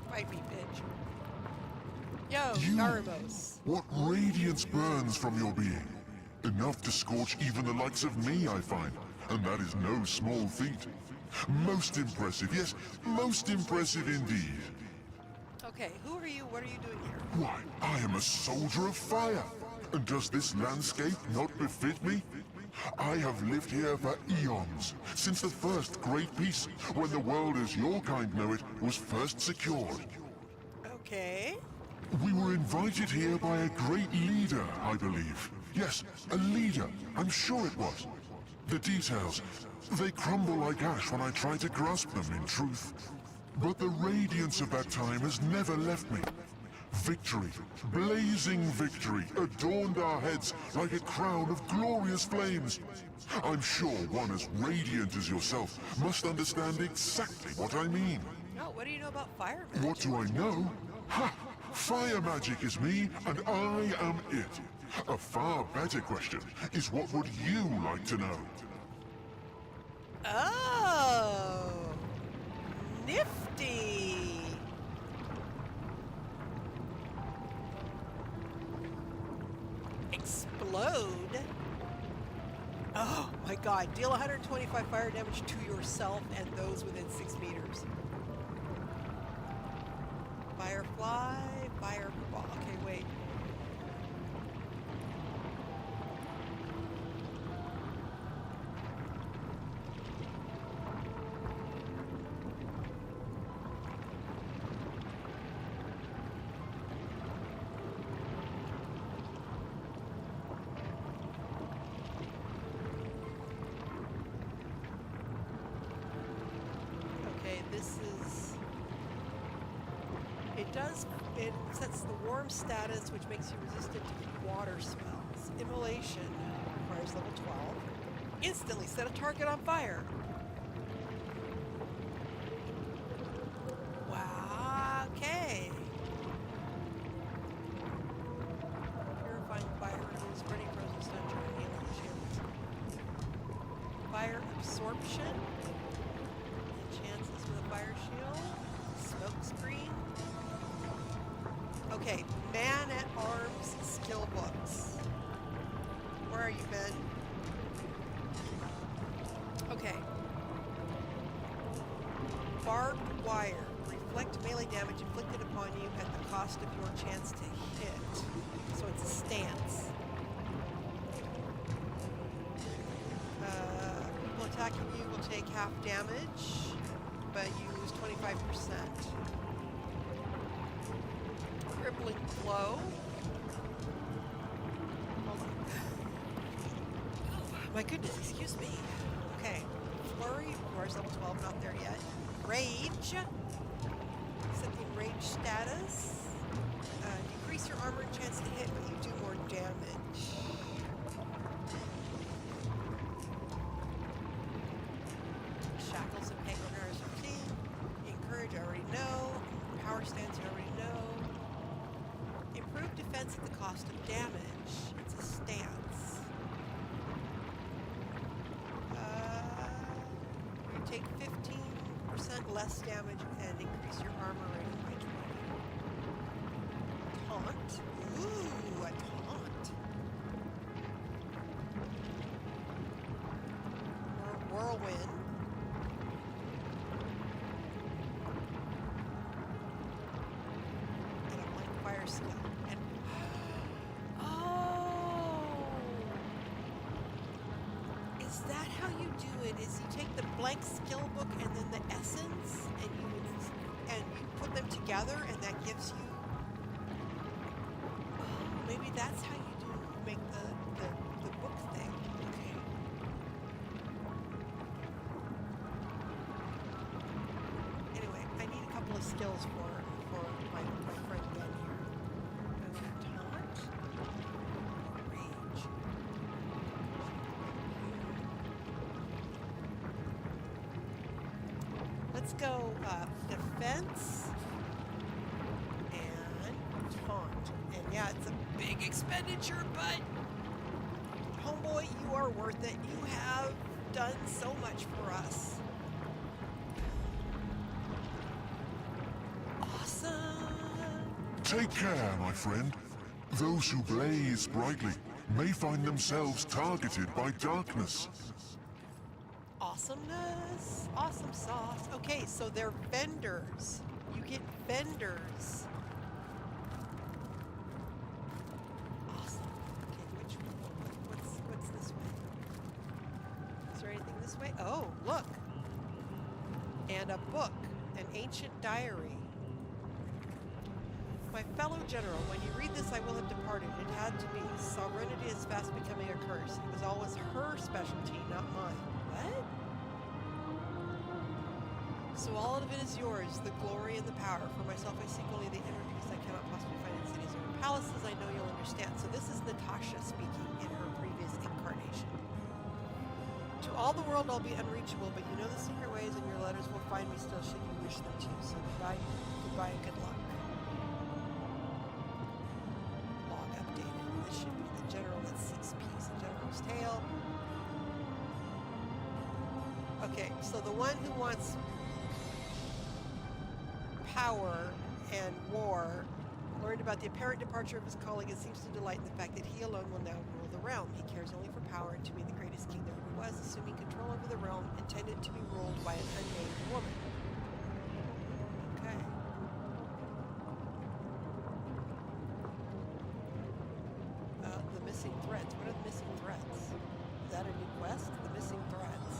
Fight me, bitch. Yo, Daramos. What radiance burns from your being? Enough to scorch even the likes of me, I find. And that is no small feat. Most impressive, yes, most impressive indeed. Okay, who are you? What are you doing here? Why, I am a soldier of fire. And does this landscape not befit me? I have lived here for eons, since the first great peace, when the world as your kind know it was first secured. Okay. We were invited here by a great leader, I believe. Yes, a leader. I'm sure it was. The details, they crumble like ash when I try to grasp them in truth. But the radiance of that time has never left me. Victory, blazing victory, adorned our heads like a crown of glorious flames. I'm sure one as radiant as yourself must understand exactly what I mean. No, what do you know about fire magic? What do I know? Ha! Fire magic is me, and I am it. A far better question is, what would you like to know? Oh, nifty. Oh my god. Deal 125 fire damage to yourself and those within 6 meters. Firefly, fireball. Okay, wait. It sets the warm status, which makes you resistant to water spells. Immolation requires level 12. Instantly set a target on fire. Wow, okay. Purifying fire removes spreading frozen stun during healing shields. Fire absorption. Enchants this with a fire shield. Smoke screen. Okay, man-at-arms skill books. Where are you, Ben? Okay. Barbed wire. Reflect melee damage inflicted upon you at the cost of your chance to hit. So it's a stance. People attacking you will take half damage, but you lose 25%. Crippling blow. Hold on. My goodness, excuse me. Okay. Flurry requires level 12, not there yet. Rage. Set the enraged status. Decrease your armor and chance to hit, but you do more damage. Shackles and Hangover is 15. Encourage, I already know. Power stance, I already know. Improve defense at the cost of damage. It's a stance. You take 15% less damage and increase your armor rating by 20. Taunt. Ooh, a taunt. Whirlwind. And a blank fire skill. And is that how you do it? Is you take the blank skill book and then the essence and you put them together and that gives you maybe that's how you make the book thing. Okay. Anyway, I need a couple of skills for my friend Ben here. Taunt. Rage. Let's go defense and taunt. And yeah, it's a big expenditure, but homeboy, you are worth it. You have done so much for us. Awesome. Take care, my friend. Those who blaze brightly may find themselves targeted by darkness. Awesomeness. Awesome sauce. Okay, so they're vendors. You get vendors. Awesome. Okay, which one? What's this way? Is there anything this way? Oh, look. And a book. An ancient diary. My fellow general, when you read this, I will have departed. It had to be. Sovereignty is fast becoming a curse. It was always her specialty, not mine. What? So all of it is yours, the glory and the power. For myself, I seek only the inner peace I cannot possibly find in cities or in palaces. I know you'll understand. So this is Natasha speaking in her previous incarnation. To all the world, I'll be unreachable, but you know the secret ways, and your letters will find me still should you wish them to. So goodbye, and good luck. Log updated. This should be the general that seeks peace. The general's tale. Okay, so the one who wants power and war learned about the apparent departure of his colleague and seems to delight in the fact that he alone will now rule the realm. He cares only for power and to me the greatest king there assuming control over the realm intended to be ruled by an unnamed woman. Okay. The missing threads. What are the missing threads? Is that a new quest? The missing threads.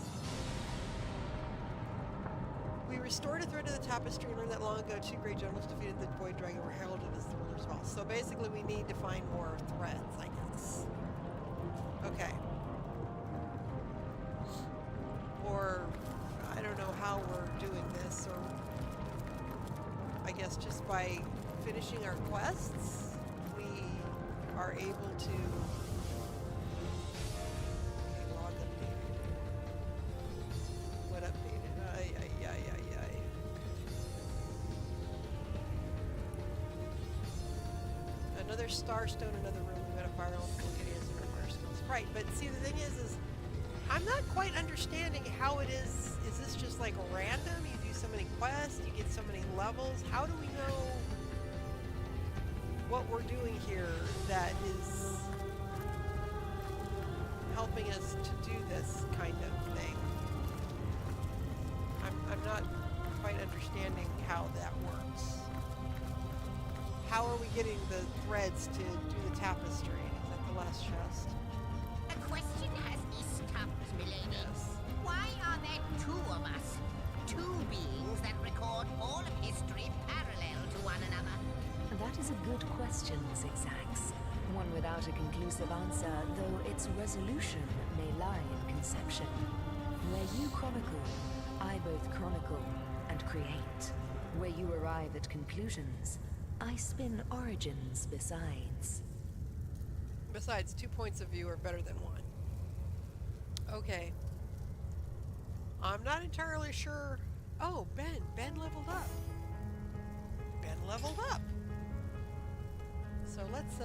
We restored a thread to the tapestry and learned that long ago 2 great generals defeated the void dragon were heralded as the ruler's vault. So basically we need to find more threads, I guess. Okay. Or I don't know how we're doing this, or I guess just by finishing our quests we are able to. Okay, log updated. What updated? Ay. Another starstone, another room. We got a fire on Gideon's skills. Right, but see, the thing is I'm not quite understanding how it is. Is this just like random? You do so many quests, you get so many levels. How do we know what we're doing here that is helping us to do this kind of thing? I'm not quite understanding how that works. How are we getting the threads to do the tapestry? Is that the last chest? A question has me stumped, milady. Yes. Why are there 2 of us? 2 beings that record all of history parallel to one another? That is a good question, Zigzags. One without a conclusive answer, though its resolution may lie in conception. Where you chronicle, I both chronicle and create. Where you arrive at conclusions, I spin origins besides. Besides, 2 points of view are better than 1. Okay. I'm not entirely sure. Oh, Ben. Ben leveled up. Ben leveled up. So let's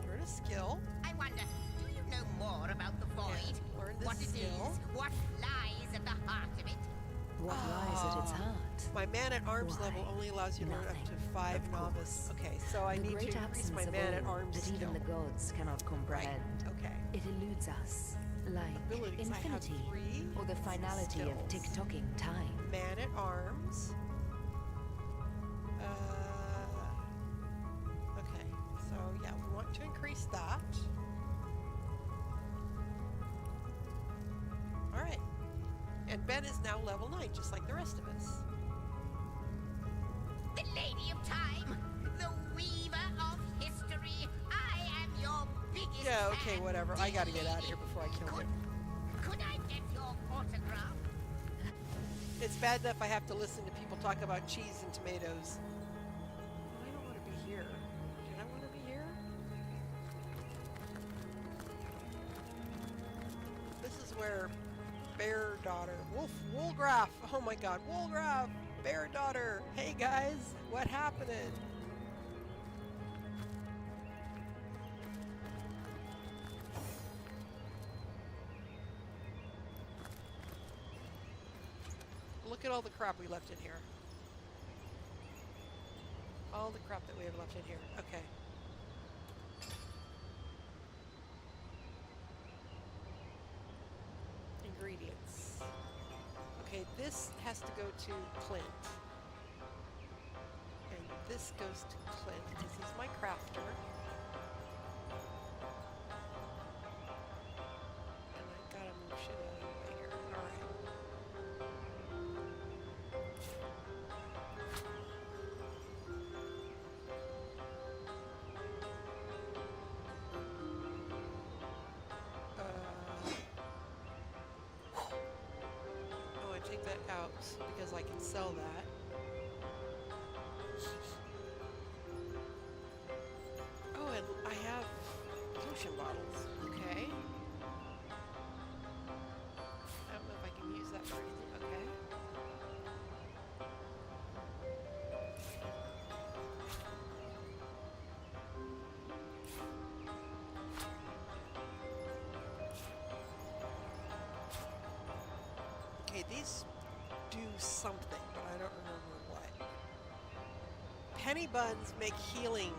learn a skill. I wonder, do you know more about the void? Yeah, learn this what it skill. is? What lies at the heart of it? What lies at its heart? My man-at-arms level only allows you to learn up to 5 novice. Okay, so I need to increase my man-at-arms that skill. even the gods cannot comprehend. Right. Okay. It eludes us, like Abilities. infinity, I have 3 or the finality of skills. tick-tocking time. Man-at-arms. Okay, so yeah, we want to increase that. All right. And Ben is now level 9, just like the rest of us. The Lady of Time, the Weaver of History. I am your biggest Yeah, okay, fan, whatever. I gotta get dear out of here before I kill him. Could I get your autograph? It's bad enough I have to listen to people talk about cheese and tomatoes. Oh, I don't want to be here. Did I want to be here? This is where Bear Daughter, Woolgraf, oh my god, Woolgraf, Bear Daughter, hey guys, what happened? Look at all the crap we left in here. All the crap that we have left in here. Okay. Ingredients. Okay, this has to go to Clint. And this goes to Clint because he's my crafter. And I gotta move shit out of the way here. Alright. Oh, I take that out because I can sell that. Oh, and I have potion bottles. Okay. I don't know if I can use that for anything. Okay. Okay, these do something, but I don't remember what. Penny buns make healing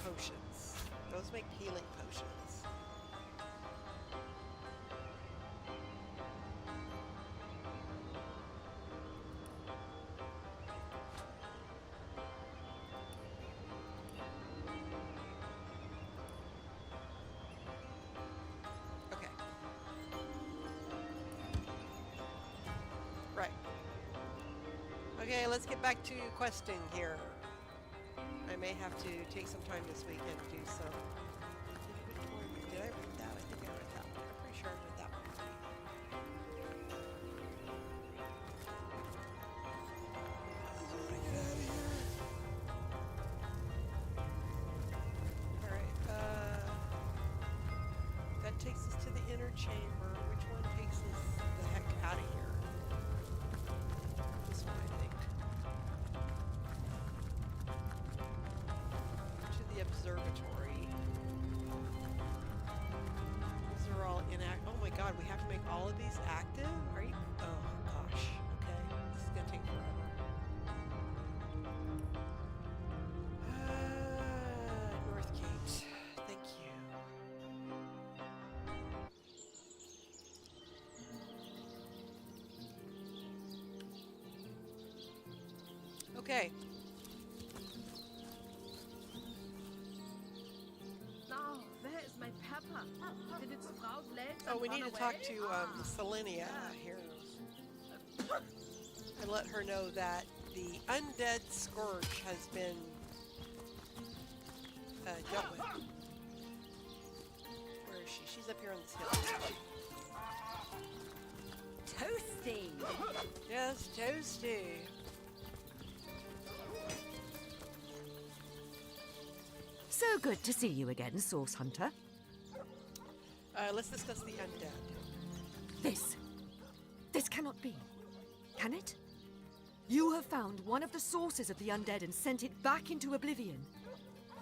potions. Those make healing potions. Okay, let's get back to questing here. I may have to take some time this weekend to do some inventory. Did I read that? I think I read that one. I'm pretty sure I read that one. Alright, that takes us to the inner chamber. Which one takes us the heck out of here? This one, I think. To the observatory. These are all inactive. Oh my god, we have to make all of these active? Are you? Oh gosh. Okay. This is gonna take forever. Northgate. Thank you. Okay. Now, where is my pepper? Did it sprout legs? Oh, and we run need to away? talk to Selenia here and let her know that the undead scourge has been dealt with. Where is she? She's up here on this hill. Toasty! Yes, toasty. So good to see you again, Source Hunter. Let's discuss the undead. This cannot be. Can it? You have found one of the sources of the undead and sent it back into oblivion.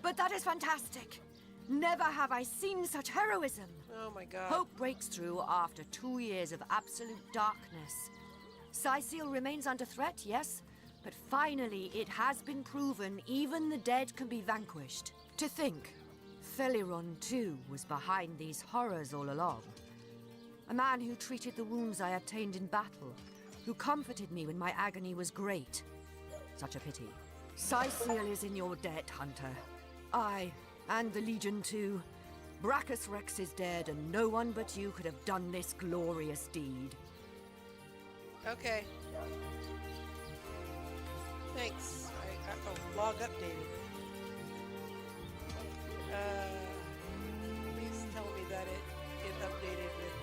But that is fantastic. Never have I seen such heroism. Oh my god. Hope breaks through after 2 years of absolute darkness. Cyseal remains under threat, yes, but finally it has been proven even the dead can be vanquished. To think, Feliron too was behind these horrors all along. A man who treated the wounds I obtained in battle, who comforted me when my agony was great. Such a pity. Cyseal is in your debt, Hunter. I, and the Legion too. Braccus Rex is dead, and no one but you could have done this glorious deed. Okay. Thanks. Oh, log updated. Please tell me that it updated with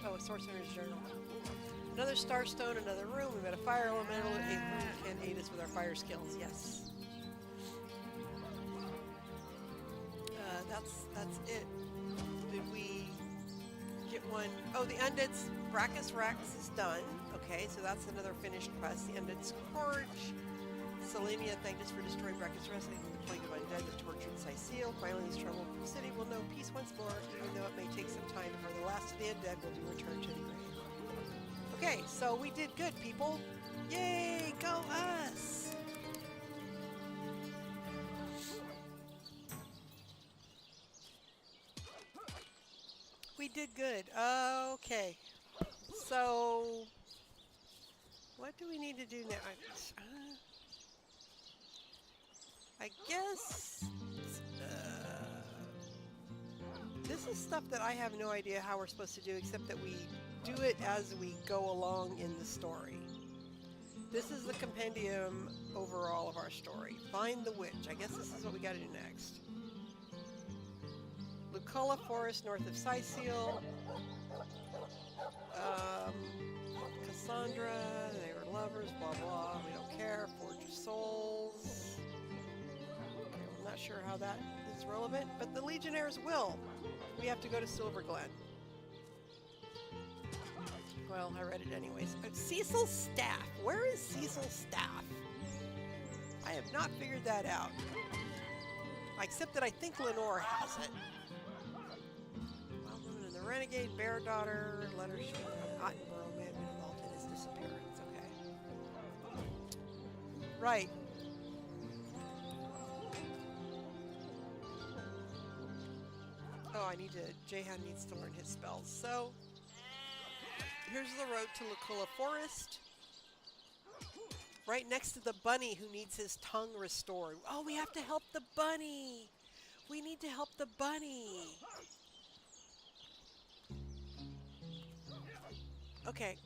a Source Hunter's journal. Another Starstone, another room. We met a fire elemental who can aid us with our fire skills. Yes. That's it. Did we get one? Oh, the Undead's Braccus Rex is done. Okay, so that's another finished quest. The Undead Scourge. Selenia thanked us for destroying Braccus Rex, and the plague of undead that tortured Cyseal. Finally, this troubled city will know peace once more, even though it may take some time before the last of the undead will do return to the grave. Okay, so we did good, people. Yay, go us! We did good. Okay. So, what do we need to do now? I guess this is stuff that I have no idea how we're supposed to do, except that we do it as we go along in the story. This is the compendium overall of our story. Find the witch. I guess this is what we got to do next. Luculla Forest north of Cyseal. Cassandra, they were lovers, blah blah, we don't care. Forge of Souls. Okay, I'm not sure how that is relevant, but the Legionnaires will. We have to go to Silverglen. Well, I read it anyways. Cecil's staff. Where is Cecil's staff? I have not figured that out. Except that I think Lenore has it. Wild Woman and the Renegade, Bear Daughter, letter showing how Ottenborough may have been involved in his disappearance. Okay. Right. Oh, Jahan needs to learn his spells. So, here's the road to Luculla Forest. Right next to the bunny who needs his tongue restored. Oh, we have to help the bunny. We need to help the bunny. Okay,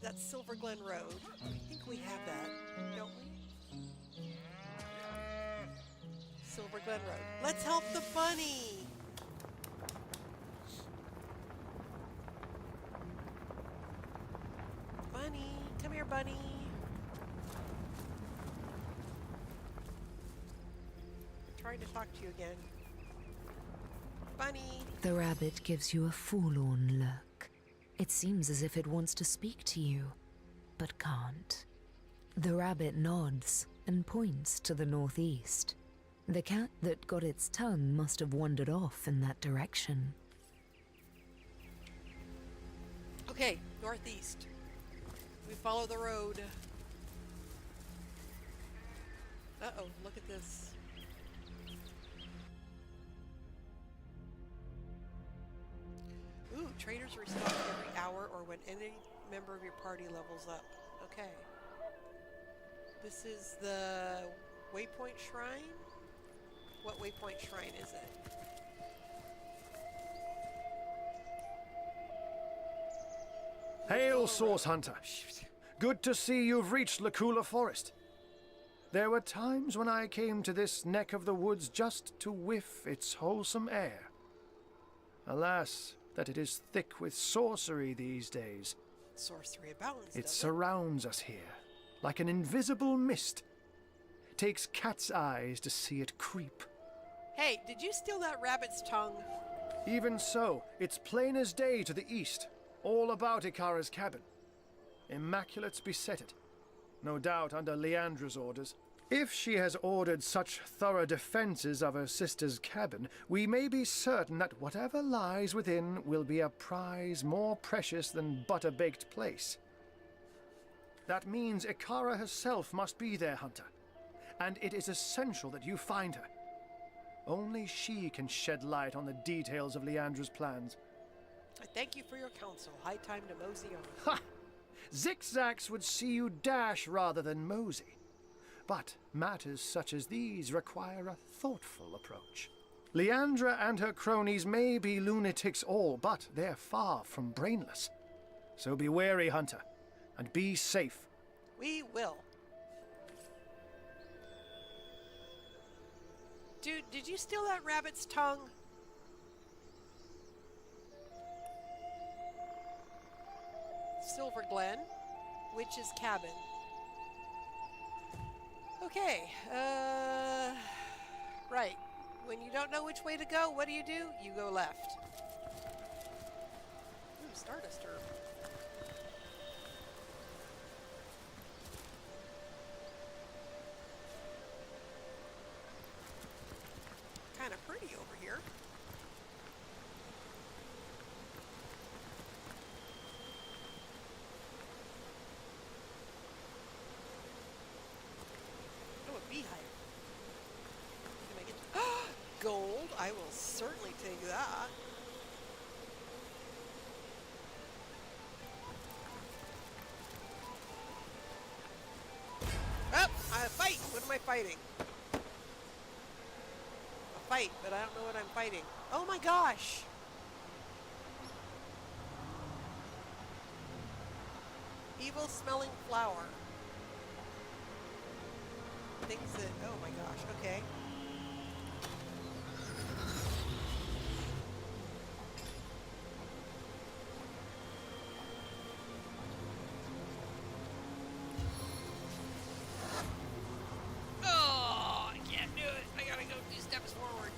That's Silverglen Road. I think we have that, don't we? Silverglen Road. Let's help the bunny! Bunny, come here, bunny. I'm trying to talk to you again. Bunny. The rabbit gives you a forlorn look. It seems as if it wants to speak to you, but can't. The rabbit nods and points to the northeast. The cat that got its tongue must have wandered off in that direction. Okay, northeast. We follow the road. Uh-oh, look at this. Ooh, traders restock every hour or when any member of your party levels up. Okay. This is the Waypoint Shrine? What Waypoint Shrine is it? Hail, Source Hunter. Good to see you've reached Lacula Forest. There were times when I came to this neck of the woods just to whiff its wholesome air. Alas, that it is thick with sorcery these days. Sorcery abounds. It surrounds us here, like an invisible mist. Takes cat's eyes to see it creep. Hey, did you steal that rabbit's tongue? Even so, it's plain as day to the east, all about Ikara's cabin. Immaculate's beset it, no doubt under Leandra's orders. If she has ordered such thorough defenses of her sister's cabin, we may be certain that whatever lies within will be a prize more precious than butter-baked plaice. That means Ikara herself must be there, Hunter, and it is essential that you find her. Only she can shed light on the details of Leandra's plans. I thank you for your counsel. High time to mosey on. Ha! Zigzags would see you dash rather than mosey. But matters such as these require a thoughtful approach. Leandra and her cronies may be lunatics all, but they're far from brainless. So be wary, Hunter, and be safe. We will. Dude, did you steal that rabbit's tongue? Silverglen, Witch's Cabin. Okay, right. When you don't know which way to go, what do? You go left. Ooh, Stardust Herb. Kind of pretty over here. Beehive. Can I get gold? I will certainly take that. Oh, a fight! What am I fighting? A fight, but I don't know what I'm fighting. Oh my gosh! Evil smelling flower. Things that, oh my gosh, okay. Oh, I can't do it. I gotta go 2 steps forward.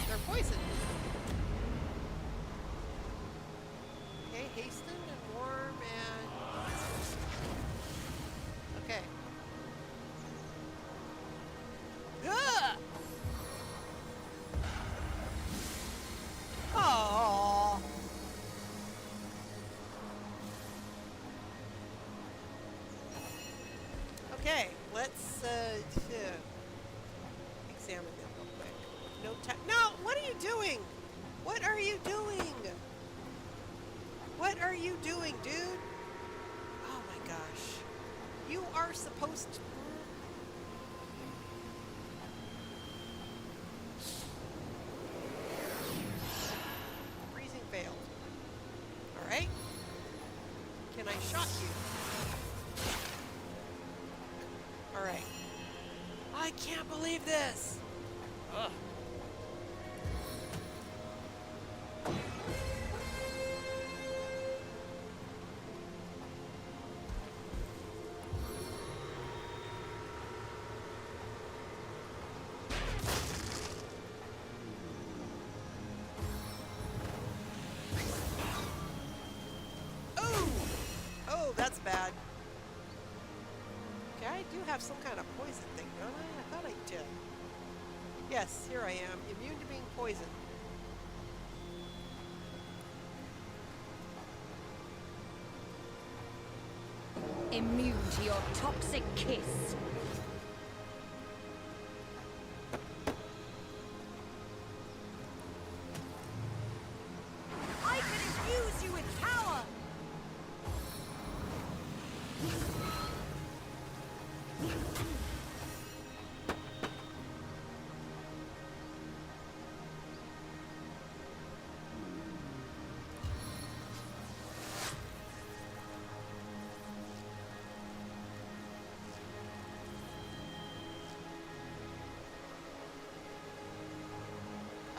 They're poison. Okay, hasten and warm and... Okay. let's examine them real quick. No time. No! What are you doing? What are you doing? What are you doing, dude? Oh my gosh. You are supposed to... Freezing failed. Alright. Can I shot you? Alright. I can't believe this! Ugh. Oh, that's bad. Okay, I do have some kind of poison thing, don't I? I thought I did. Yes, here I am, immune to being poisoned. Immune to your toxic kiss. I can infuse you with power!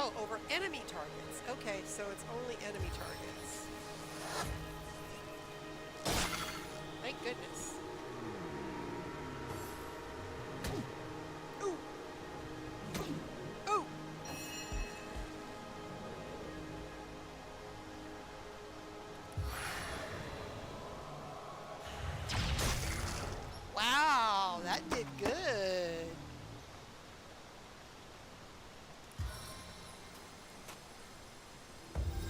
Oh, over enemy targets. Okay, so it's only enemy targets. Thank goodness. Ooh. Ooh. Wow, that did good.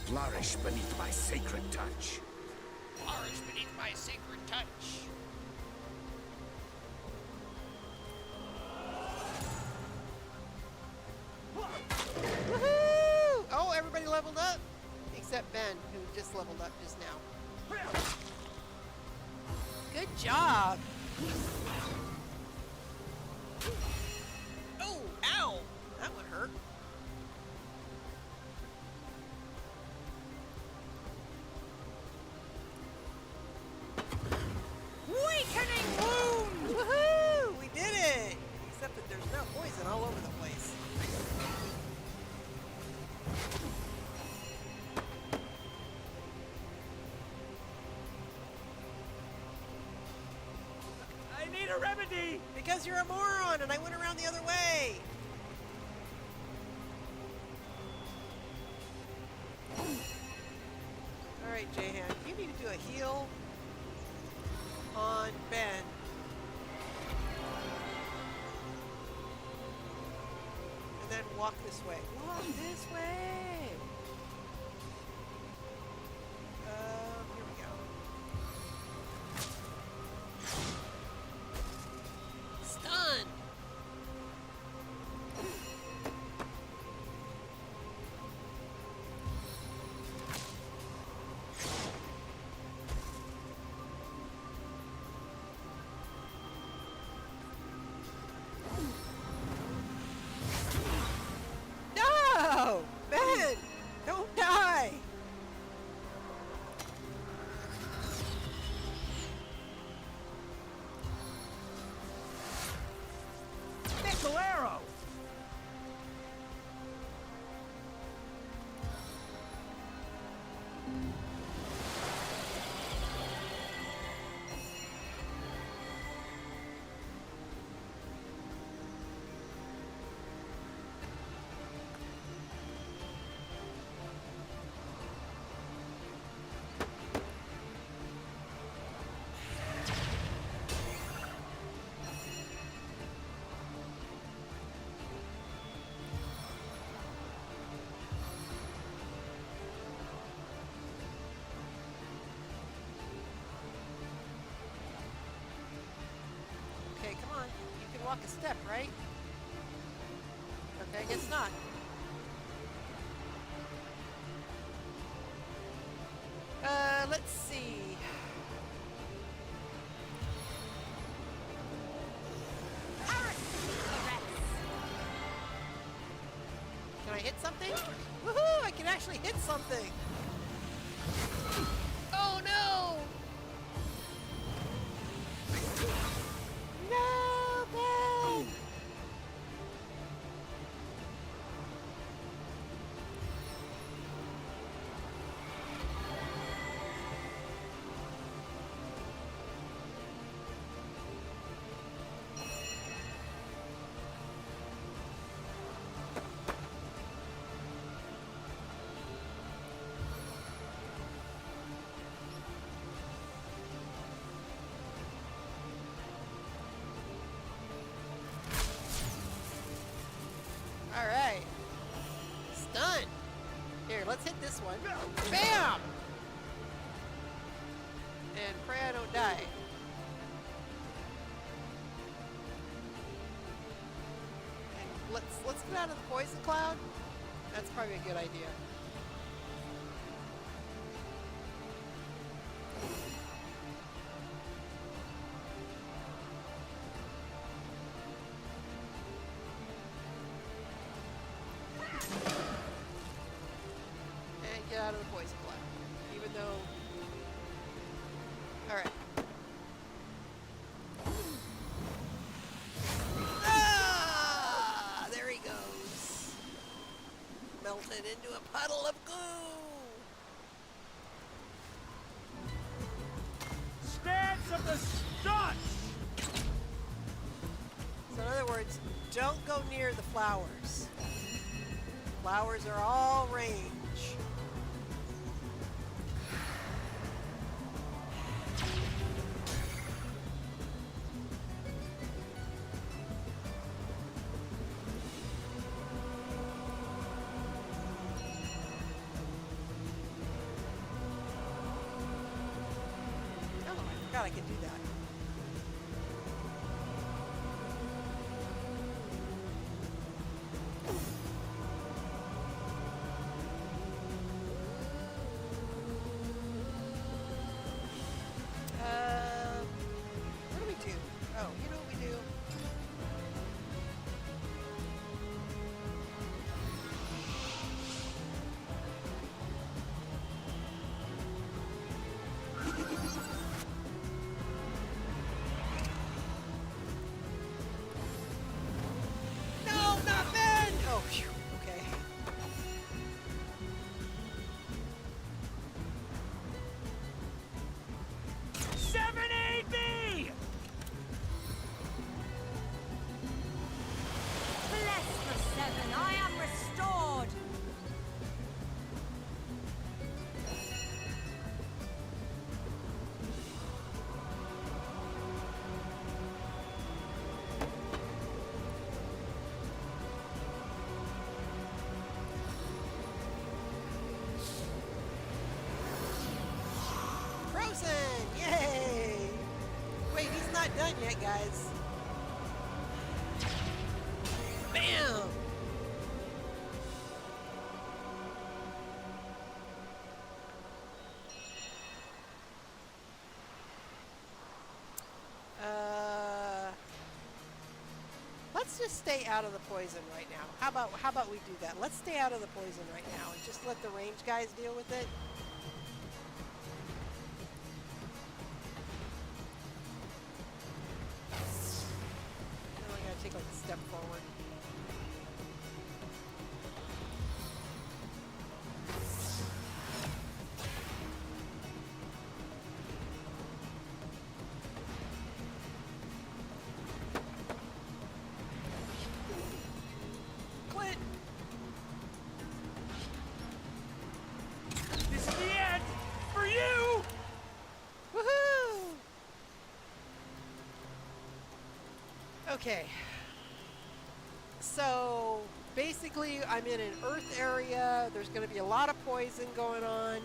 Flourish beneath my sacred touch. Flourish beneath my sacred touch. Woohoo! Oh, everybody leveled up? Except Ben, who just leveled up just now. Good job! Oh, ow! That one hurt. Weakening wound! Woohoo! We did it! Except that there's no poison all over the place. I need a remedy! Because you're a moron and I went around the other way! Alright, Jahan, you need to do a heal on Ben. And then walk this way. Walk this way! Here we go. Stun! No! Ben! walk a step, right? Okay, I guess not. Let's see. Can I hit something? Woohoo! I can actually hit something! Oh no! No, Ben! Alright. Stun! Here, let's hit this one. Bam! And pray I don't die. And let's get out of the poison cloud. That's probably a good idea. And get out of the poison cloud. Even though... Alright. Ah! There he goes. Melted into a puddle of goo. Stance of the Stutch! So in other words, don't go near the flowers. Flowers are all range. Oh, I forgot I could do that. What do we do? Oh, you know what we do? No, not Ben! Oh, phew. Okay. Bless the seven, I am restored! Frozen! Yay! Wait, he's not done yet, guys. Bam! Let's just stay out of the poison right now. How about we do that? Let's stay out of the poison right now and just let the range guys deal with it. Now I gotta take like a step forward. Clint! This is the end! For you! Woohoo! Okay. So, basically, I'm in an earth area. There's going to be a lot of poison going on.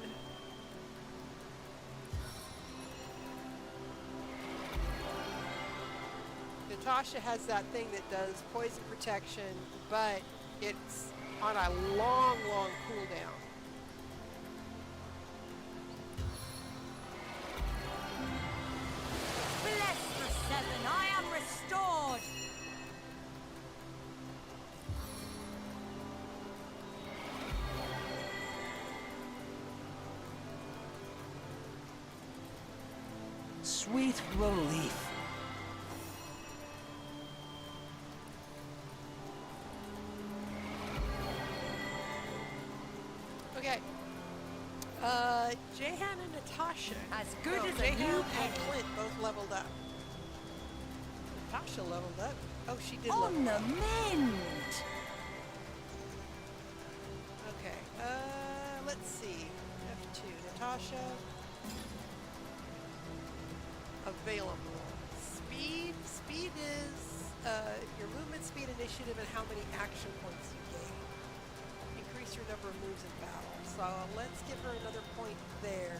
Natasha has that thing that does poison protection, but it's on a long, long cooldown. Bless the seven, I am restored! Sweet relief. Okay. Jehan and Natasha. As good as a Jehan new and penny. Clint both leveled up. Natasha leveled up. Oh, she did On level the up. mend! Okay. Let's see. F2. Natasha. Available. Speed. Speed is your movement speed, initiative, and how many action points you gain. Increase your number of moves in battle. So let's give her another point there.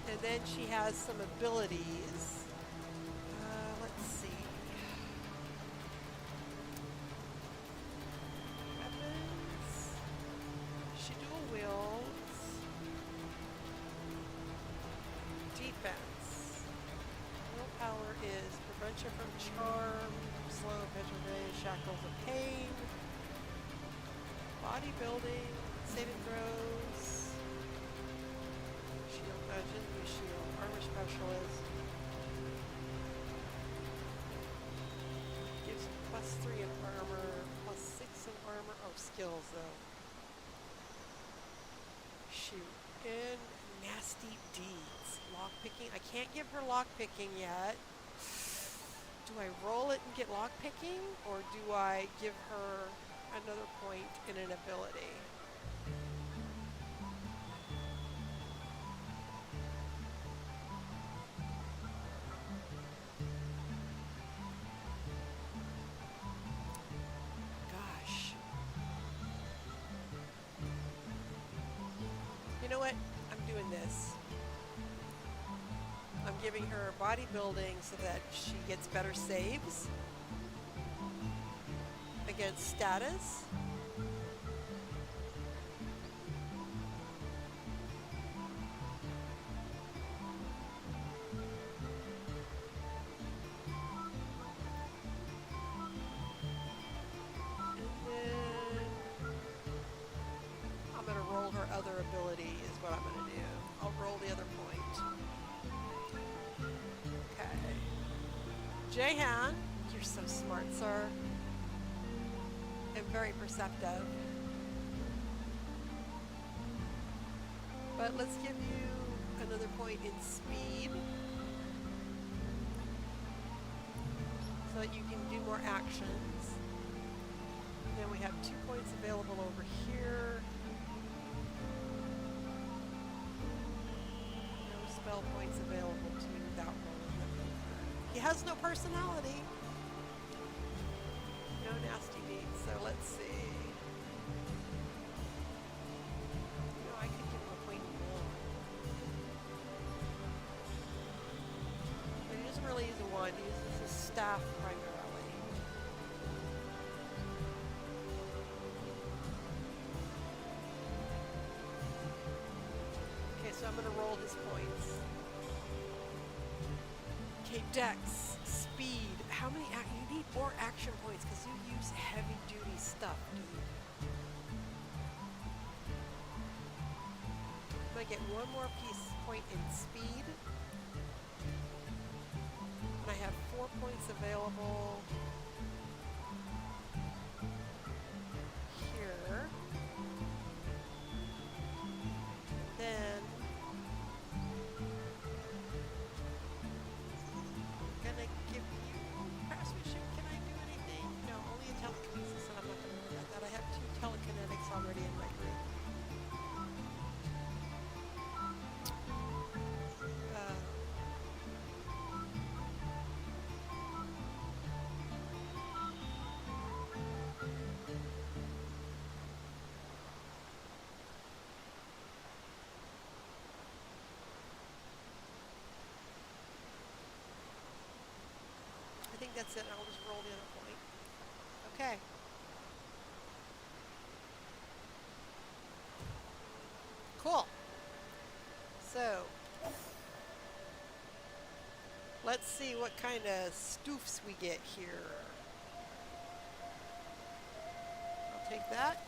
And then she has some abilities. Let's see. Weapons. She dual wields. Defense. Willpower is prevention from charm, slow, petrified, shackles of pain. Bodybuilding, saving throws, shield dungeon, new shield, armor specialist. Gives +3 in armor, +6 in armor. Oh, skills though. Shoot. And nasty deeds. Lockpicking. I can't give her lockpicking yet. Do I roll it and get lockpicking? Or do I give her another point in an ability? Gosh. You know what? I'm doing this. I'm giving her bodybuilding so that she gets better saves against status. And then I'm going to roll her other ability is what I'm going to do. I'll roll the other point. Okay. Jehan, you're so smart, sir. And very perceptive. But let's give you another point in speed so that you can do more actions. And then we have 2 points available over here. No spell points available to me without rolling them over. He has no personality. No nasty deeds, so let's see. No, I could give him a point more. But he doesn't really use a wand, he uses his staff primarily. Okay, so I'm going to roll his points. Okay, Dex, speed. How many? You need more action points because you use heavy-duty stuff, dude. I'm gonna get one more point in speed. And I have 4 points available here. And then I'm gonna give you craftsmanship. Can I do anything? No, only a telekinesis, and I'm not gonna worry about that. I have 2 telekinetics already in my group. think that's it. I'll just roll in a point. Okay. Cool. So, let's see what kind of stoofs we get here. I'll take that,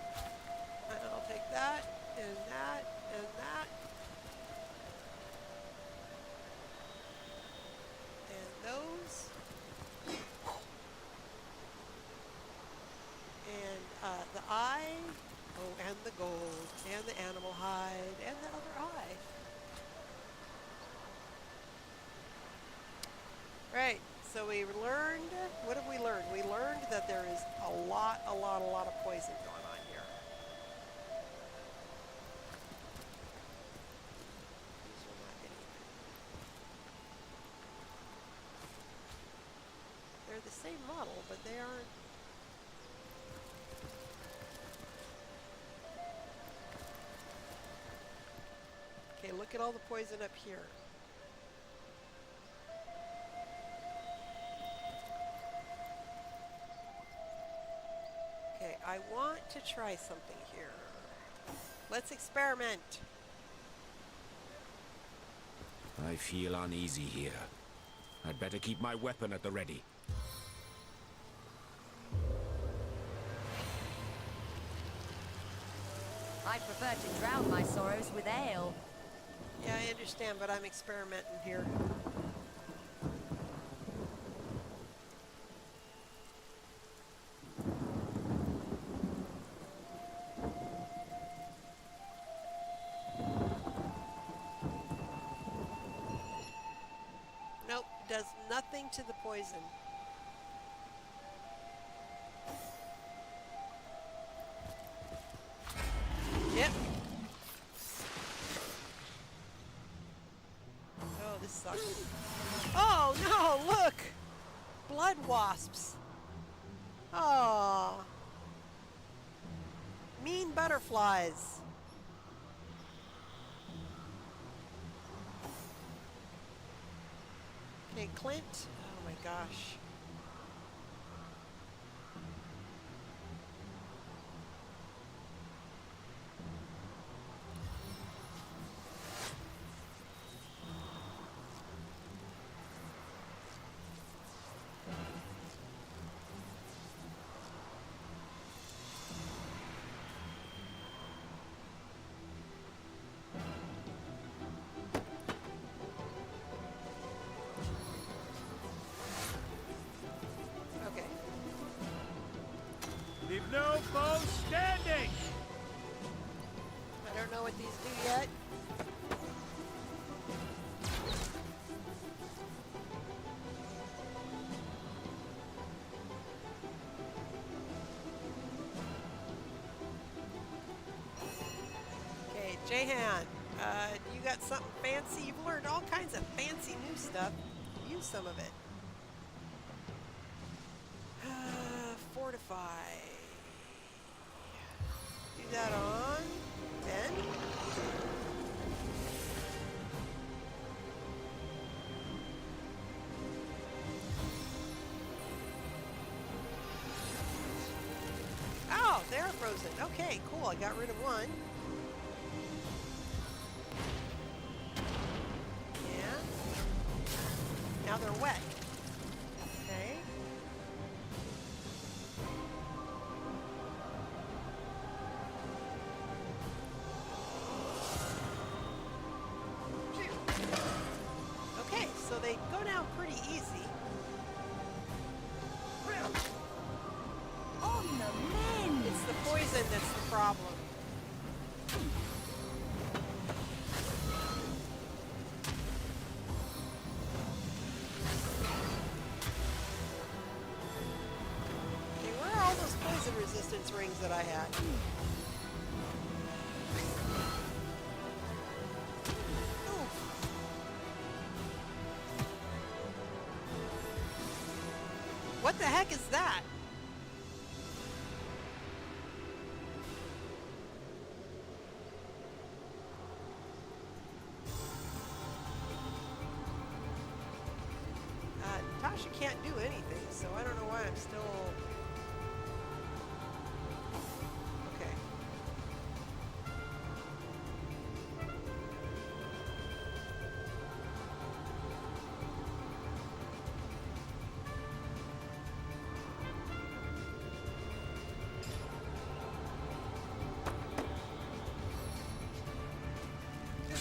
and I'll take that, and that, and that. And those. And the eye. Oh, and the gold, and the animal hide, and the other eye. Right, so we learned, what have we learned? We learned that there is a lot of poison going on here. These are not anything. They're the same model, but they aren't. Okay, look at all the poison up here. Okay, I want to try something here. Let's experiment. I feel uneasy here. I'd better keep my weapon at the ready. I prefer to drown my sorrows with ale. Yeah, I understand, but I'm experimenting here. Nope, does nothing to the poison. Yep. Oh, this sucks. Oh, no, look! Blood wasps. Oh. Mean butterflies. Okay, Clint. Oh my gosh. Leave no foe standing! I don't know what these do yet. Okay, Jahan, you got something fancy? You've learned all kinds of fancy new stuff. Use some of it. Fortify. Do that on Ben. Oh, they're frozen. Okay, cool. I got rid of one. Yeah. Now they're wet. Okay. Okay, so they go down pretty easy. On the mend! It's the poison that's the problem. Okay, where are all those poison resistance rings that I had? What the heck is that? Tasha can't do anything, so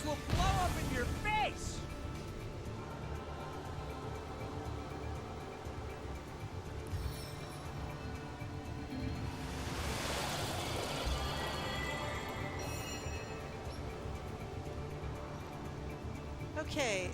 This will blow up in your face! Okay,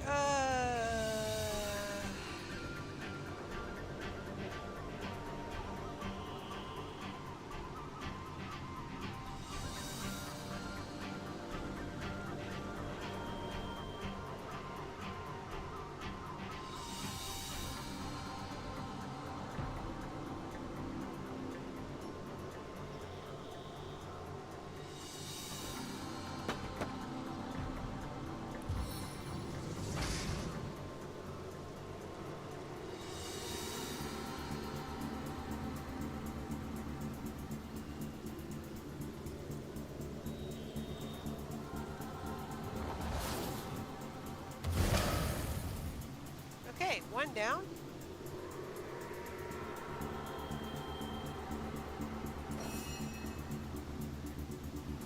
okay, one down.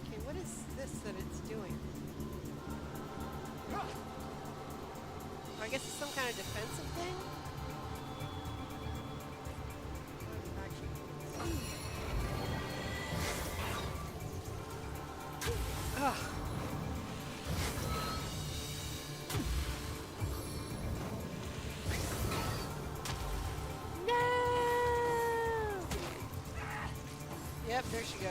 Okay, what is this that it's doing? Oh, I guess it's some kind of defensive thing? Ugh. Yep, there she goes.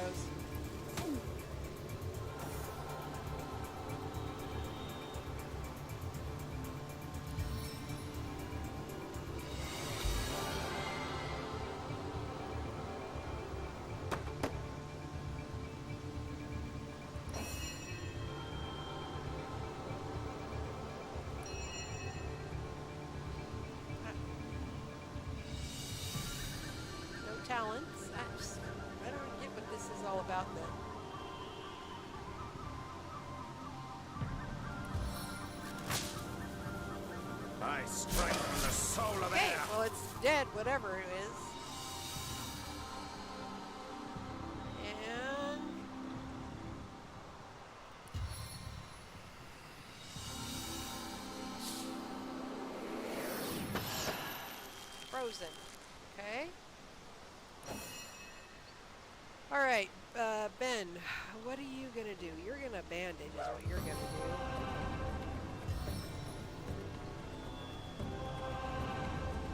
No talents. I don't get what this is all about then. I strike from the soul of Okay, air. well it's dead, whatever it is. And frozen. Okay. All right, Ben, what are you gonna do? You're gonna bandage is what you're gonna do.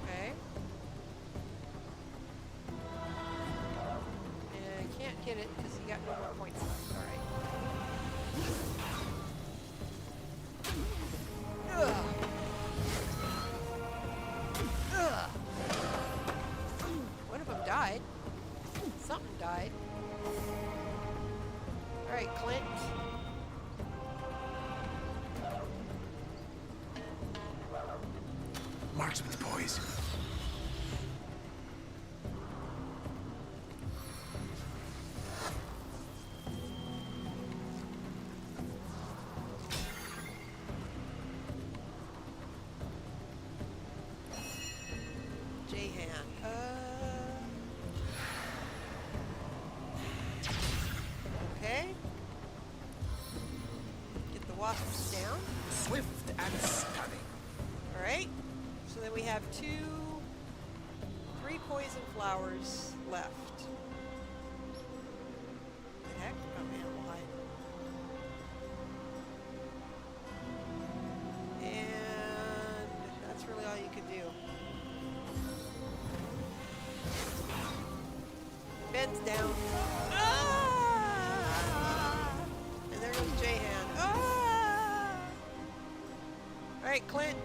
Okay. And I can't get it because you got no more points left. All right. Ugh. Ugh. One of them died. Something died. All right, Clint. Marksman's poise. J-hand. Okay. Get the wasps down. Swift and stunning. All right. So then we have 3 poison flowers left. The heck? Oh, animal hide. And that's really all you can do. Ben's down. Ah! And there goes J-hand. Ah! All right, Clint.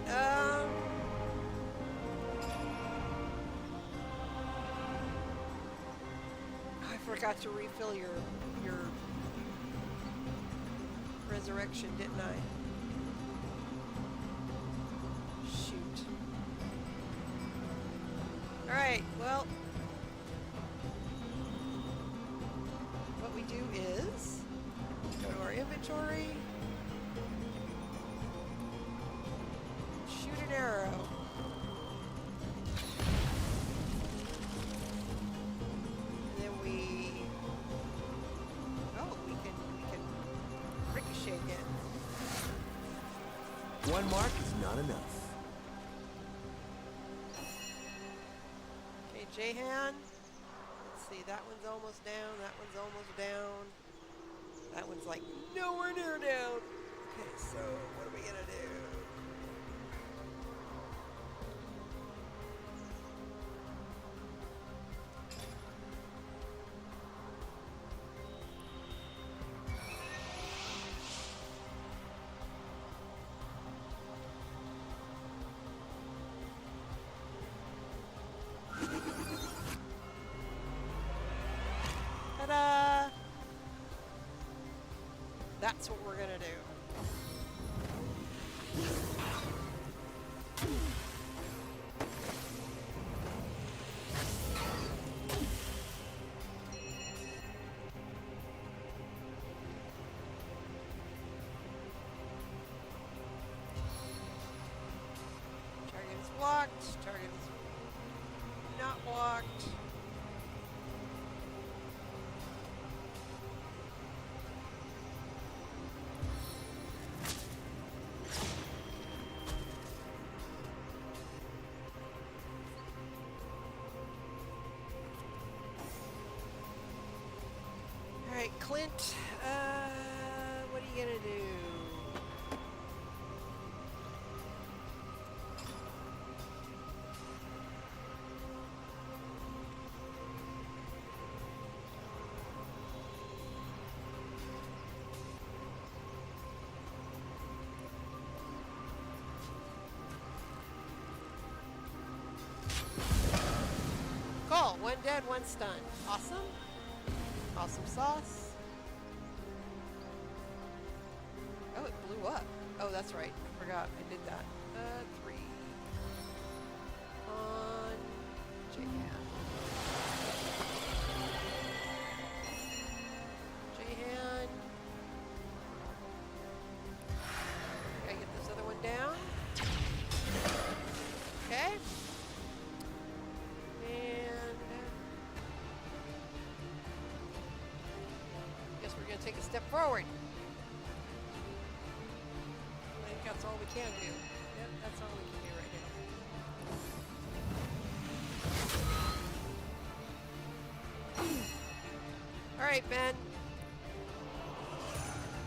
I forgot to refill your resurrection, didn't I? Shoot. All right. Well. What we do is go to our inventory, shoot an arrow, and then we can ricochet it. One mark is not enough. Okay, Jehan. Let's see, that one's almost down, that one's almost down. That one's like nowhere near down. Okay, so what are we gonna do? Ta-da! That's what we're gonna do. Target is blocked. Target is not blocked. Alright, Clint, what are you gonna do? Cool, one dead, one stunned. Awesome. Awesome sauce. Oh, it blew up. Oh, that's right. I forgot. I did that. 3. On Jehan. Jehan. Gotta get this other one down. Okay. And guess we're gonna take a step forward. I think that's all we can do. Yep, that's all we can do right now. All right, Ben.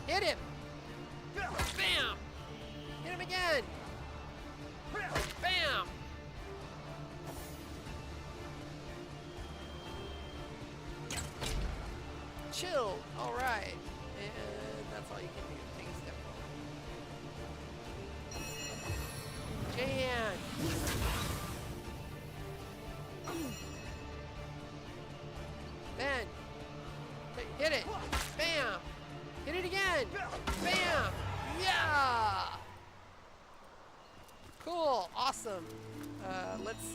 Hit him. Bam. Hit him again. Bam. Chill. All right. And that's all you can do. Take a step forward. Jan. Ben. Hit it. Bam. Hit it again. Bam. Yeah. Cool. Awesome. Let's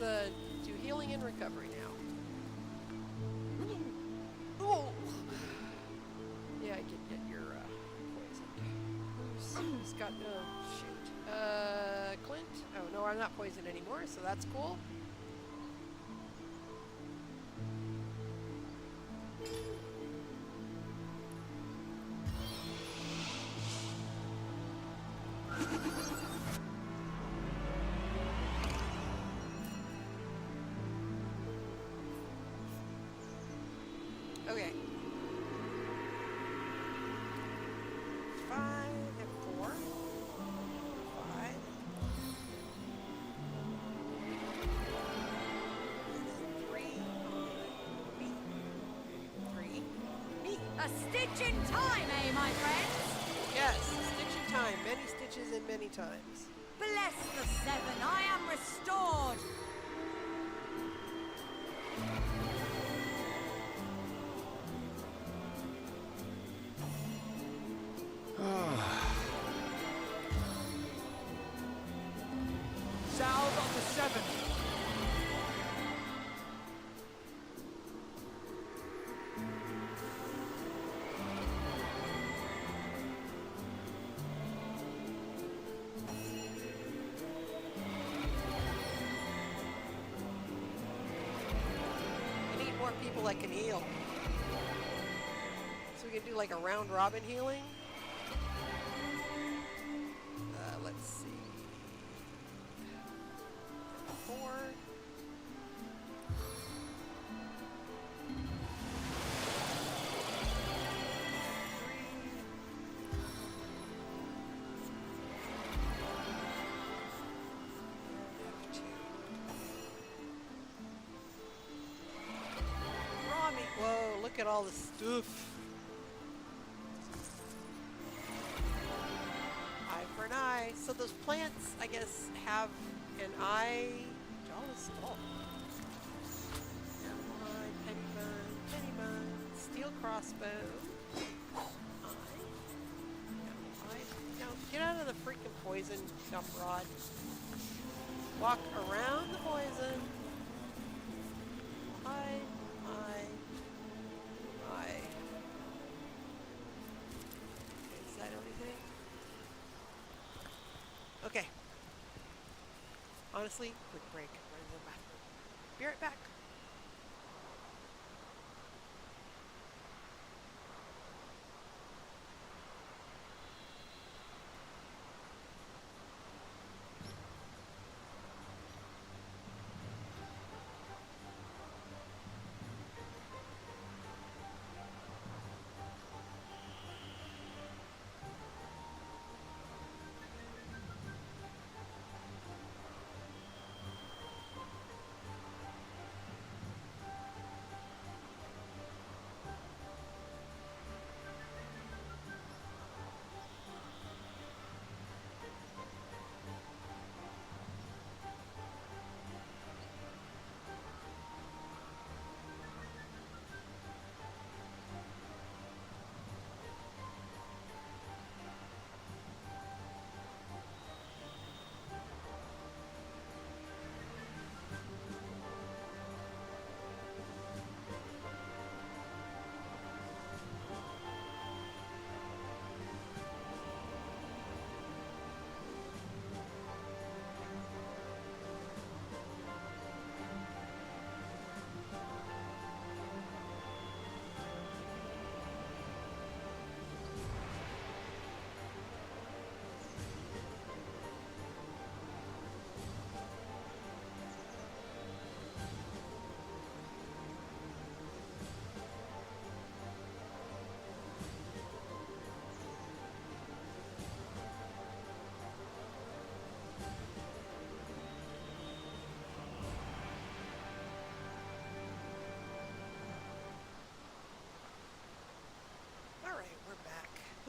do healing and recovery now. Oh. Yeah, I can get your poison. Who's got shoot? Clint? Oh no, I'm not poisoned anymore, so that's cool. Okay. 5 and 4. 5. And then 3 on me. 3. Me. A stitch in time, eh, my friends? Yes, a stitch in time. Many stitches and many times. Bless the 7, I am restored. Salve on the 7. We need more people that can heal. So we can do like a round robin healing. Let's see. 4. Whoa, look at all the stuff. Eye for an eye. So those plants, I guess, have an eye. Jolly skull. Penny bun, steel crossbow. Eye. No, get out of the freaking poison, dump rod. Walk around the poison. Eye. Is that everything? Okay. Honestly, quick break. Run to the bathroom. Be right back.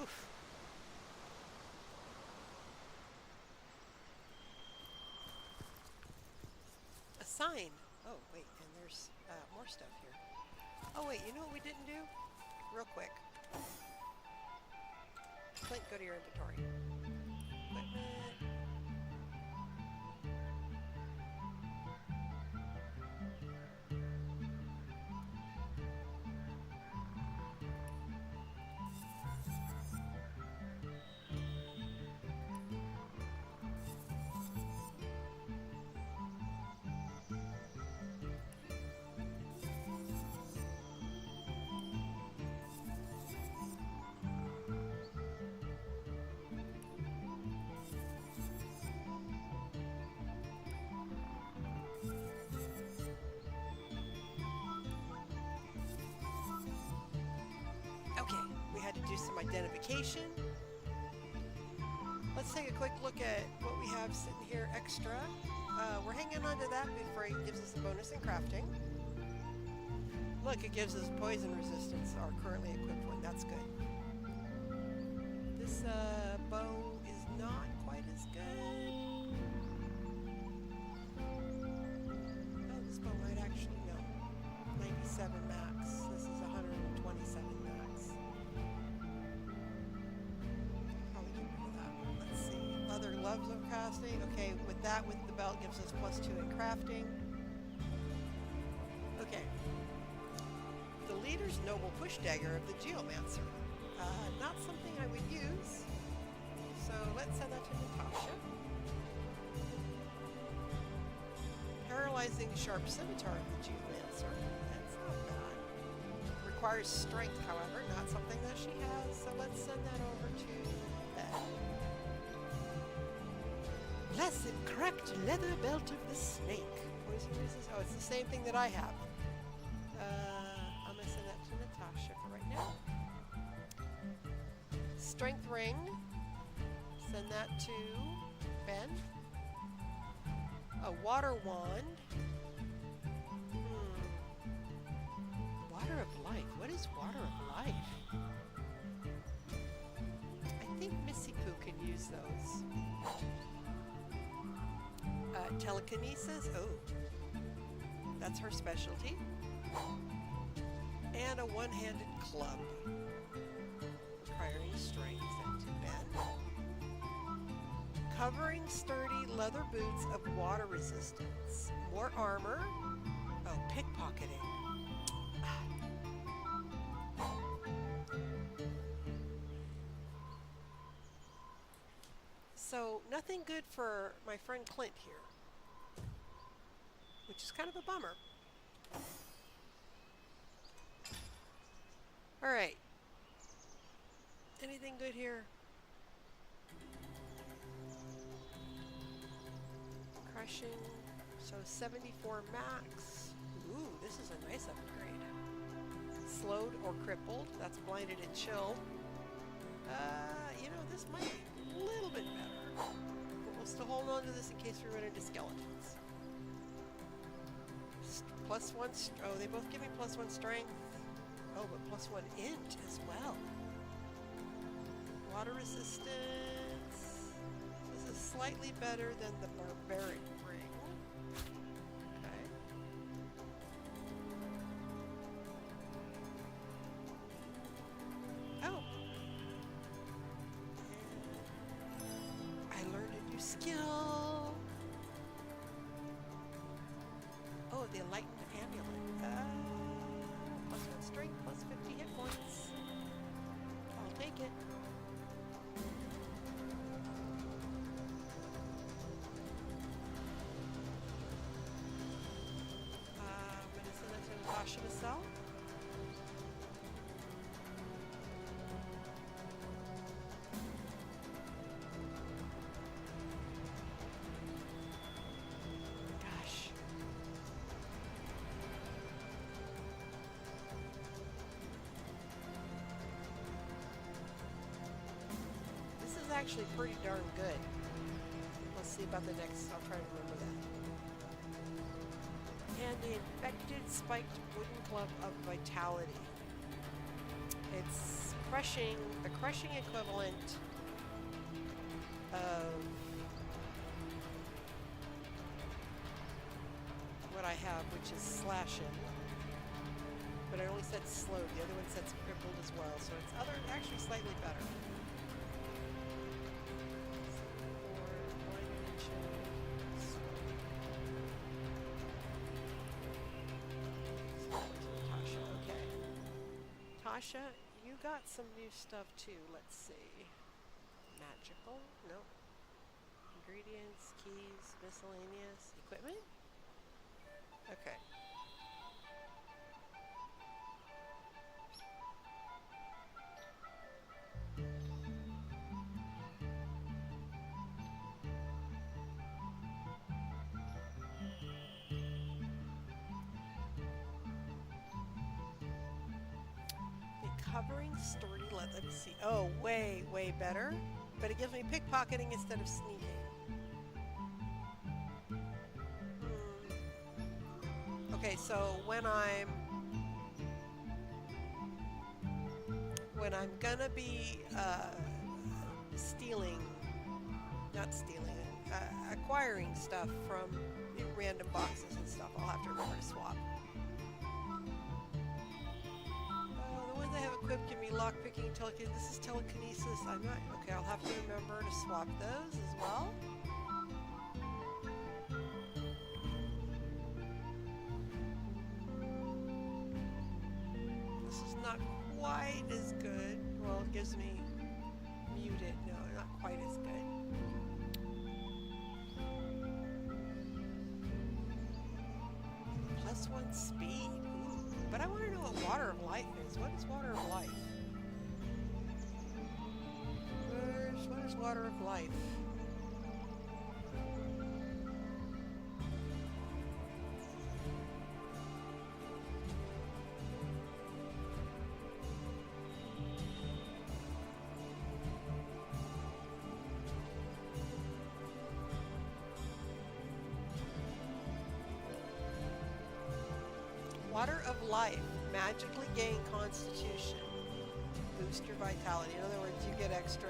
Oof. A sign. Oh, wait, and there's more stuff here. Oh, wait, you know what we didn't do? Real quick. Clint, go to your inventory. Equipment. Okay, we had to do some identification. Let's take a quick look at what we have sitting here extra. We're hanging on to that before it gives us a bonus in crafting. Look, it gives us poison resistance, our currently equipped one. That's good. This bow is not quite as good. Oh, this bow might actually, no. 97 max. This is 127 max. Probably get rid of that one. Let's see. Leather gloves of casting. Okay, with that, with the belt, gives us +2 in crafting. Okay. The leader's noble push dagger of the geomancer. Not something I would use. So let's send that to Natasha. Paralyzing sharp scimitar of the geomancer. That's not bad. Requires strength, however, not something that she has. So let's send that over to Beth. blessed cracked leather belt of the snake. Poison resist. Oh, it's the same thing that I have. I'm gonna send that to Natasha for right now. Strength ring. Send that to Ben. A water wand. Water of life. What is water of life? I think Missy Poo can use those. Telekinesis. Oh, that's her specialty. And a one-handed club. Requiring strength. Sent to Ben. Covering sturdy leather boots of water resistance. More armor. Oh, pickpocketing. So, nothing good for my friend Clint here. Which is kind of a bummer. Alright. Anything good here? Crushing. So 74 max. Ooh, this is a nice upgrade. Slowed or crippled. That's blinded and chilled. You know, this might be a little bit better. But we'll still hold on to this in case we run into skeletons. +1. Oh, they both give me +1 strength. Oh, but +1 int as well. Water resistance. This is slightly better than the barbaric ring. Okay. Oh. I learned a new skill. Oh, the enlightened amulet. +1 strength, +50 hit points. I'll take it. I'm going to send it to Natasha to sell. Actually pretty darn good. Let's see about the next. I'll try to remember that. And the infected spiked wooden club of vitality. It's crushing, the crushing equivalent of what I have, which is slashing. But I only said slowed. The other one says crippled as well, so it's actually slightly better. Tasha, you got some new stuff too. Let's see. Magical? No. Ingredients, keys, miscellaneous, equipment? Okay. Covering sturdy leather. Let me see. Oh, way, way better. But it gives me pickpocketing instead of sneaking. Okay, so when I'm gonna be acquiring stuff from random boxes and stuff, I'll have to remember to swap. I have equipped give me lockpicking, telekinesis. This is telekinesis. I'm not. Okay, I'll have to remember to swap those as well. This is not quite as good. Well, it gives me muted. No, not quite as good. +1 speed. But I want to know what water of life is. What is water of life? What is water of life? Water of life. Magically gain constitution. Boost your vitality. In other words, you get extra...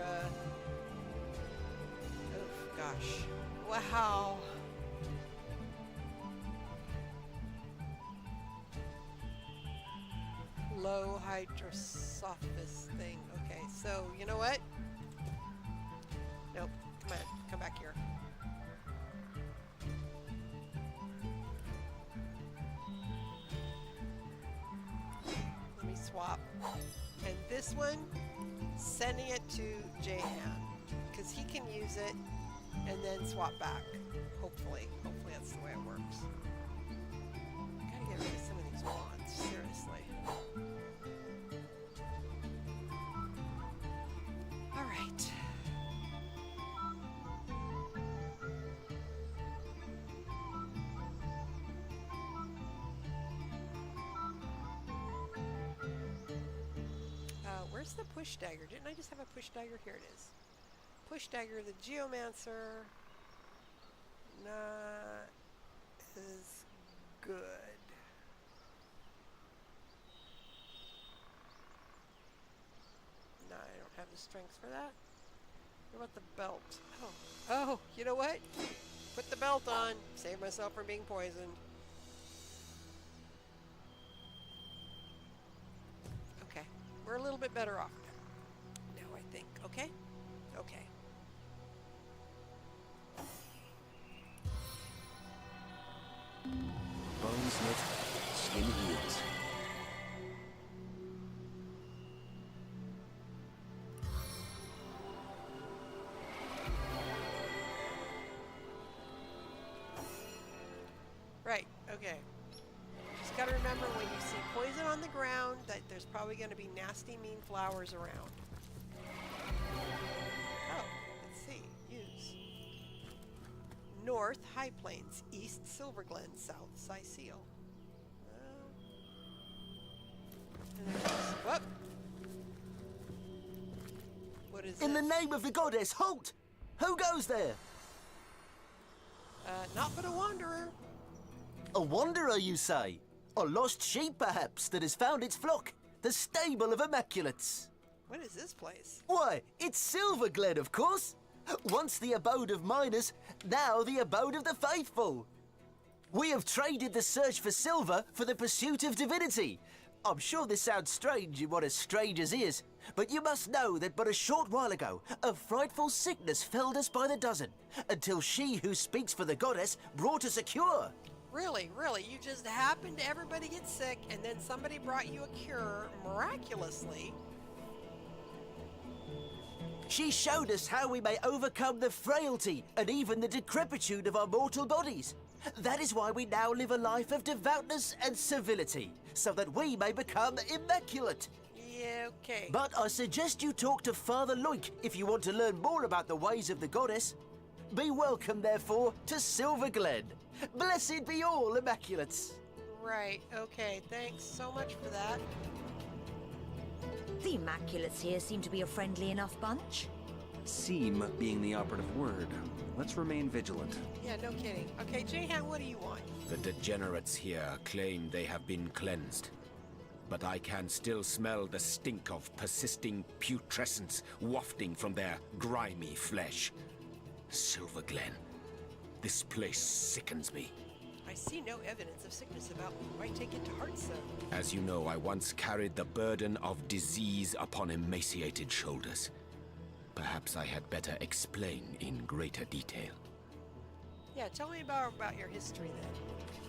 Oh, gosh. Wow. Low hydrosophis thing. Okay, so, you know what? Nope. Come on. Come back here. Let me swap. And this one, sending it to Jahan, because he can use it and then swap back. Hopefully. Hopefully that's the way it works. Gotta get rid of some of these wands, seriously. Alright. Where's the push dagger? Didn't I just have a push dagger? Here it is. Push dagger, the geomancer. Not as good. No, I don't have the strength for that. What about the belt? Oh, you know what? Put the belt on. Save myself from being poisoned. Okay, we're a little bit better off now, I think. Okay? Okay. Bones knit, skin heals. Right, okay. Just gotta remember when you see poison on the ground that there's probably gonna be nasty, mean flowers around. Oh, let's see. Use. North, High Plains. East, Silverglen. South, Sicil. And there's... Whoop! What is In this? the name of the goddess, halt! Who goes there? Not but a wanderer. A wanderer, you say? A lost sheep, perhaps, that has found its flock. The stable of Immaculates. What is this place? Why, it's Silverglen, of course. Once the abode of miners, now the abode of the faithful. We have traded the search for silver for the pursuit of divinity. I'm sure this sounds strange in what a stranger's ears, but you must know that but a short while ago, a frightful sickness felled us by the dozen, until she who speaks for the goddess brought us a cure. Really? You just happened to everybody get sick, and then somebody brought you a cure miraculously. She showed us how we may overcome the frailty and even the decrepitude of our mortal bodies. That is why we now live a life of devoutness and civility, so that we may become immaculate. Yeah, okay. But I suggest you talk to Father Loik if you want to learn more about the ways of the goddess. Be welcome, therefore, to Silverglen. Blessed be all Immaculates. Right, okay. Thanks so much for that. The Immaculates here seem to be a friendly enough bunch. Seem being the operative word. Let's remain vigilant. Yeah, no kidding. Okay, Jahan, what do you want? The degenerates here claim they have been cleansed. But I can still smell the stink of persisting putrescence wafting from their grimy flesh. Silverglen. This place sickens me. I see no evidence of sickness about me. Why take it to heart so? As you know, I once carried the burden of disease upon emaciated shoulders. Perhaps I had better explain in greater detail. Yeah, tell me about your history then.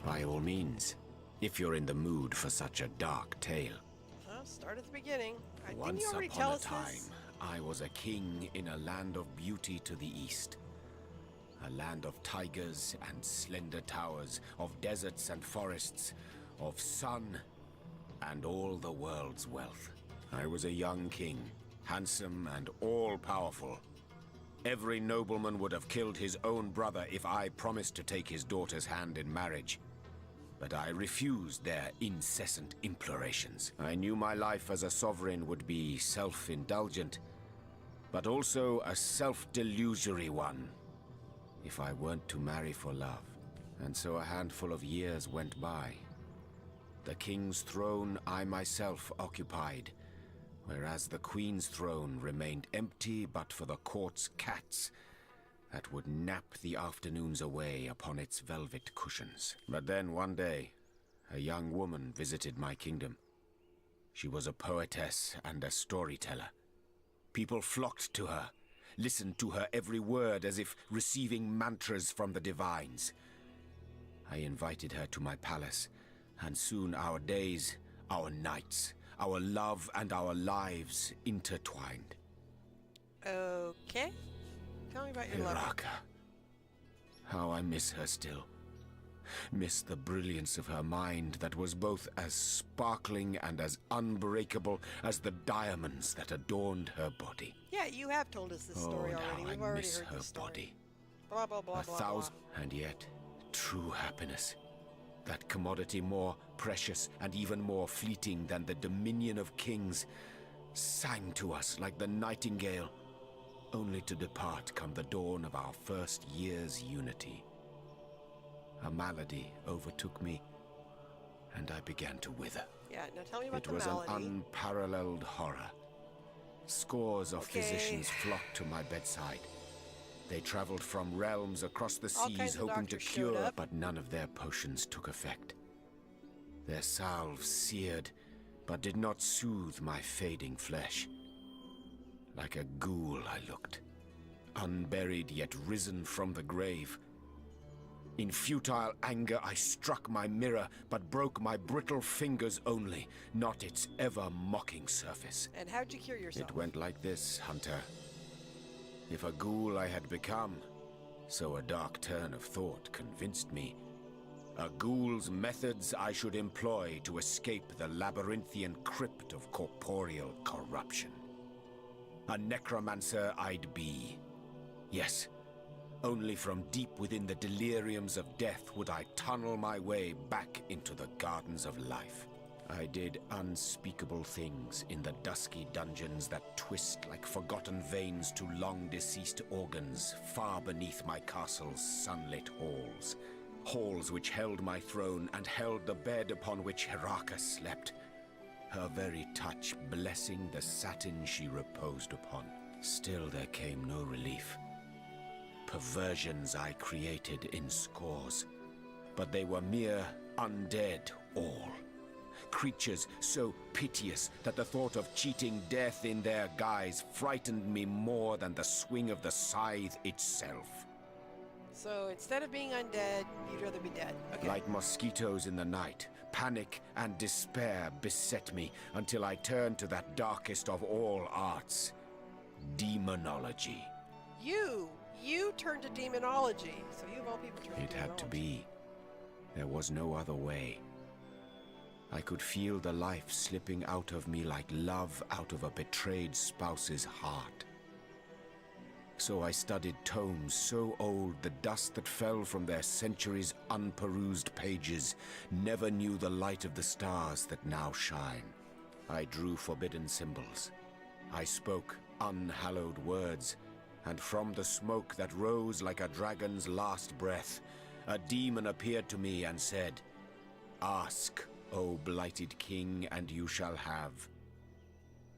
By all means, if you're in the mood for such a dark tale. Well, start at the beginning. Didn't Once you already upon tell a us time, this? I was a king in a land of beauty to the east. A land of tigers and slender towers, of deserts and forests, of sun and all the world's wealth. I was a young king, handsome and all-powerful. Every nobleman would have killed his own brother if I promised to take his daughter's hand in marriage. But I refused their incessant implorations. I knew my life as a sovereign would be self-indulgent, but also a self-delusory one, if I weren't to marry for love. And so a handful of years went by. The king's throne I myself occupied, whereas the queen's throne remained empty but for the court's cats that would nap the afternoons away upon its velvet cushions. But then one day, a young woman visited my kingdom. She was a poetess and a storyteller. People flocked to her, listened to her every word as if receiving mantras from the divines. I invited her to my palace, and soon our days, our nights, our love and our lives intertwined. Okay. Tell me about your lover. Hiraka. How I miss her still. Miss the brilliance of her mind that was both as sparkling and as unbreakable as the diamonds that adorned her body. Yeah, you have told us this story already. We've already miss heard her this story. body. Blah, blah, blah, A blah, thousand, and yet, true happiness. That commodity more precious and even more fleeting than the dominion of kings, sang to us like the nightingale, only to depart come the dawn of our first year's unity. A malady overtook me, and I began to wither. Yeah, now tell me about It the was malady. an unparalleled horror. Scores of physicians flocked to my bedside. They traveled from realms across the All kinds seas of hoping to doctors showed cure, up. but none of their potions took effect. Their salves seared, but did not soothe my fading flesh. Like a ghoul I looked, unburied yet risen from the grave. In futile anger I struck my mirror, but broke my brittle fingers only, not its ever-mocking surface. And how'd you cure yourself? It went like this, Hunter. If a ghoul I had become, so a dark turn of thought convinced me, a ghoul's methods I should employ to escape the labyrinthian crypt of corporeal corruption. A necromancer I'd be. Yes, only from deep within the deliriums of death would I tunnel my way back into the gardens of life. I did unspeakable things in the dusky dungeons that twist like forgotten veins to long-deceased organs far beneath my castle's sunlit halls. Halls which held my throne and held the bed upon which Hiraka slept, her very touch blessing the satin she reposed upon. Still there came no relief. Perversions I created in scores, but they were mere undead all. Creatures so piteous that the thought of cheating death in their guise frightened me more than the swing of the scythe itself. So instead of being undead, you'd rather be dead. Okay. Like mosquitoes in the night, panic and despair beset me until I turned to that darkest of all arts, demonology. You turned to demonology. So you of all people turned to It had to demonology. be. There was no other way. I could feel the life slipping out of me like love out of a betrayed spouse's heart. So I studied tomes so old the dust that fell from their centuries' unperused pages never knew the light of the stars that now shine. I drew forbidden symbols. I spoke unhallowed words, and from the smoke that rose like a dragon's last breath, a demon appeared to me and said, "Ask, O blighted king, and you shall have."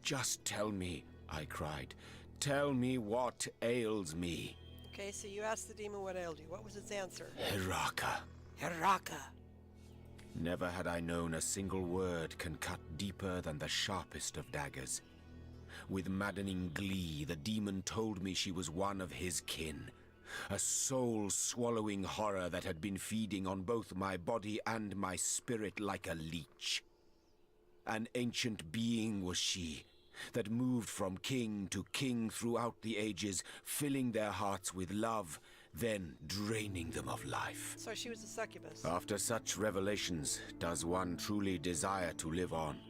"Just tell me," I cried. "Tell me what ails me." Okay, so you asked the demon what ailed you. What was its answer? Hiraka. Hiraka. Never had I known a single word can cut deeper than the sharpest of daggers. With maddening glee, the demon told me she was one of his kin. A soul-swallowing horror that had been feeding on both my body and my spirit like a leech. An ancient being was she, that moved from king to king throughout the ages, filling their hearts with love, then draining them of life. So she was a succubus. After such revelations, does one truly desire to live on?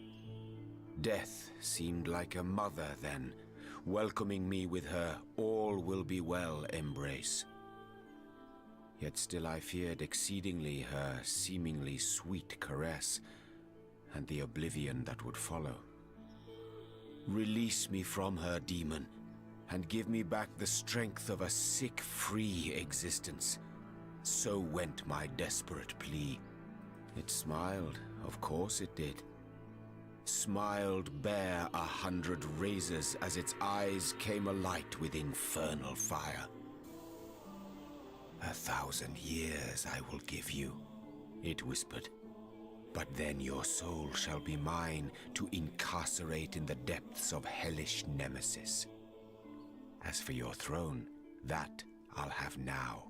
Death seemed like a mother then, welcoming me with her all will be well embrace. Yet still I feared exceedingly her seemingly sweet caress, and the oblivion that would follow. Release me from her, demon, and give me back the strength of a sick, free existence. So went my desperate plea. It smiled, Of course it did. Smiled bare 100 razors as its eyes came alight with infernal fire. 1,000 years I will give you, it whispered. But then your soul shall be mine to incarcerate in the depths of hellish nemesis. As for your throne, that I'll have now.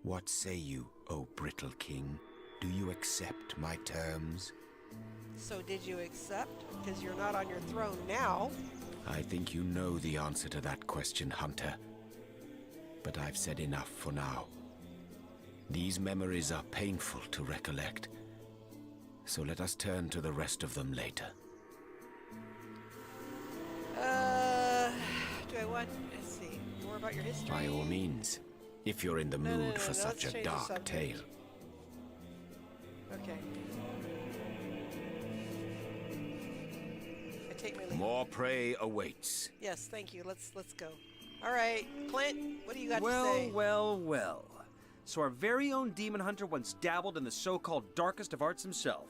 What say you, O brittle king? Do you accept my terms? So did you accept? Because you're not on your throne now. I think you know the answer to that question, Hunter. But I've said enough for now. These memories are painful to recollect. So let us turn to the rest of them later. Do I want, let's see, more about your history? By all means, if you're in the mood for such let's a change the dark subject. tale. Okay. I take my leave. More prey awaits. Yes, thank you. Let's go. All right, Clint, what do you got to Well, say? well. So our very own demon hunter once dabbled in the so-called darkest of arts himself.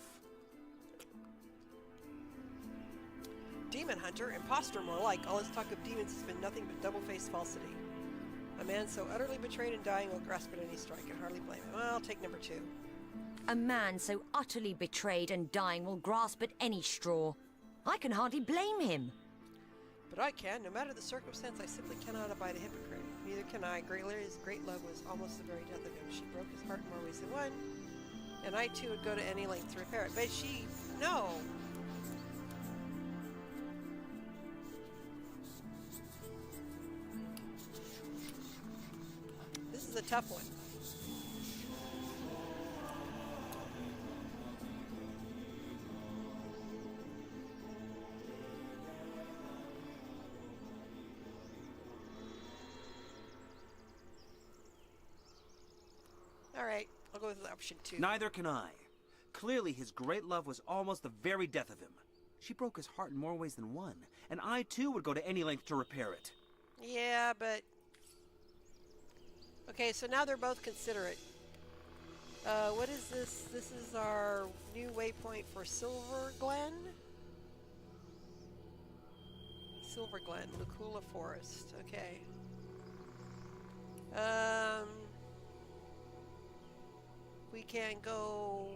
Demon hunter, imposter more like. All his talk of demons has been nothing but double-faced falsity. A man so utterly betrayed and dying will grasp at any strike and hardly blame him. Well, I'll take number 2. A man so utterly betrayed and dying will grasp at any straw. I can hardly blame him. But I can. No matter the circumstance, I simply cannot abide a hypocrite. Neither can I. Great Larry's great love was almost the very death of him. She broke his heart in more ways than one, and I too would go to any length to repair it. But she... no! This is a tough one. Alright, I'll go with option 2. Neither can I. Clearly his great love was almost the very death of him. She broke his heart in more ways than one, and I too would go to any length to repair it. Yeah, but... okay, so now they're both considerate. What is this? This is our new waypoint for Silverglen? Silverglen, Lukula Forest. Okay. We can go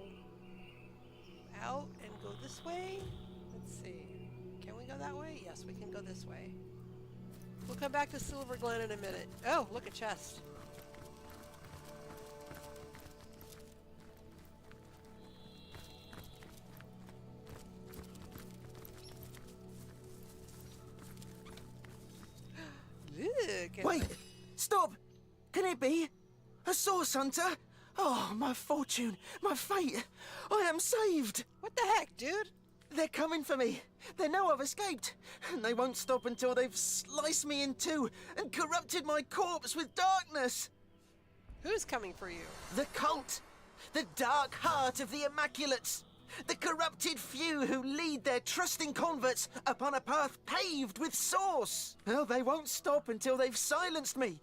out and go this way. Let's see. Can we go that way? Yes, we can go this way. We'll come back to Silverglen in a minute. Oh, look, a chest. Look. Wait! Stop! Can it be? A source hunter? Oh, my fortune, my fate. I am saved. What the heck, dude? They're coming for me. They know I've escaped. And they won't stop until they've sliced me in two and corrupted my corpse with darkness. Who's coming for you? The cult. The dark heart of the Immaculates. The corrupted few who lead their trusting converts upon a path paved with source. Well, they won't stop until they've silenced me.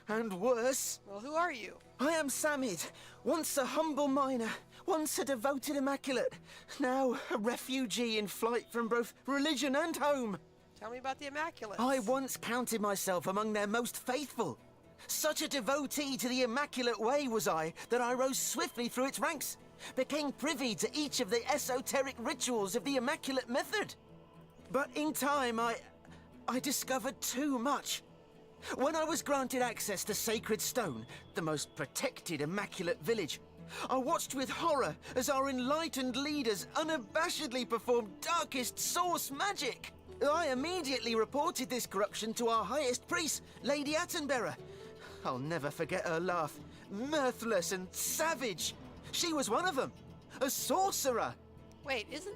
And worse... well, who are you? I am Samid, once a humble miner, once a devoted Immaculate, now a refugee in flight from both religion and home. Tell me about the Immaculates. I once counted myself among their most faithful. Such a devotee to the Immaculate Way was I, that I rose swiftly through its ranks, became privy to each of the esoteric rituals of the Immaculate method. But in time, I discovered too much. When I was granted access to Sacred Stone, the most protected Immaculate village, I watched with horror as our enlightened leaders unabashedly performed darkest source magic. I immediately reported this corruption to our highest priest, Lady Attenbearer. I'll never forget her laugh, mirthless and savage. She was one of them, a sorcerer. Wait, this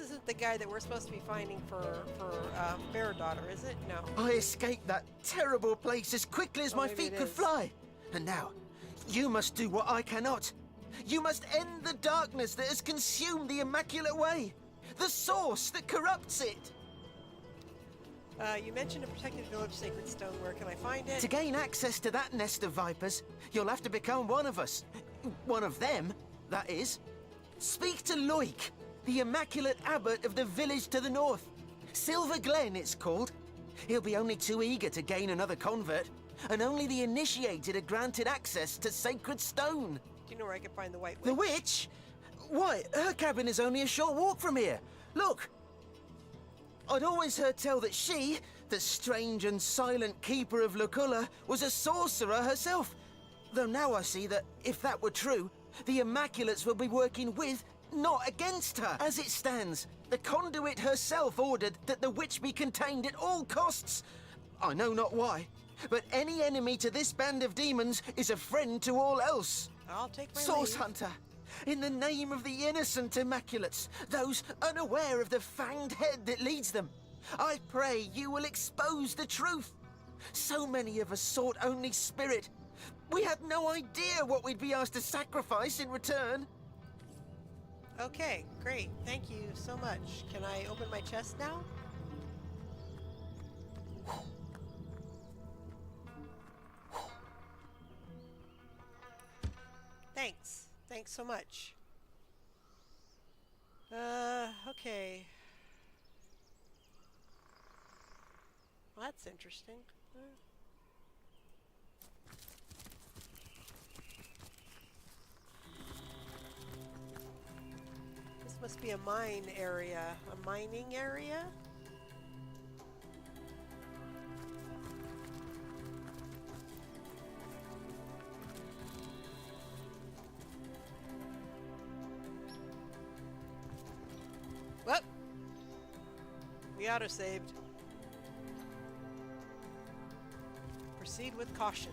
isn't the guy that we're supposed to be finding for Bear Daughter, is it? No. I escaped that terrible place as quickly as my maybe feet it could is. fly. And now, you must do what I cannot. You must end the darkness that has consumed the Immaculate Way. The source that corrupts it. You mentioned a protected village, Sacred Stone. Where can I find it? To gain access to that nest of vipers, you'll have to become one of us. One of them, that is. Speak to Loik, the Immaculate Abbot of the village to the north. Silverglen, it's called. He'll be only too eager to gain another convert, and only the initiated are granted access to sacred stone. Do you know where I can find the White Witch? The witch? Why, her cabin is only a short walk from here. Look! I'd always heard tell that she, the strange and silent keeper of Luculla, was a sorcerer herself. Though now I see that, if that were true, the Immaculates will be working with, not against her. As it stands, the conduit herself ordered that the witch be contained at all costs. I know not why, but any enemy to this band of demons is a friend to all else. I'll take my Source leave. Hunter, in the name of the innocent Immaculates, those unaware of the fanged head that leads them, I pray you will expose the truth. So many of us sought only spirit. We had no idea what we'd be asked to sacrifice in return. Okay, great. Thank you so much. Can I open my chest now? Thanks. Thanks so much. Okay. Well, that's interesting. This must be a mine area. A mining area? Whoop! We auto-saved. Proceed with caution.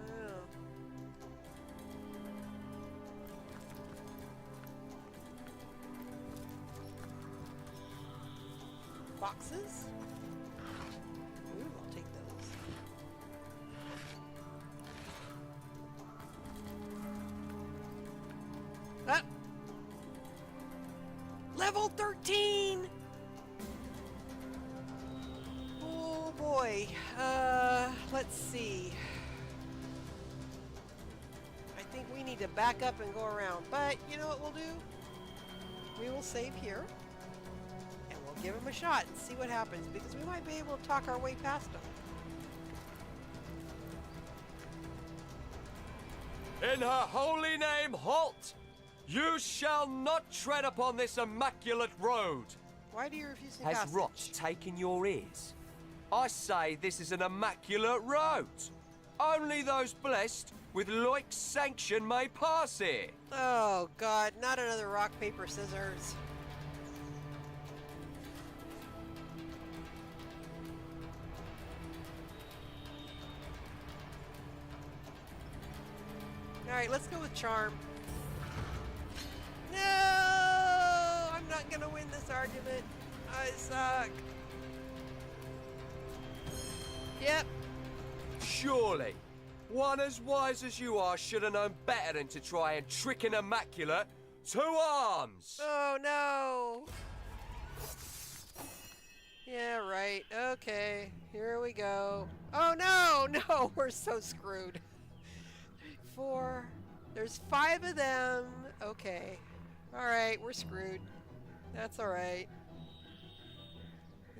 Oh. Boxes? Ooh, I'll take those. Ah! Level 13! Oh boy. Let's see. I think we need to back up and go around. But you know what we'll do? We will save here. And we'll give him a shot and see what happens. Because we might be able to talk our way past him. In her holy name, halt! You shall not tread upon this immaculate road. Why do you refuse to Has passage? rot taken your ears? I say this is an immaculate road. Only those blessed with Loik's sanction may pass here. Oh God, not another rock, paper, scissors. Alright, let's go with charm. No! I'm not gonna win this argument. I suck. Yep. Surely, one as wise as you are should have known better than to try and trick an immaculate to arms. Oh no! Yeah, right. Okay, here we go. Oh no! No, we're so screwed. 4. There's 5 of them. Okay. Alright, we're screwed. That's alright.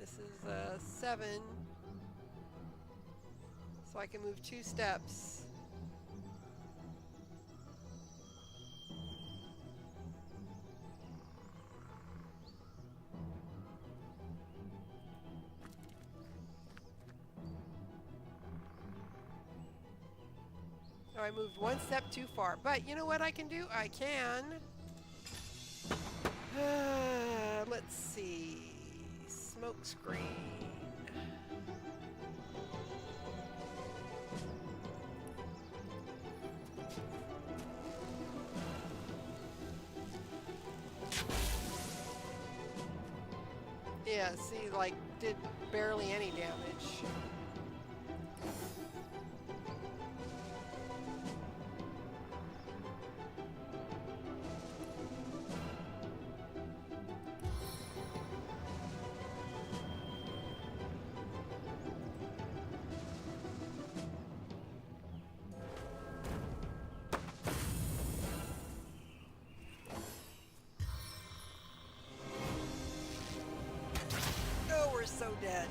This is 7. So I can move 2 steps. Oh, I moved 1 step too far. But you know what I can do? I can... let's see... Smoke screen... Yeah, see, like, did barely any damage. dead.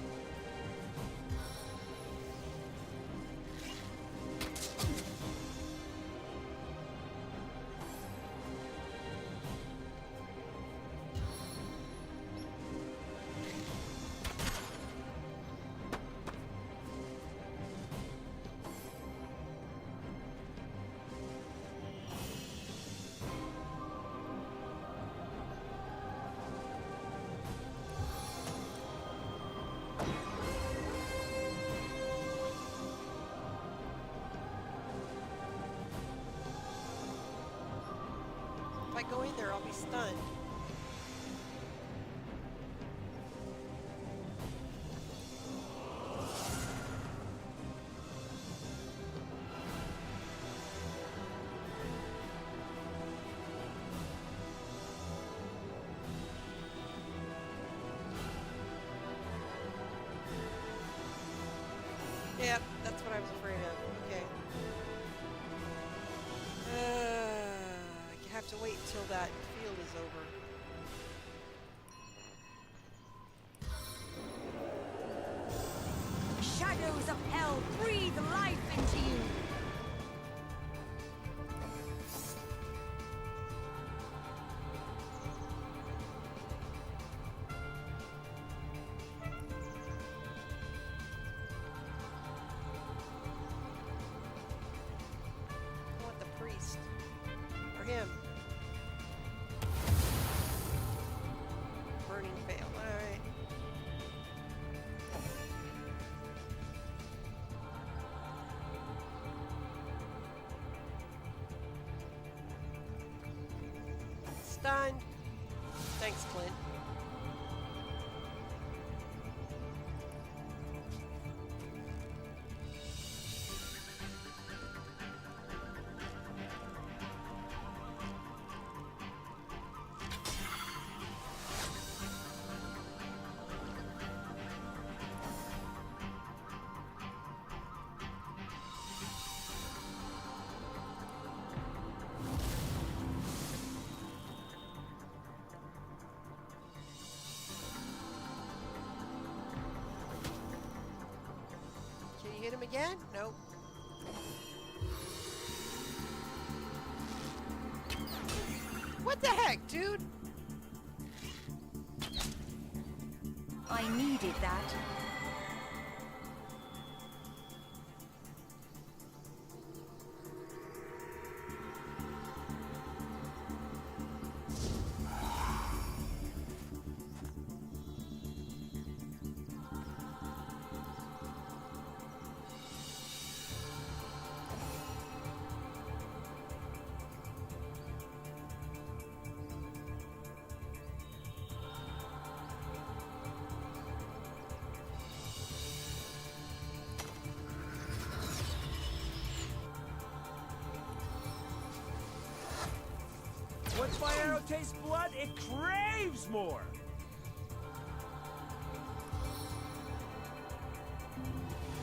If I go in there, I'll be stunned. Yep, that's what I was afraid of. Okay. You have to wait until that field is over. Shadows of hell, breathe life into you! I want the priest. Or him. Burning fail. Alright. Stunned. Thanks, Clint. Can you hit him again? Nope. What the heck, dude? I needed that. Once my arrow tastes blood, it craves more!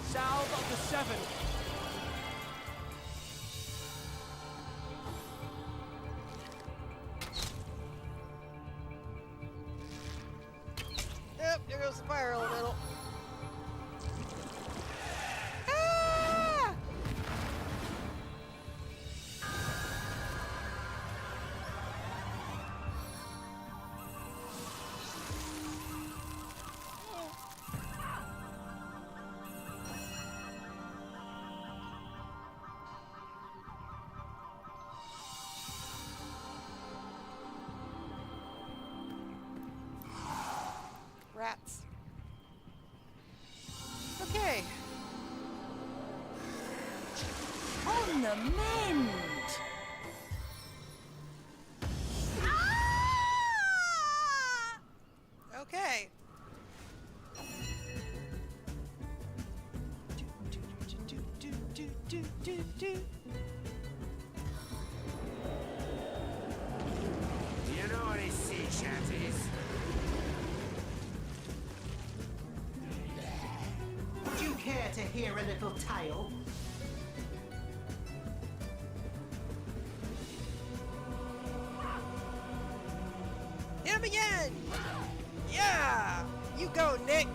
Salve of the Seven! Yep, there goes the fire elemental. Rats. Okay. On the mend! Okay. You know what a sea chat is? Would you care to hear a little tale? Hit him again! Yeah! You go, Nick!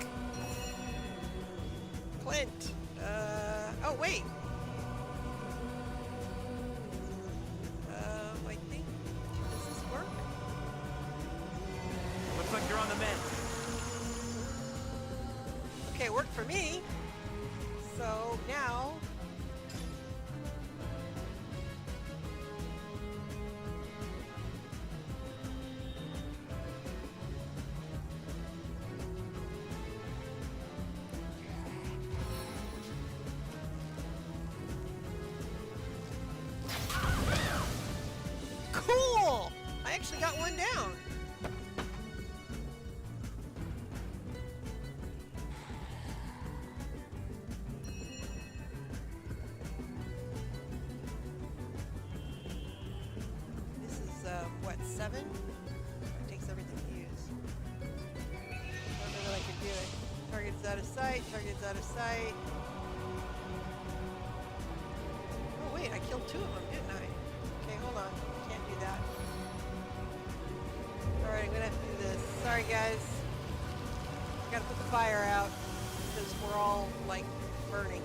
Clint. Oh wait. I think, does this work? Looks like you're on the mend. Okay, it worked for me. So now. Cool! I actually got one down. This is, what, 7? It takes everything to use. I don't know that I can do it. Target's out of sight, target's out of sight. Oh wait, I killed 2 of them, didn't I? Okay, hold on. Can't do that. Alright, I'm gonna have to do this. Sorry guys. Gotta put the fire out because we're all, like, burning.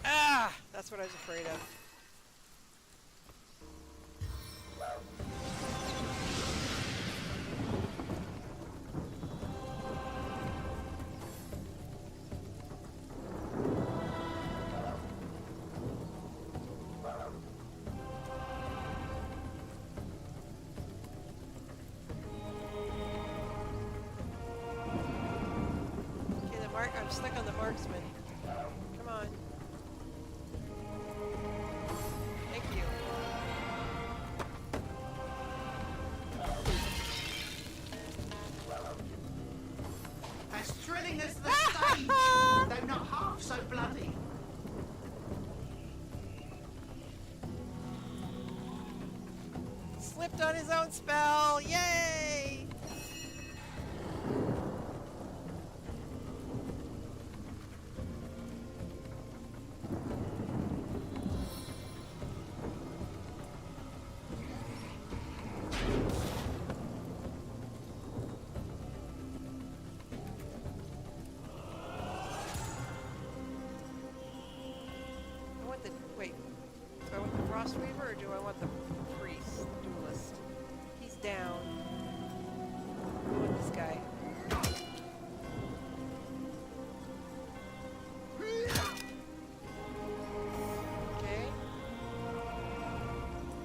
Ah! That's what I was afraid of. I'm stuck on the marksman. Come on. Thank you. As thrilling as the stage, though not half so bloody. Slipped on his own spell. Yay! Wait, do I want the Frostweaver or do I want the Priest, Duelist? He's down. I want this guy. Okay.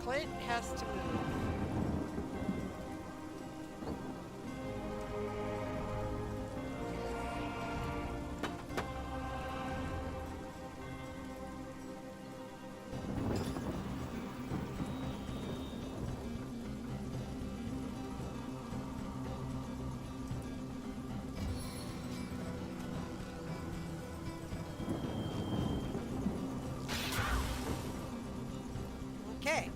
Clint has to move. Okay.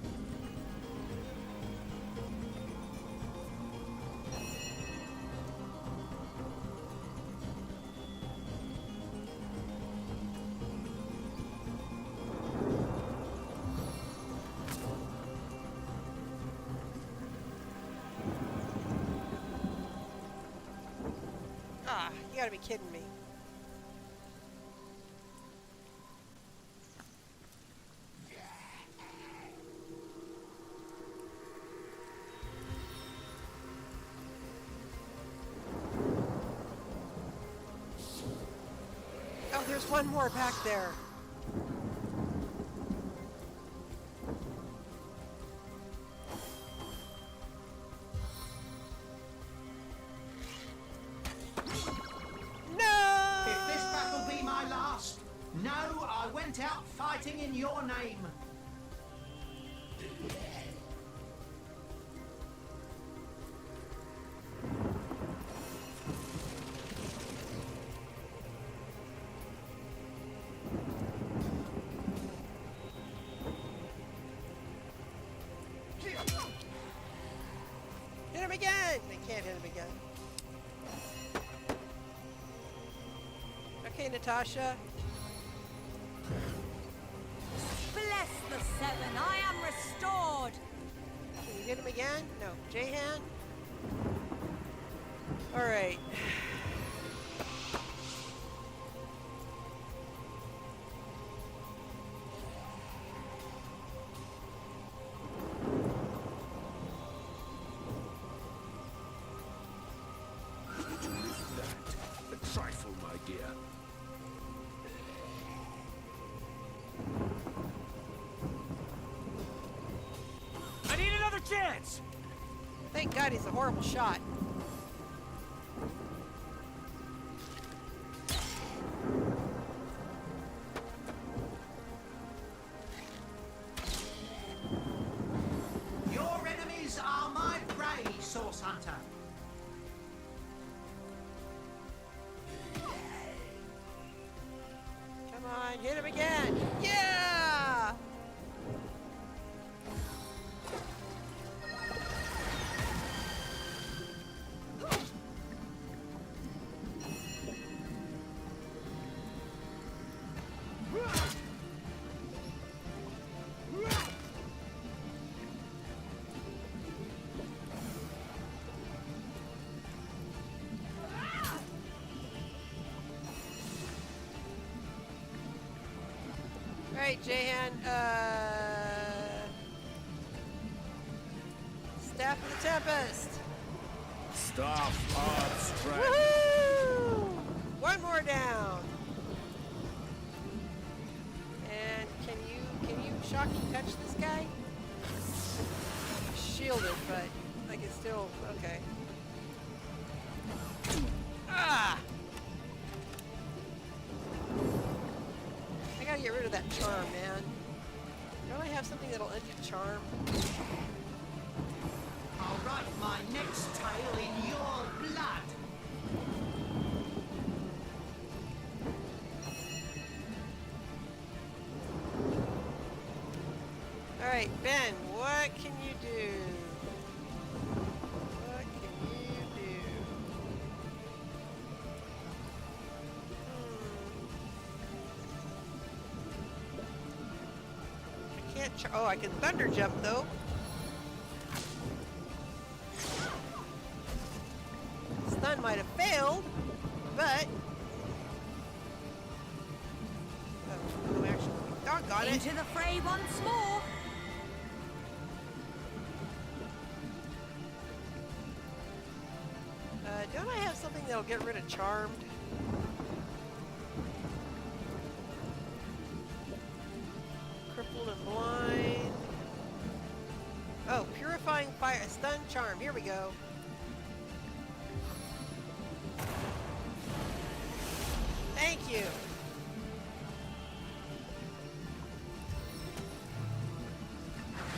Ah, you gotta be kidding me. Oh, there's one more back there. No! If this battle be my last, know I went out fighting in your name. Hit him again! I can't hit him again. Okay, Natasha. Bless the seven, I am restored. Can you hit him again? No. J-hand? Alright. A trifle, my dear. I need another chance! Thank God he's a horrible shot. Your enemies are my prey, Source Hunter. Come on, hit him again. Yeah! Alright, J-hand, Staff of the Tempest. Staff of strength. Woohoo! One more down. And can you shocking touch this guy? Shielded, but I can still, okay. Ah! I gotta get rid of that charm, man. Don't I have something that'll end your charm? I'll write my next tale in your blood. Alright, Ben, what can you do? What can you do? I can't oh, I can thunder jump though. Stun might have failed, but no action. Doggone it. Into the fray once more. Don't I have something that'll get rid of Charmed? Crippled and blind. Oh, purifying fire, stun charm. Here we go. Thank you.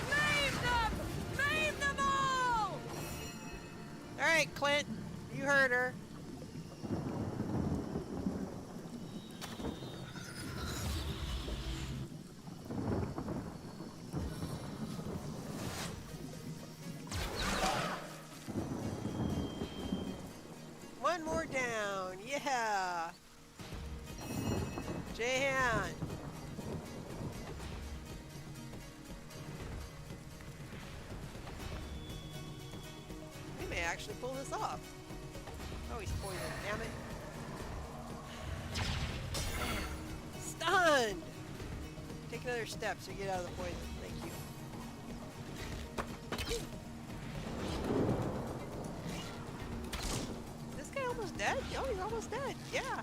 Leave them! Leave them all! All right, Clint. You heard her. One more down. Yeah. J-hand. We may actually pull this off. Oh, he's poisoned. Damn it. Stunned! Take another step so you get out of the poison. Thank you. Is this guy almost dead? Oh, he's almost dead. Yeah.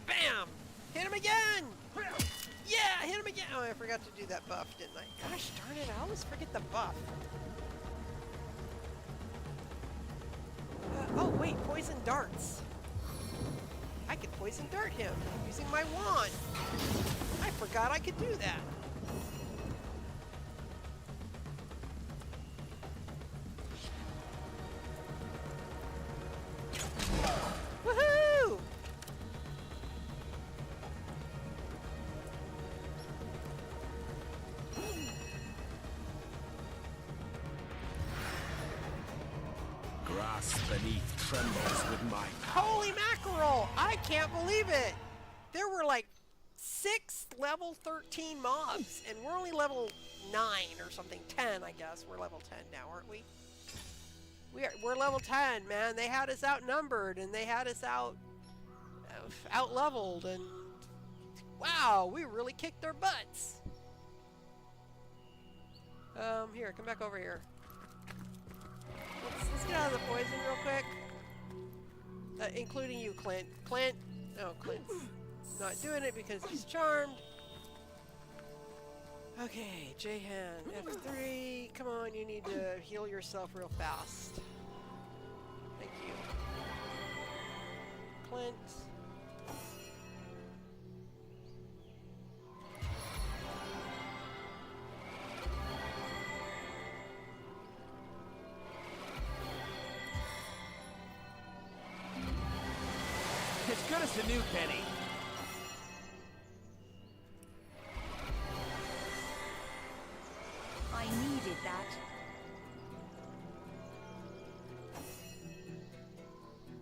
Bam! Hit him again! Yeah, hit him again! Oh, I forgot to do that buff, didn't I? Gosh darn it, I always forget the buff. Oh, wait, poison darts. I could poison dart him using my wand. I forgot I could do that. Woohoo! grass beneath trembles with my Holy mackerel! I can't believe it! There were like 6 level 13 mobs, and we're only level 9 or something. 10, I guess. We're level 10 now, aren't we? We're level 10, man. They had us outnumbered, and they had us out-leveled, and wow, we really kicked their butts. Here, come back over here. Let's get out of the poison real quick. Including you, Clint. No, Clint's not doing it because he's charmed. Okay, J-Han, F3. Come on, you need to heal yourself real fast. Thank you. Clint. As good as a new penny. I needed that.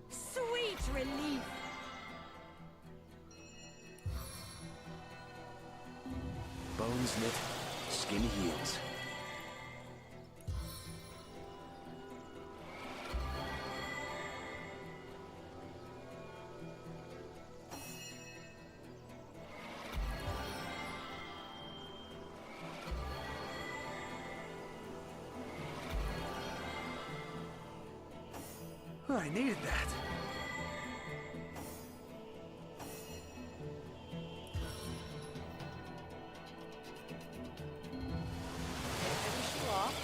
Sweet relief! Bones knit, skin heals. I needed that. Finish you off.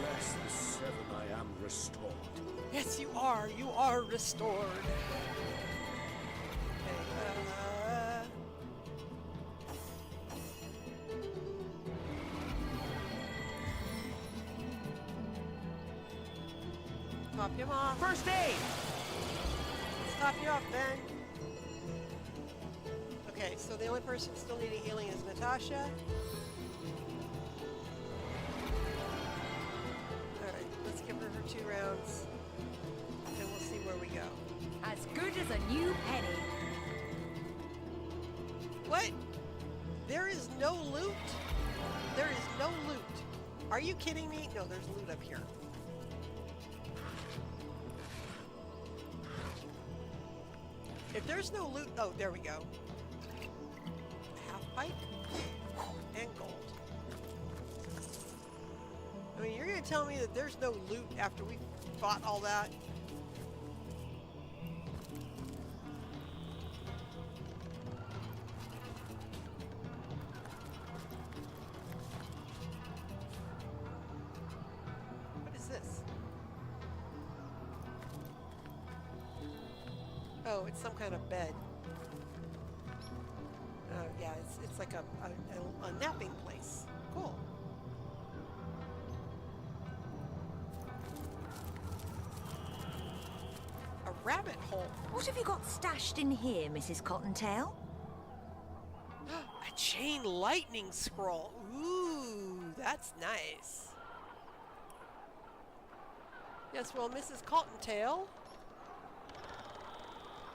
Bless the 7, I am restored. Yes, you are. You are restored. Okay, top him off. First aid! Let's top you off, Ben. Okay, so the only person still needing healing is Natasha. Alright, let's give her 2 rounds. And we'll see where we go. As good as a new penny. What? There is no loot? There is no loot. Are you kidding me? No, there's loot up here. If there's no loot... Oh, there we go. Half pipe and gold. I mean, you're going to tell me that there's no loot after we fought all that? What is this? Oh, it's some kind of bed. Oh, yeah, it's like a napping place. Cool. A rabbit hole. What have you got stashed in here, Mrs. Cottontail? A chain lightning scroll. Ooh, that's nice. Yes, well, Mrs. Cottontail,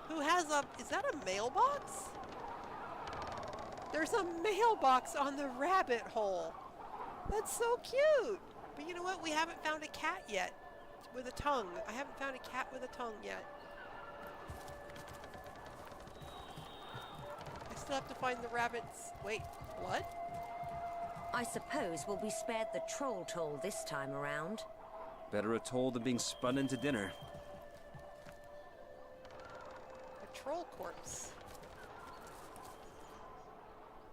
who has a... Is that a mailbox? There's a mailbox on the rabbit hole. That's so cute. But you know what? We haven't found a cat yet with a tongue. I haven't found a cat with a tongue yet. I still have to find the rabbits. Wait, what? I suppose we'll be spared the troll toll this time around. Better a toll than being spun into dinner. A troll corpse.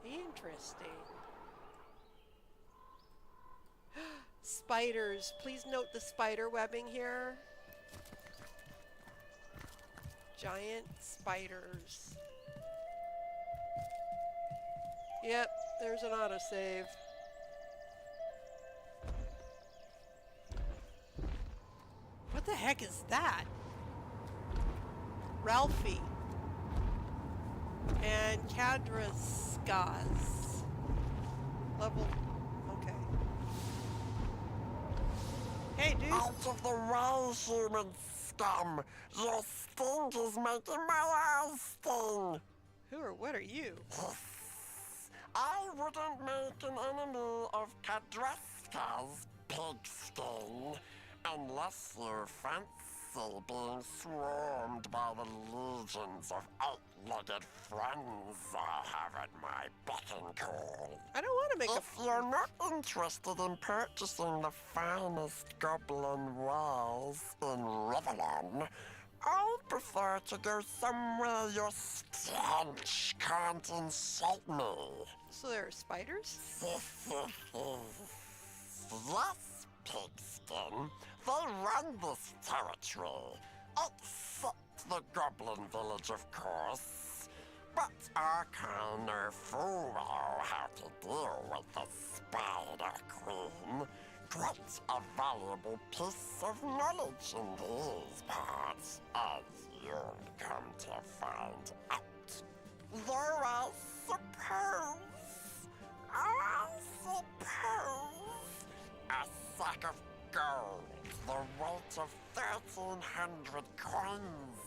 Interesting. Spiders. Please note the spider webbing here. Giant spiders. Yep, there's an autosave. What the heck is that? Ralphie. And Kadraskas. Level... Okay. Hey, dude. Out of the way, human scum! Your stink is making my eyes sting! Who or what are you? I wouldn't make an enemy of Kadraska's pigskin unless you fancy being swarmed by the legions of eight-legged friends I have at my beck and call. I don't want to make If you're not interested in purchasing the finest goblin wares in Rivellon, I'd prefer to go somewhere your stench can't insult me. So there are spiders? Yes, pigskin. They run this territory. Except the goblin village, of course. But our kind of fool know how to deal with the Spider Queen. Quite a valuable piece of knowledge in these parts, as you'll come to find out. Though I suppose, a sack of gold, the weight of 1,300 coins,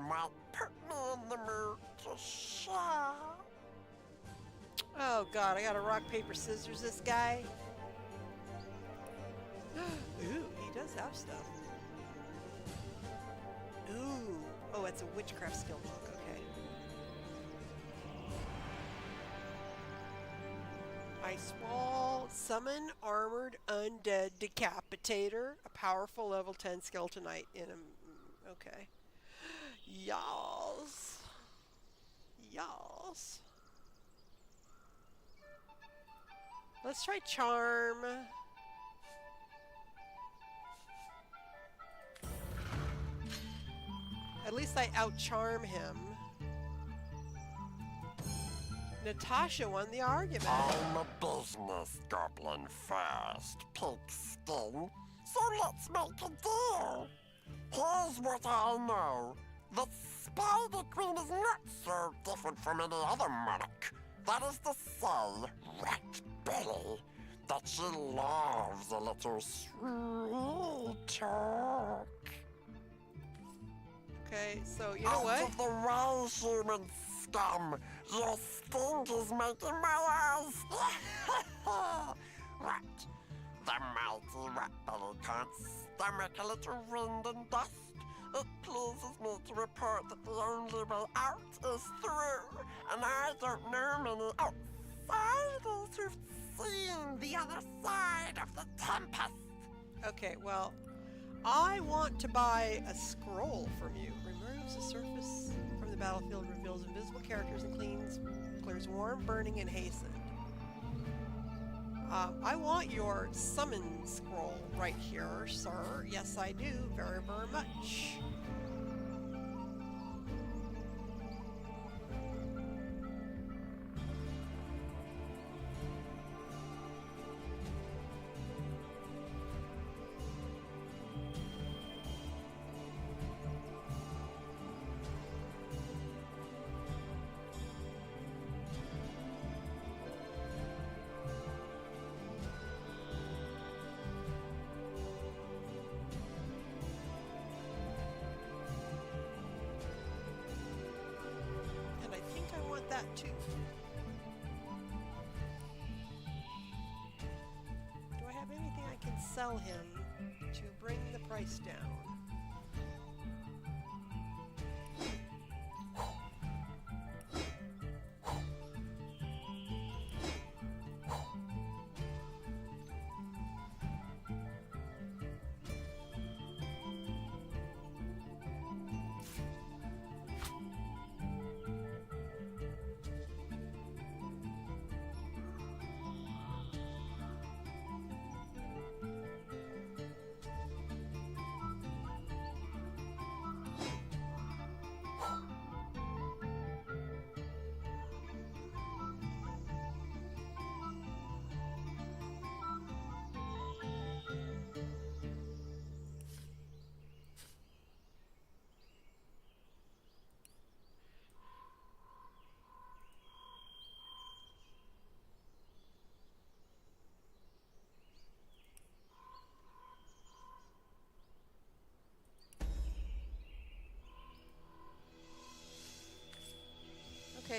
might put me in the mood to share. Oh god, I gotta rock, paper, scissors this guy. Ooh, he does have stuff. Ooh. Oh, it's a witchcraft skill book, okay. Ice Wall, summon armored undead decapitator, a powerful level 10 skeletonite in a... Okay. Yas. Yas. Let's try charm. At least I out-charm him. Natasha won the argument. I'm a business goblin first, pigskin. So let's make a deal. Here's what I know. The Spider Queen is not so different from any other monarch. That is to say, Rat Belly, that she loves a little sweet talk. Okay, so you know what? Out of the way, human scum! Your stink is making my eyes... Right. The mighty rat belly can't stomach a little wind and dust. It pleases me to report that the only way out is through, and I don't know many outsiders who've seen the other side of the tempest. Okay, well, I want to buy a scroll from you. Removes the surface from the battlefield, reveals invisible characters, and clears warm, burning, and hastened. I want your summon scroll right here, sir. Yes, I do. Very, very much. That too. Do I have anything I can sell him to bring the price down?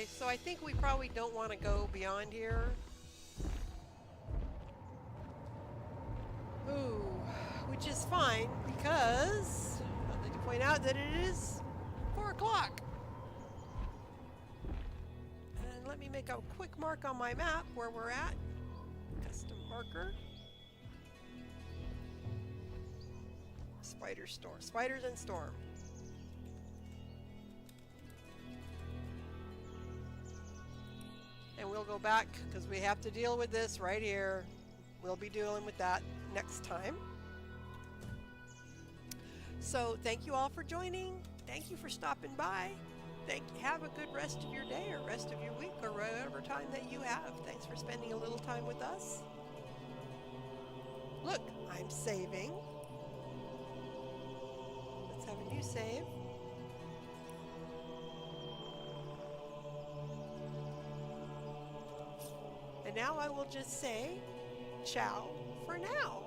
Okay, so I think we probably don't want to go beyond here. Ooh, which is fine because I'd like to point out that it is 4 o'clock. And let me make a quick mark on my map where we're at. Custom marker. Spider storm. Spiders and storm. And we'll go back because we have to deal with this right here. We'll be dealing with that next time. So thank you all for joining. Thank you for stopping by. Have a good rest of your day or rest of your week or whatever time that you have. Thanks for spending a little time with us. Look, I'm saving. Let's have a new save. And now I will just say ciao for now.